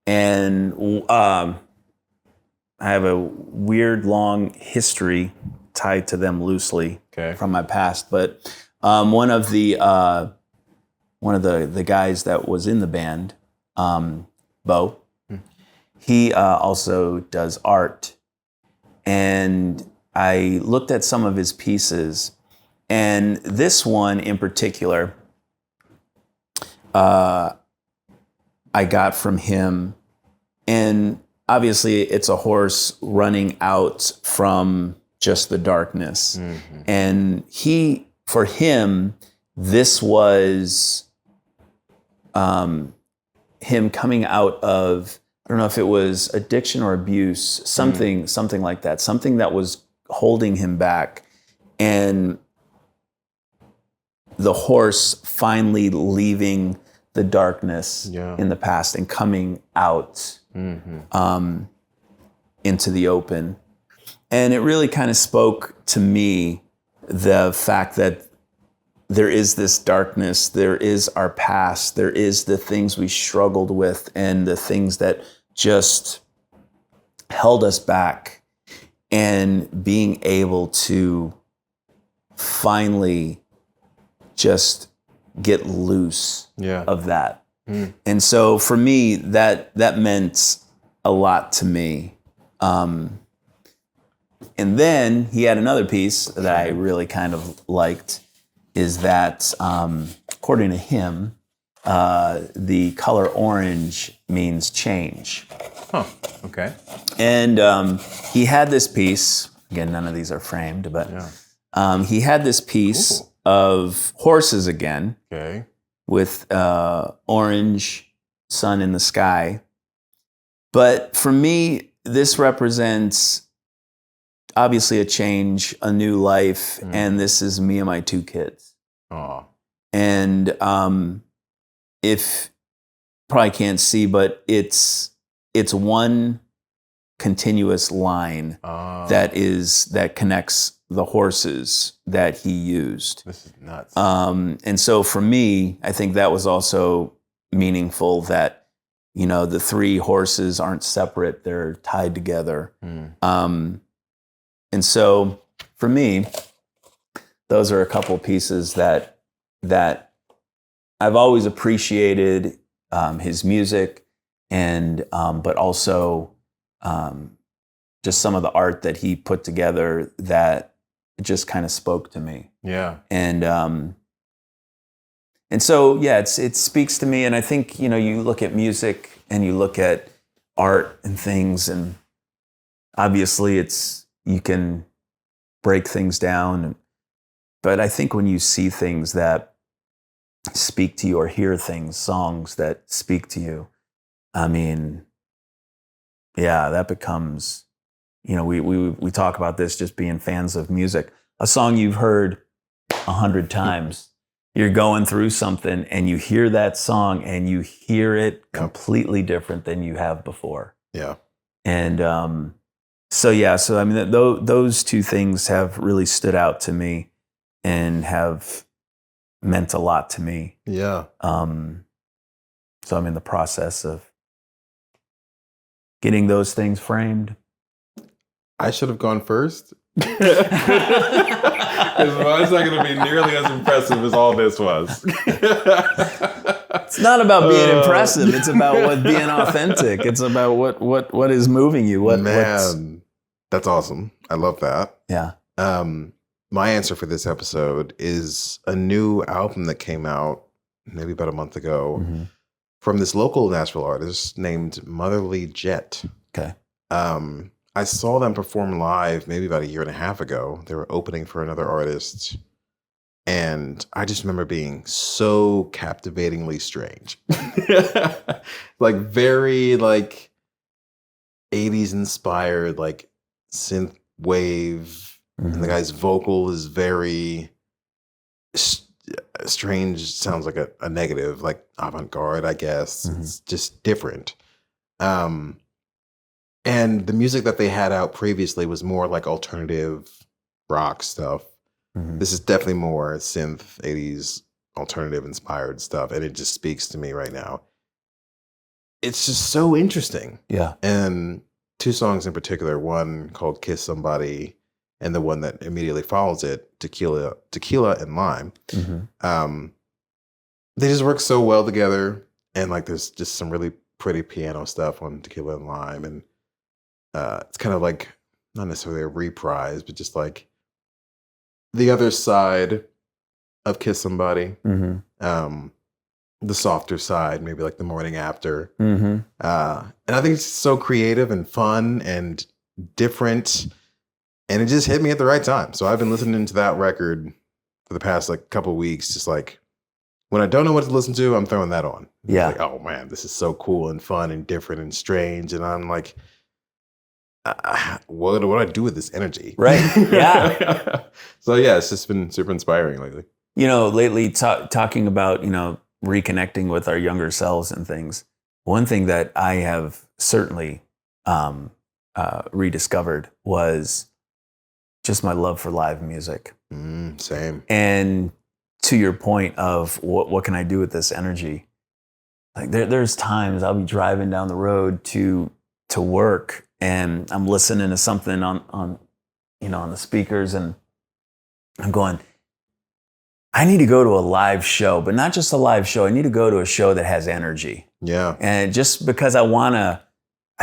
And I have a weird long history tied to them loosely from my past. But one of the guys that was in the band, Bo, he also does art. And I looked at some of his pieces, and this one in particular, I got from him, and obviously it's a horse running out from just the darkness. Mm-hmm. And for him, this was him coming out of, I don't know if it was addiction or abuse, something like that, something that was holding him back. And the horse finally leaving the darkness in the past and coming out into the open. And it really kind of spoke to me, the fact that there is this darkness, there is our past, there is the things we struggled with and the things that just held us back, and being able to finally just get loose of that. And so for me, that meant a lot to me. And then he had another piece that I really kind of liked, is that according to him, the color orange means change.
Huh, okay.
And he had this piece, again, none of these are framed, but he had this piece of horses again, with orange sun in the sky. But for me, this represents obviously a change, a new life, and this is me and my 2 kids.
Aww.
And if probably can't see, but it's one continuous line that connects the horses that he used.
This is nuts.
And so for me, I think that was also meaningful, that, you know, the 3 horses aren't separate, they're tied together. And so for me, those are a couple pieces that I've always appreciated, his music, and but also just some of the art that he put together that just kind of spoke to me.
Yeah.
And so it speaks to me. And I think, you know, you look at music and you look at art and things, and obviously you can break things down, but I think when you see things that speak to you, or hear things, songs that speak to you, I mean, that becomes, you know, we talk about this just being fans of music. A song you've heard 100 times, you're going through something and you hear that song and you hear it completely different than you have before.
Yeah.
And so I mean, those 2 things have really stood out to me and have meant a lot to me.
Yeah.
So I'm in the process of getting those things framed.
I should have gone first. Because mine's not going to be nearly as impressive as all this was.
It's not about being impressive. It's about being authentic. It's about what is moving you.
That's awesome. I love that.
Yeah.
My answer for this episode is a new album that came out maybe about a month ago from this local Nashville artist named Motherly Jet.
Okay.
I saw them perform live maybe about a year and a half ago. They were opening for another artist, and I just remember being so captivatingly strange. Like very like 80s inspired, like synth wave. And the guy's vocal is very strange sounds like a negative, like avant-garde, I guess. It's just different. And the music that they had out previously was more like alternative rock stuff. This is definitely more synth 80s alternative inspired stuff, and it just speaks to me right now. It's just so interesting.
Yeah.
And two songs in particular, one called Kiss Somebody and the one that immediately follows it, Tequila and Lime. They just work so well together. And like there's just some really pretty piano stuff on Tequila and Lime. And it's kind of like not necessarily a reprise, but just like the other side of Kiss Somebody. The softer side, maybe like The Morning After. And I think it's so creative and fun and different. And it just hit me at the right time. So I've been listening to that record for the past like couple of weeks. Just like when I don't know what to listen to, I'm throwing that on.
Yeah.
Like, oh man, this is so cool and fun and different and strange. And I'm like, what do I do with this energy?
Right. Yeah.
So yeah, it's just been super inspiring lately.
Lately talking about, reconnecting with our younger selves and things. One thing that I have certainly rediscovered was just my love for live music.
Same.
And to your point of what can I do with this energy? Like there's times I'll be driving down the road to work and I'm listening to something on the speakers and I'm going, I need to go to a live show, but not just a live show. I need to go to a show that has energy.
Yeah.
And just because I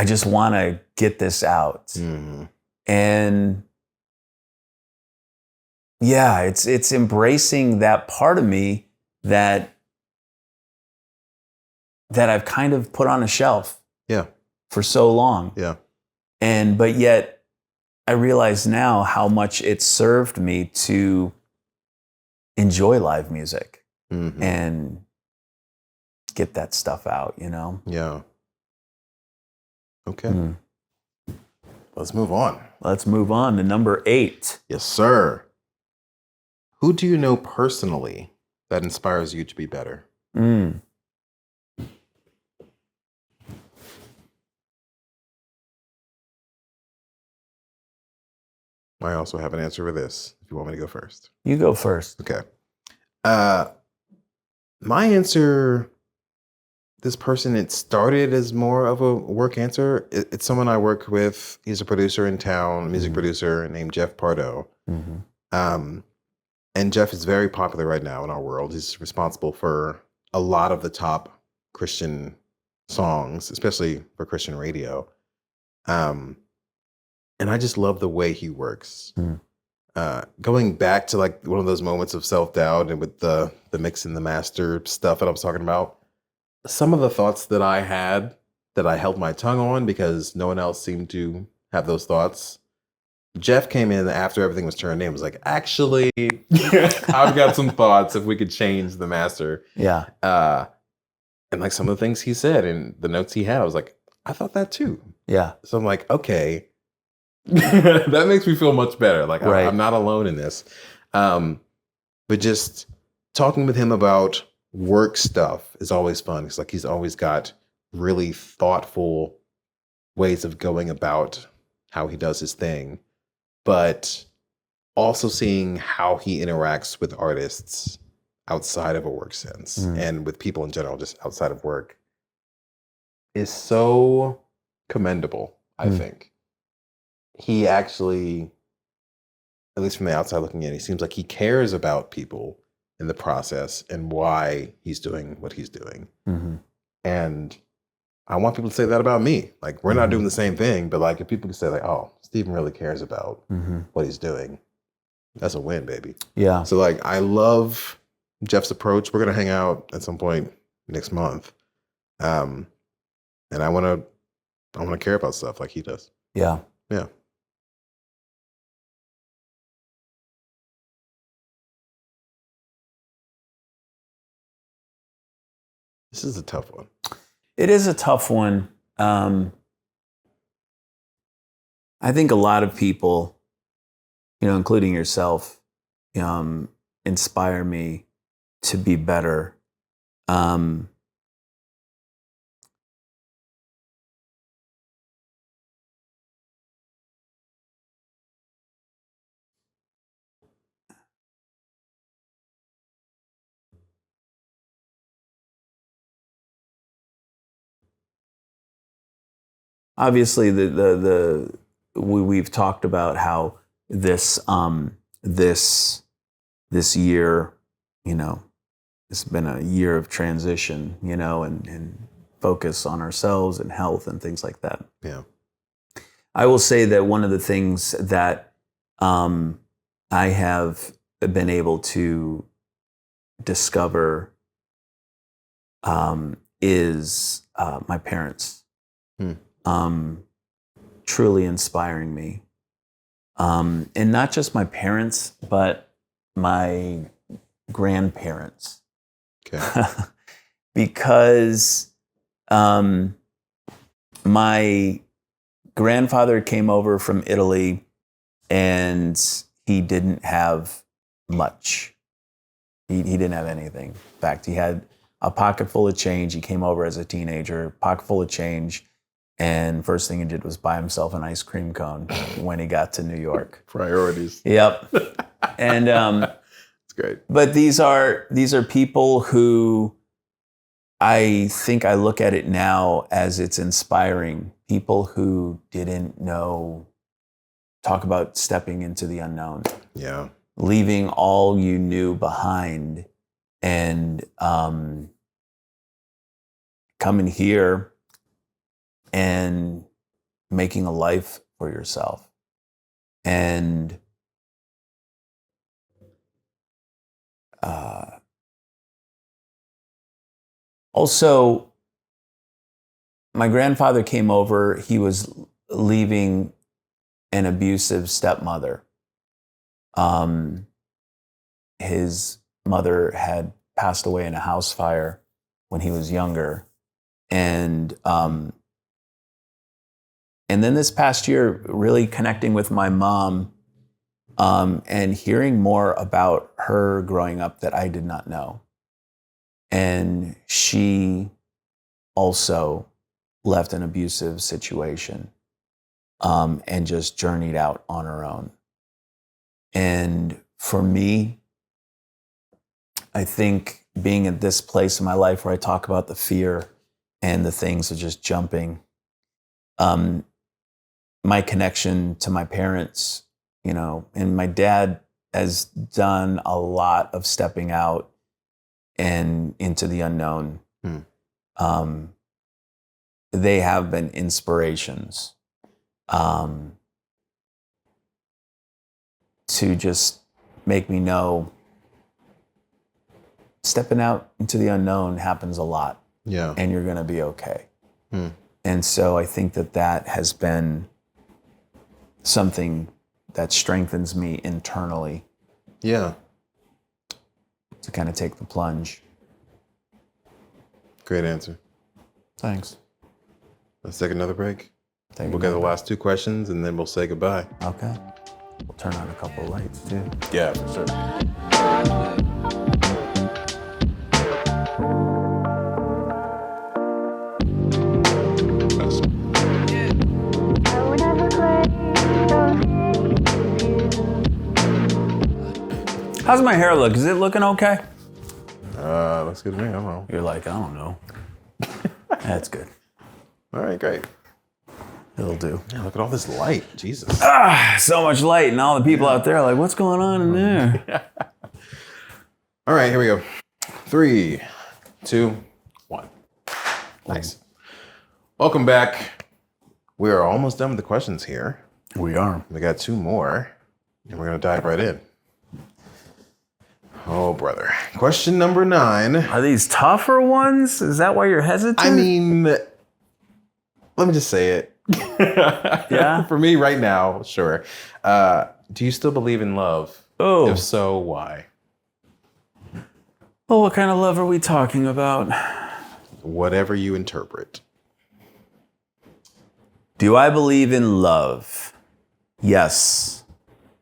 just want to get this out. And yeah, it's embracing that part of me that I've kind of put on a shelf.
Yeah.
For so long.
Yeah.
But yet I realize now how much it served me to enjoy live music and get that stuff out,
Yeah. Okay. Let's move on.
Let's move on to number 8.
Yes, sir. Who do you know personally that inspires you to be better? I also have an answer for this, if you want me to go first.
You go first.
Okay. My answer, this person, it started as more of a work answer. It's someone I work with. He's a producer in town, a music producer named Jeff Pardo. And Jeff is very popular right now in our world. He's responsible for a lot of the top Christian songs, especially for Christian radio. And I just love the way he works. Going back to like one of those moments of self-doubt and with the mix and the master stuff that I was talking about, some of the thoughts that I had that I held my tongue on because no one else seemed to have those thoughts. Jeff came in after everything was turned in, was like, actually, I've got some thoughts if we could change the master.
Yeah.
And like some of the things he said and the notes he had, I was like, I thought that too.
Yeah.
So I'm like, okay. That makes me feel much better. Like
Right.
I'm not alone in this. But just talking with him about work stuff is always fun. It's like he's always got really thoughtful ways of going about how he does his thing, but also seeing how he interacts with artists outside of a work sense and with people in general, just outside of work, is so commendable, I think. He actually, at least from the outside looking in, he seems like he cares about people in the process and why he's doing what he's doing. And I want people to say that about me. Like, we're not doing the same thing, but like if people can say like, oh, Stephen really cares about what he's doing, that's a win, baby.
Yeah.
So like, I love Jeff's approach. We're going to hang out at some point next month. And I want to care about stuff like he does.
Yeah.
Yeah. This is a tough one.
It is a tough one. I think a lot of people, including yourself, inspire me to be better. Obviously, we've talked about how this year, it's been a year of transition, and focus on ourselves and health and things like that.
Yeah.
I will say that one of the things that I have been able to discover is my parents. Truly inspiring me. And not just my parents, but my grandparents.
Okay.
Because my grandfather came over from Italy and he didn't have much. He didn't have anything. In fact, he had a pocket full of change. He came over as a teenager, pocket full of change. And first thing he did was buy himself an ice cream cone when he got to New York.
Priorities.
Yep. And
it's great.
But these are people who I think I look at it now as it's inspiring. People who didn't know, talk about stepping into the unknown.
Yeah.
Leaving all you knew behind and coming here and making a life for yourself. And also, my grandfather came over. He was leaving an abusive stepmother. His mother had passed away in a house fire when he was younger. And then this past year, really connecting with my mom and hearing more about her growing up that I did not know. And she also left an abusive situation and just journeyed out on her own. And for me, I think being at this place in my life where I talk about the fear and the things of just jumping, my connection to my parents, and my dad has done a lot of stepping out and into the unknown. They have been inspirations to just make me know stepping out into the unknown happens a lot.
Yeah.
And you're going to be okay. And so I think that has been something that strengthens me internally.
Yeah.
To kind of take the plunge.
Great answer.
Thanks.
Let's take another break.
Take
We'll get the last two questions and then we'll say goodbye.
Okay. We'll turn on a couple of lights too.
Yeah, for sure.
How's my hair look? Is it looking okay?
Looks good to me. I don't know.
You're like, I don't know. That's good.
All right, great.
It'll do.
Yeah, look at all this light. Jesus.
So much light, and all the people out there are like, what's going on in there?
All right, here we go. 3, 2, 1. Nice. Welcome back. We are almost done with the questions here.
We are.
We got 2 more, and we're going to dive right in. Oh, brother. Question number 9.
Are these tougher ones? Is that why you're hesitant?
I mean, let me just say it.
Yeah?
For me right now, sure. Do you still believe in love?
Oh.
If so, why?
Well, what kind of love are we talking about?
Whatever you interpret.
Do I believe in love? Yes,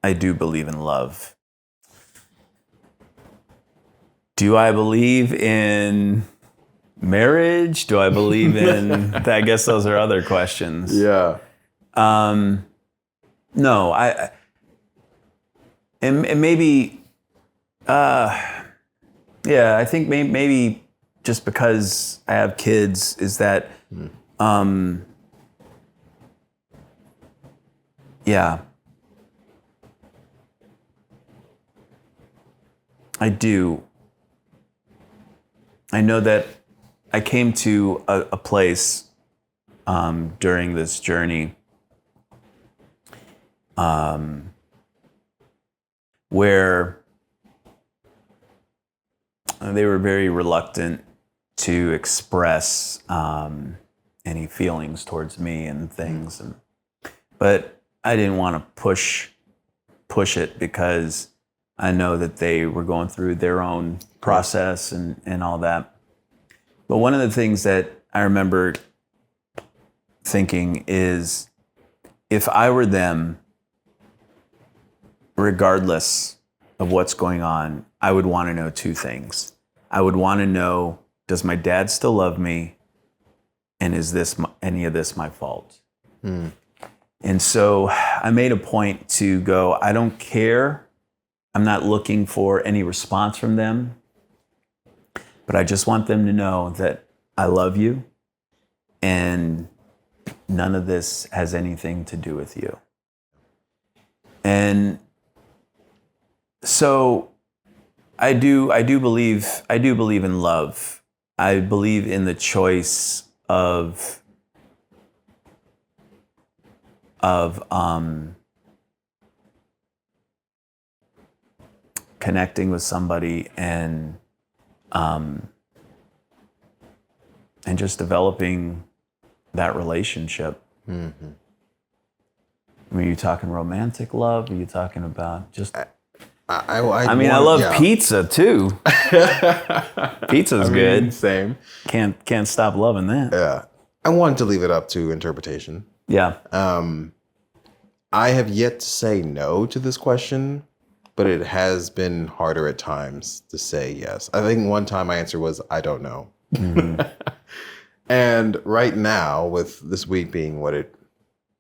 I do believe in love. Do I believe in marriage? Do I believe in? I guess those are other questions.
Yeah.
No, and maybe, yeah, I think maybe just because I have kids is that, yeah, I do. I know that I came to a place during this journey where they were very reluctant to express any feelings towards me and things, but I didn't want to push it because I know that they were going through their own process and all that. But one of the things that I remember thinking is, if I were them, regardless of what's going on, I would want to know two things. I would want to know, does my dad still love me? And is any of this my fault? And so I made a point to go, I don't care. I'm not looking for any response from them, but I just want them to know that I love you and none of this has anything to do with you. And so I do believe in love. I believe in the choice of connecting with somebody and just developing that relationship. Mm-hmm. I mean, are you talking romantic love? Are you talking about just? I love pizza too. Pizza's good.
Same.
Can't stop loving that.
Yeah. I wanted to leave it up to interpretation.
Yeah.
I have yet to say no to this question, but it has been harder at times to say yes. I think one time my answer was, I don't know. Mm-hmm. And right now, with this week being what it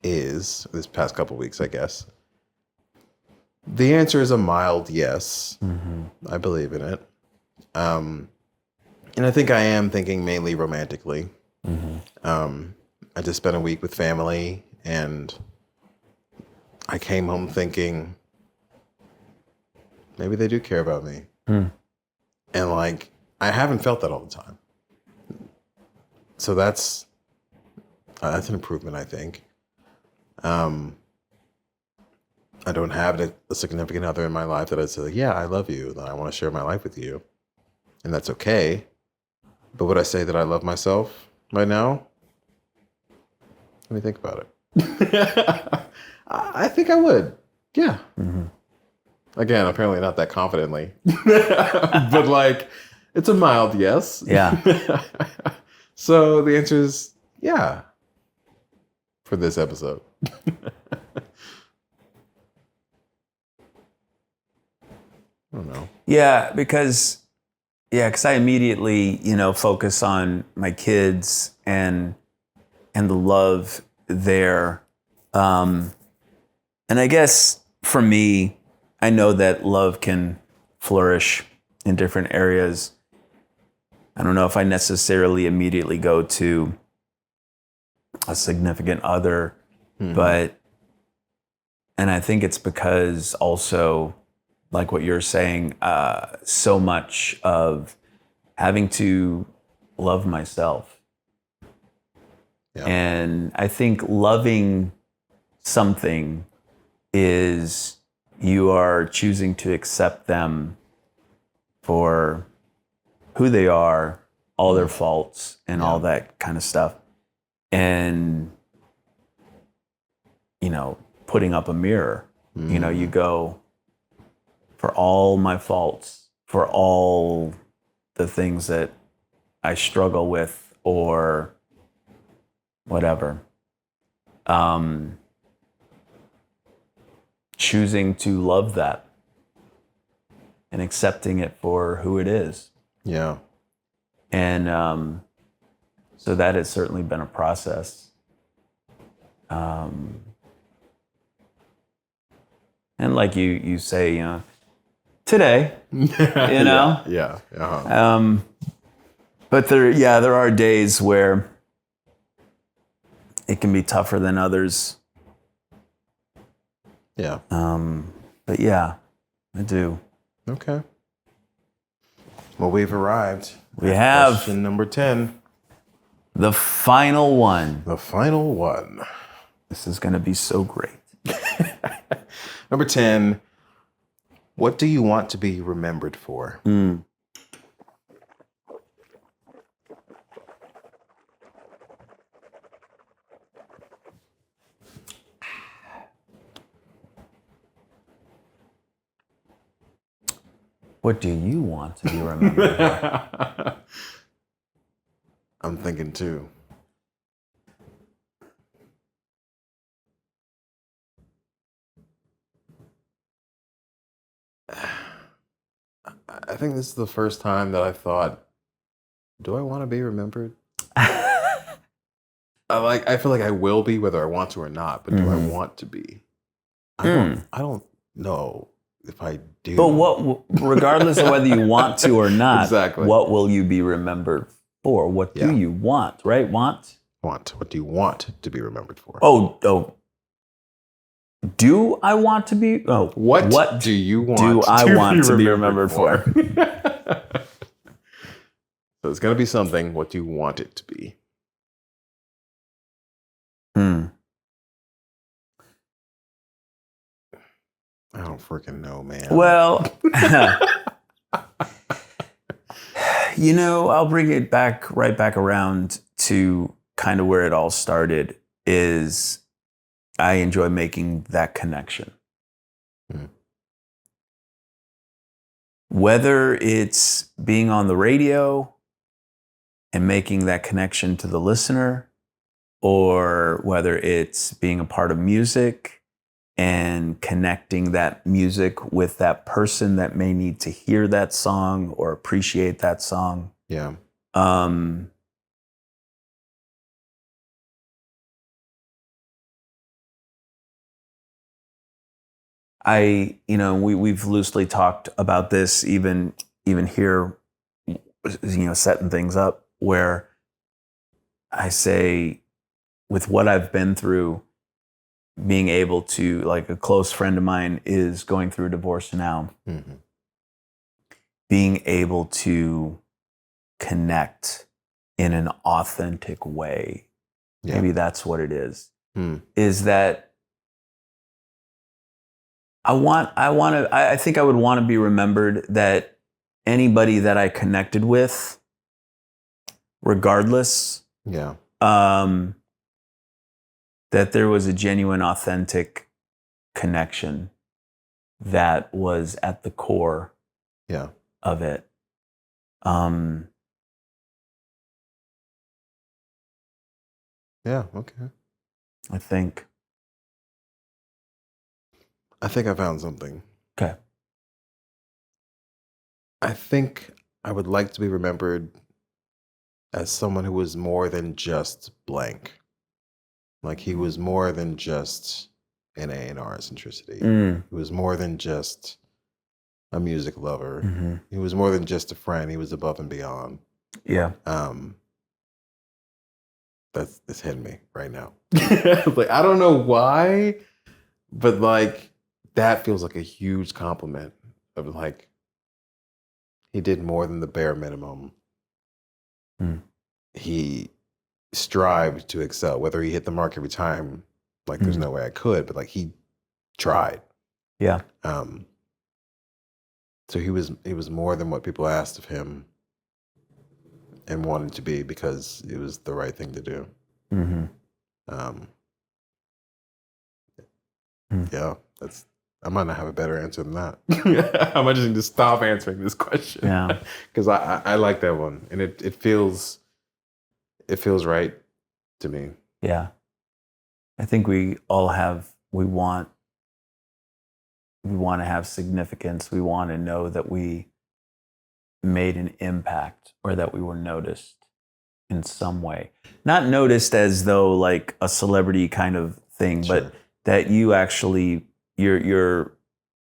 is, this past couple of weeks, I guess, the answer is a mild yes. Mm-hmm. I believe in it. And I think I am thinking mainly romantically. Mm-hmm. I just spent a week with family, and I came home thinking, maybe they do care about me. Mm. And like, I haven't felt that all the time. So that's an improvement, I think. I don't have a significant other in my life that I say, yeah, I love you, that I want to share my life with you. And that's okay. But would I say that I love myself right now? Let me think about it. I think I would. Yeah. Mm-hmm. Again, apparently not that confidently. But like, it's a mild yes.
Yeah.
So the answer is yeah for this episode. I don't know.
Yeah, because I immediately, focus on my kids and the love there. And I guess for me, I know that love can flourish in different areas. I don't know if I necessarily immediately go to a significant other, but I think it's because also, like what you're saying, so much of having to love myself. Yeah. And I think loving something is you are choosing to accept them for who they are, all their faults and all that kind of stuff. And, putting up a mirror, you go, for all my faults, for all the things that I struggle with or whatever, choosing to love that and accepting it for who it is.
Yeah.
And so that has certainly been a process. And like you say, today,
Yeah. Uh-huh.
But there are days where it can be tougher than others.
Yeah.
But yeah, I do.
Okay. Well, we've arrived.
We have
Question number 10.
the final one.
The final one.
This is going to be so great.
Number 10. What do you want to be remembered for?
What do you want to be remembered for?
I'm thinking too. I think this is the first time that I thought, do I want to be remembered? I feel like I will be whether I want to or not, but do I want to be? I don't know if I do.
But regardless of whether you want to or not,
Exactly.
what will you be remembered for? What do you want, right? Want?
What do you want to be remembered for?
Oh. Do I want to be? Oh,
what do you want?
Do I want to be remembered for?
So it's gonna be something. What do you want it to be? I don't freaking know, man.
Well, I'll bring it right back around to kind of where it all started. Is I enjoy making that connection. Whether it's being on the radio and making that connection to the listener, or whether it's being a part of music and connecting that music with that person that may need to hear that song or appreciate that song.
Yeah.
We've loosely talked about this even here, setting things up, where I say, with what I've been through, being able to, like, a close friend of mine is going through a divorce now. Being able to connect in an authentic way, maybe that's what it is. Is that I think I would want to be remembered that anybody that I connected with, regardless, that there was a genuine, authentic connection that was at the core of it.
Okay.
I think
I found something.
Okay.
I think I would like to be remembered as someone who was more than just blank. Like, he was more than just an A&R eccentricity. He was more than just a music lover. He was more than just a friend. He was above and beyond.
Yeah.
That's hitting me right now. Like, I don't know why, but like, that feels like a huge compliment of, like, he did more than the bare minimum. He strived to excel. Whether he hit the mark every time, like, there's no way I could, but like, he tried.
Yeah.
So he was more than what people asked of him and wanted to be, because it was the right thing to do. Yeah, I might not have a better answer than that. I might just need to stop answering this question.
Yeah.
Because I like that one, and it feels right to me.
Yeah. I think we all we want want to have significance. We want to know that we made an impact or that we were noticed in some way. Not noticed as though like a celebrity kind of thing,
Sure.
but that you actually, your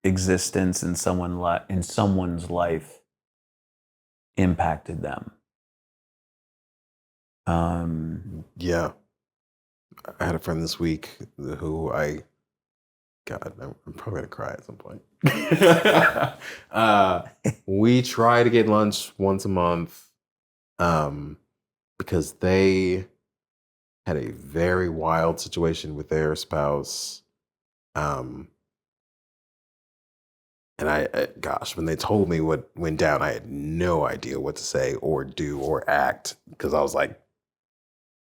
existence in someone's life impacted them.
Yeah. I had a friend this week who God, I'm probably gonna cry at some point. We try to get lunch once a month because they had a very wild situation with their spouse. And gosh, when they told me what went down, I had no idea what to say or do or act because I was like,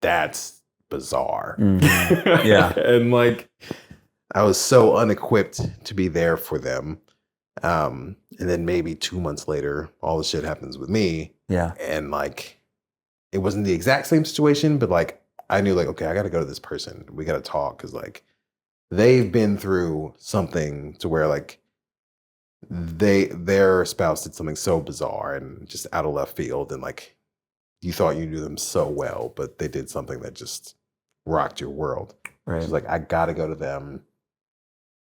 that's bizarre.
Mhm. Yeah.
And like, I was so unequipped to be there for them. And then maybe 2 months later, all the shit happens with me.
Yeah.
And like, it wasn't the exact same situation, but like, I knew like, okay, I got to go to this person. We got to talk because like, they've been through something to where like, their spouse did something so bizarre and just out of left field, and like you thought you knew them so well, but they did something that just rocked your world.
Right.
She's like, I gotta go to them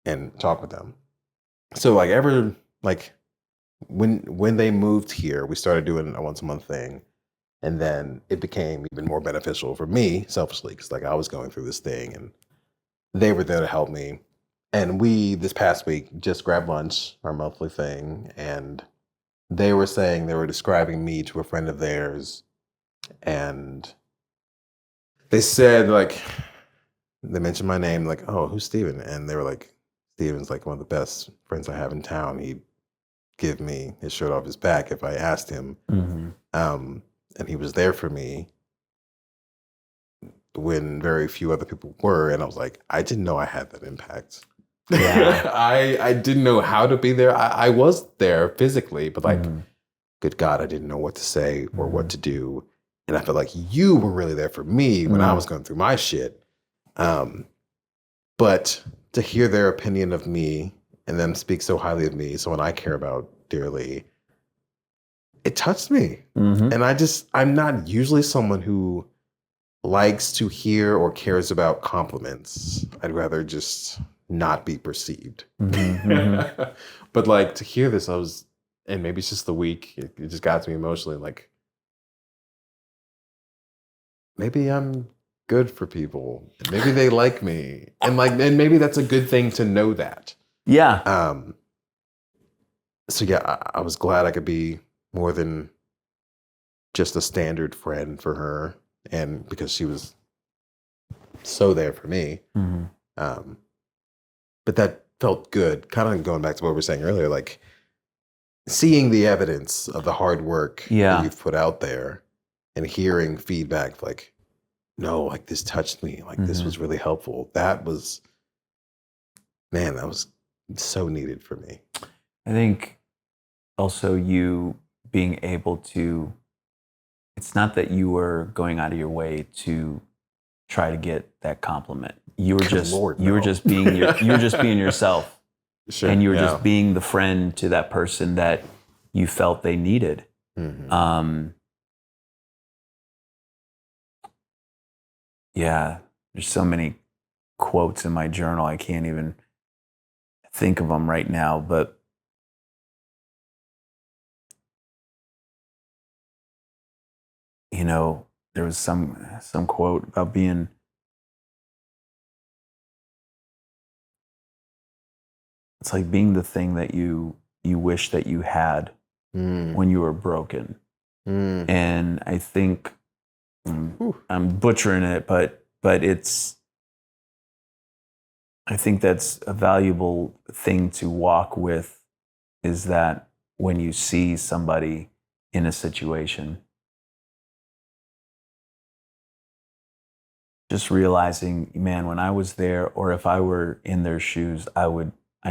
and talk with them. So like when they moved here, we started doing a once a month thing, and then it became even more beneficial for me selfishly because like I was going through this thing and they were there to help me. And we, this past week, just grabbed lunch, our monthly thing, and they were saying, they were describing me to a friend of theirs, and they said, like, they mentioned my name, like, oh, who's Steven? And they were like, Steven's like one of the best friends I have in town. He'd give me his shirt off his back if I asked him.
Mm-hmm.
And he was there for me when very few other people were. And I was like, I didn't know I had that impact.
Yeah.
I didn't know how to be there. I was there physically, but like,
Mm-hmm.
good God, I didn't know what to say or what to do. And I felt like you were really there for me when I was going through my shit. But to hear their opinion of me and them speak so highly of me, someone I care about dearly, it touched me.
Mm-hmm.
And I'm not usually someone who likes to hear or cares about compliments. I'd rather just not be perceived.
Mm-hmm.
But like to hear this, and maybe it's just the week, it just got to me emotionally. Like, maybe I'm good for people. Maybe they like me. And maybe that's a good thing to know that.
Yeah.
So yeah, I was glad I could be more than just a standard friend for her. And because she was so there for me.
Mm-hmm.
But that felt good. Kind of going back to what we were saying earlier, like seeing the evidence of the hard work that you've put out there and hearing feedback like, no, like this touched me. Like this was really helpful. That was so needed for me.
I think also you being able to, it's not that you were going out of your way to try to get that compliment. You were just being yourself.
Sure,
and you were just being the friend to that person that you felt they needed.
Mm-hmm.
Yeah, there's so many quotes in my journal. I can't even think of them right now, but you know, there was some quote about being, it's like being the thing that you wish that you had when you were broken. And I think I'm butchering it, but I think that's a valuable thing to walk with, is that when you see somebody in a situation, just realizing, man, when I was there, or if I were in their shoes, I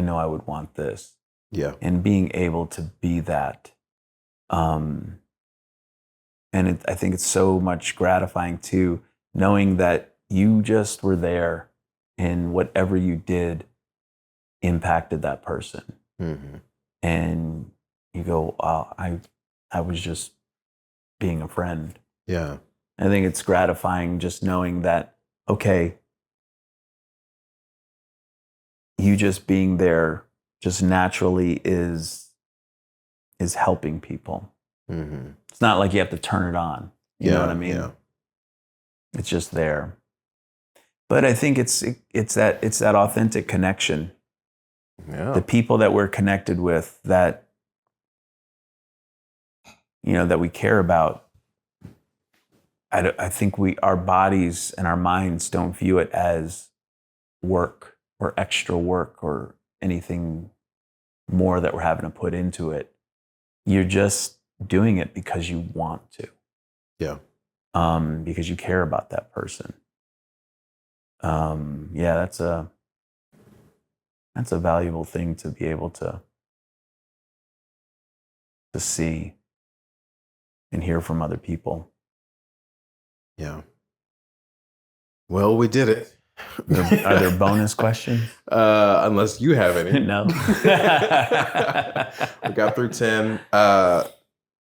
know I would want this.
Yeah.
And being able to be that. And I think it's so much gratifying too, knowing that you just were there, and whatever you did impacted that person.
Mm-hmm.
And you go, wow, I was just being a friend.
Yeah.
I think it's gratifying just knowing that, okay, you just being there just naturally is helping people.
Mm-hmm.
It's not like you have to turn it on. You know what I mean?
Yeah.
It's just there. But I think it's that authentic connection.
Yeah.
The people that we're connected with, that that we care about. I think our bodies and our minds don't view it as work or extra work or anything more that we're having to put into it. You're just doing it because you want to.
Yeah.
Because you care about that person. Yeah, that's a valuable thing to be able to see and hear from other people.
Yeah. Well, we did it.
Are there bonus questions?
Unless you have any.
No.
We got through 10.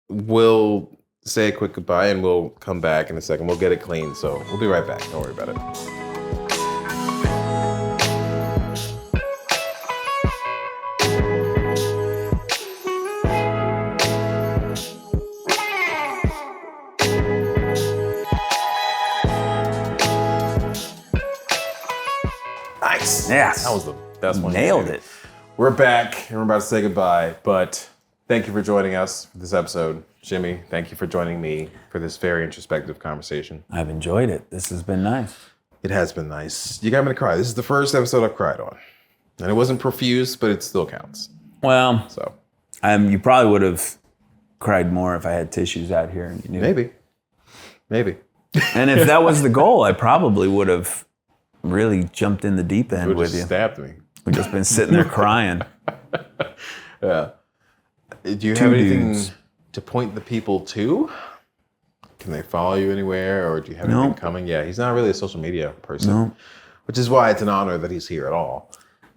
We'll say a quick goodbye and we'll come back in a second. We'll get it clean. So we'll be right back. Don't worry about it. Nice.
Yes.
That was the best one.
Nailed it.
We're back and we're about to say goodbye, but thank you for joining us for this episode. Shimmy, thank you for joining me for this very introspective conversation.
I've enjoyed it. This has been nice.
It has been nice. You got me to cry. This is the first episode I've cried on. And it wasn't profuse, but it still counts.
Well,
So
you probably would have cried more if I had tissues out here and you knew.
Maybe.
And if that was the goal, I probably would have really jumped in the deep end
It
with
just
you.
stabbed me.
We've just been sitting there crying.
Yeah. Do you
Two
have anything
dudes.
to point the people to? Can they follow you anywhere, or do you have
No.
anything coming? Yeah, he's not really a social media person,
No,
which is why it's an honor that he's here at all.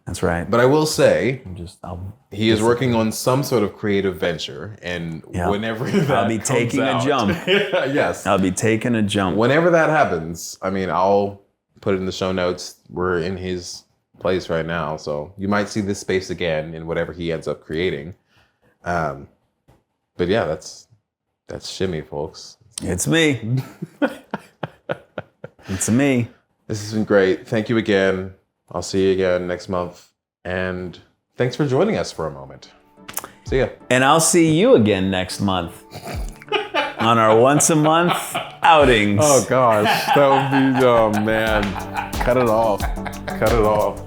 that's right.
But I will say,
I'll
he is working on some sort of creative venture, and
Yeah.
whenever that
I'll be
comes
taking a
out-
jump.
Yes.
I'll be taking a jump.
Whenever that happens, I mean, I'll put it in the show notes. We're in his place right now, so you might see this space again in whatever he ends up creating. But yeah, that's Shimmy, folks.
It's me. It's me.
This has been great. Thank you again. I'll see you again next month. And thanks for joining us for a moment. See ya.
And I'll see you again next month on our once a month outings.
Oh gosh, that would be, oh man. Cut it off. Cut it off.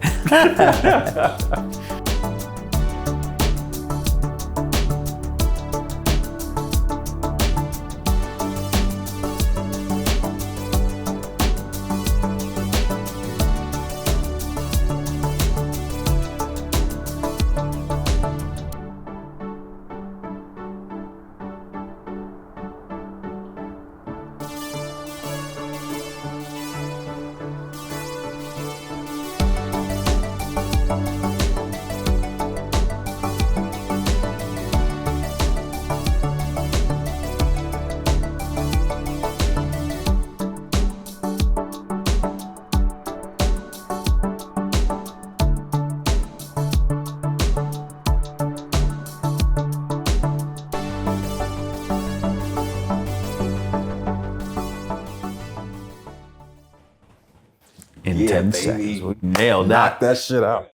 In
Yeah,
10
baby.
seconds. We nailed that.
Knock that shit out.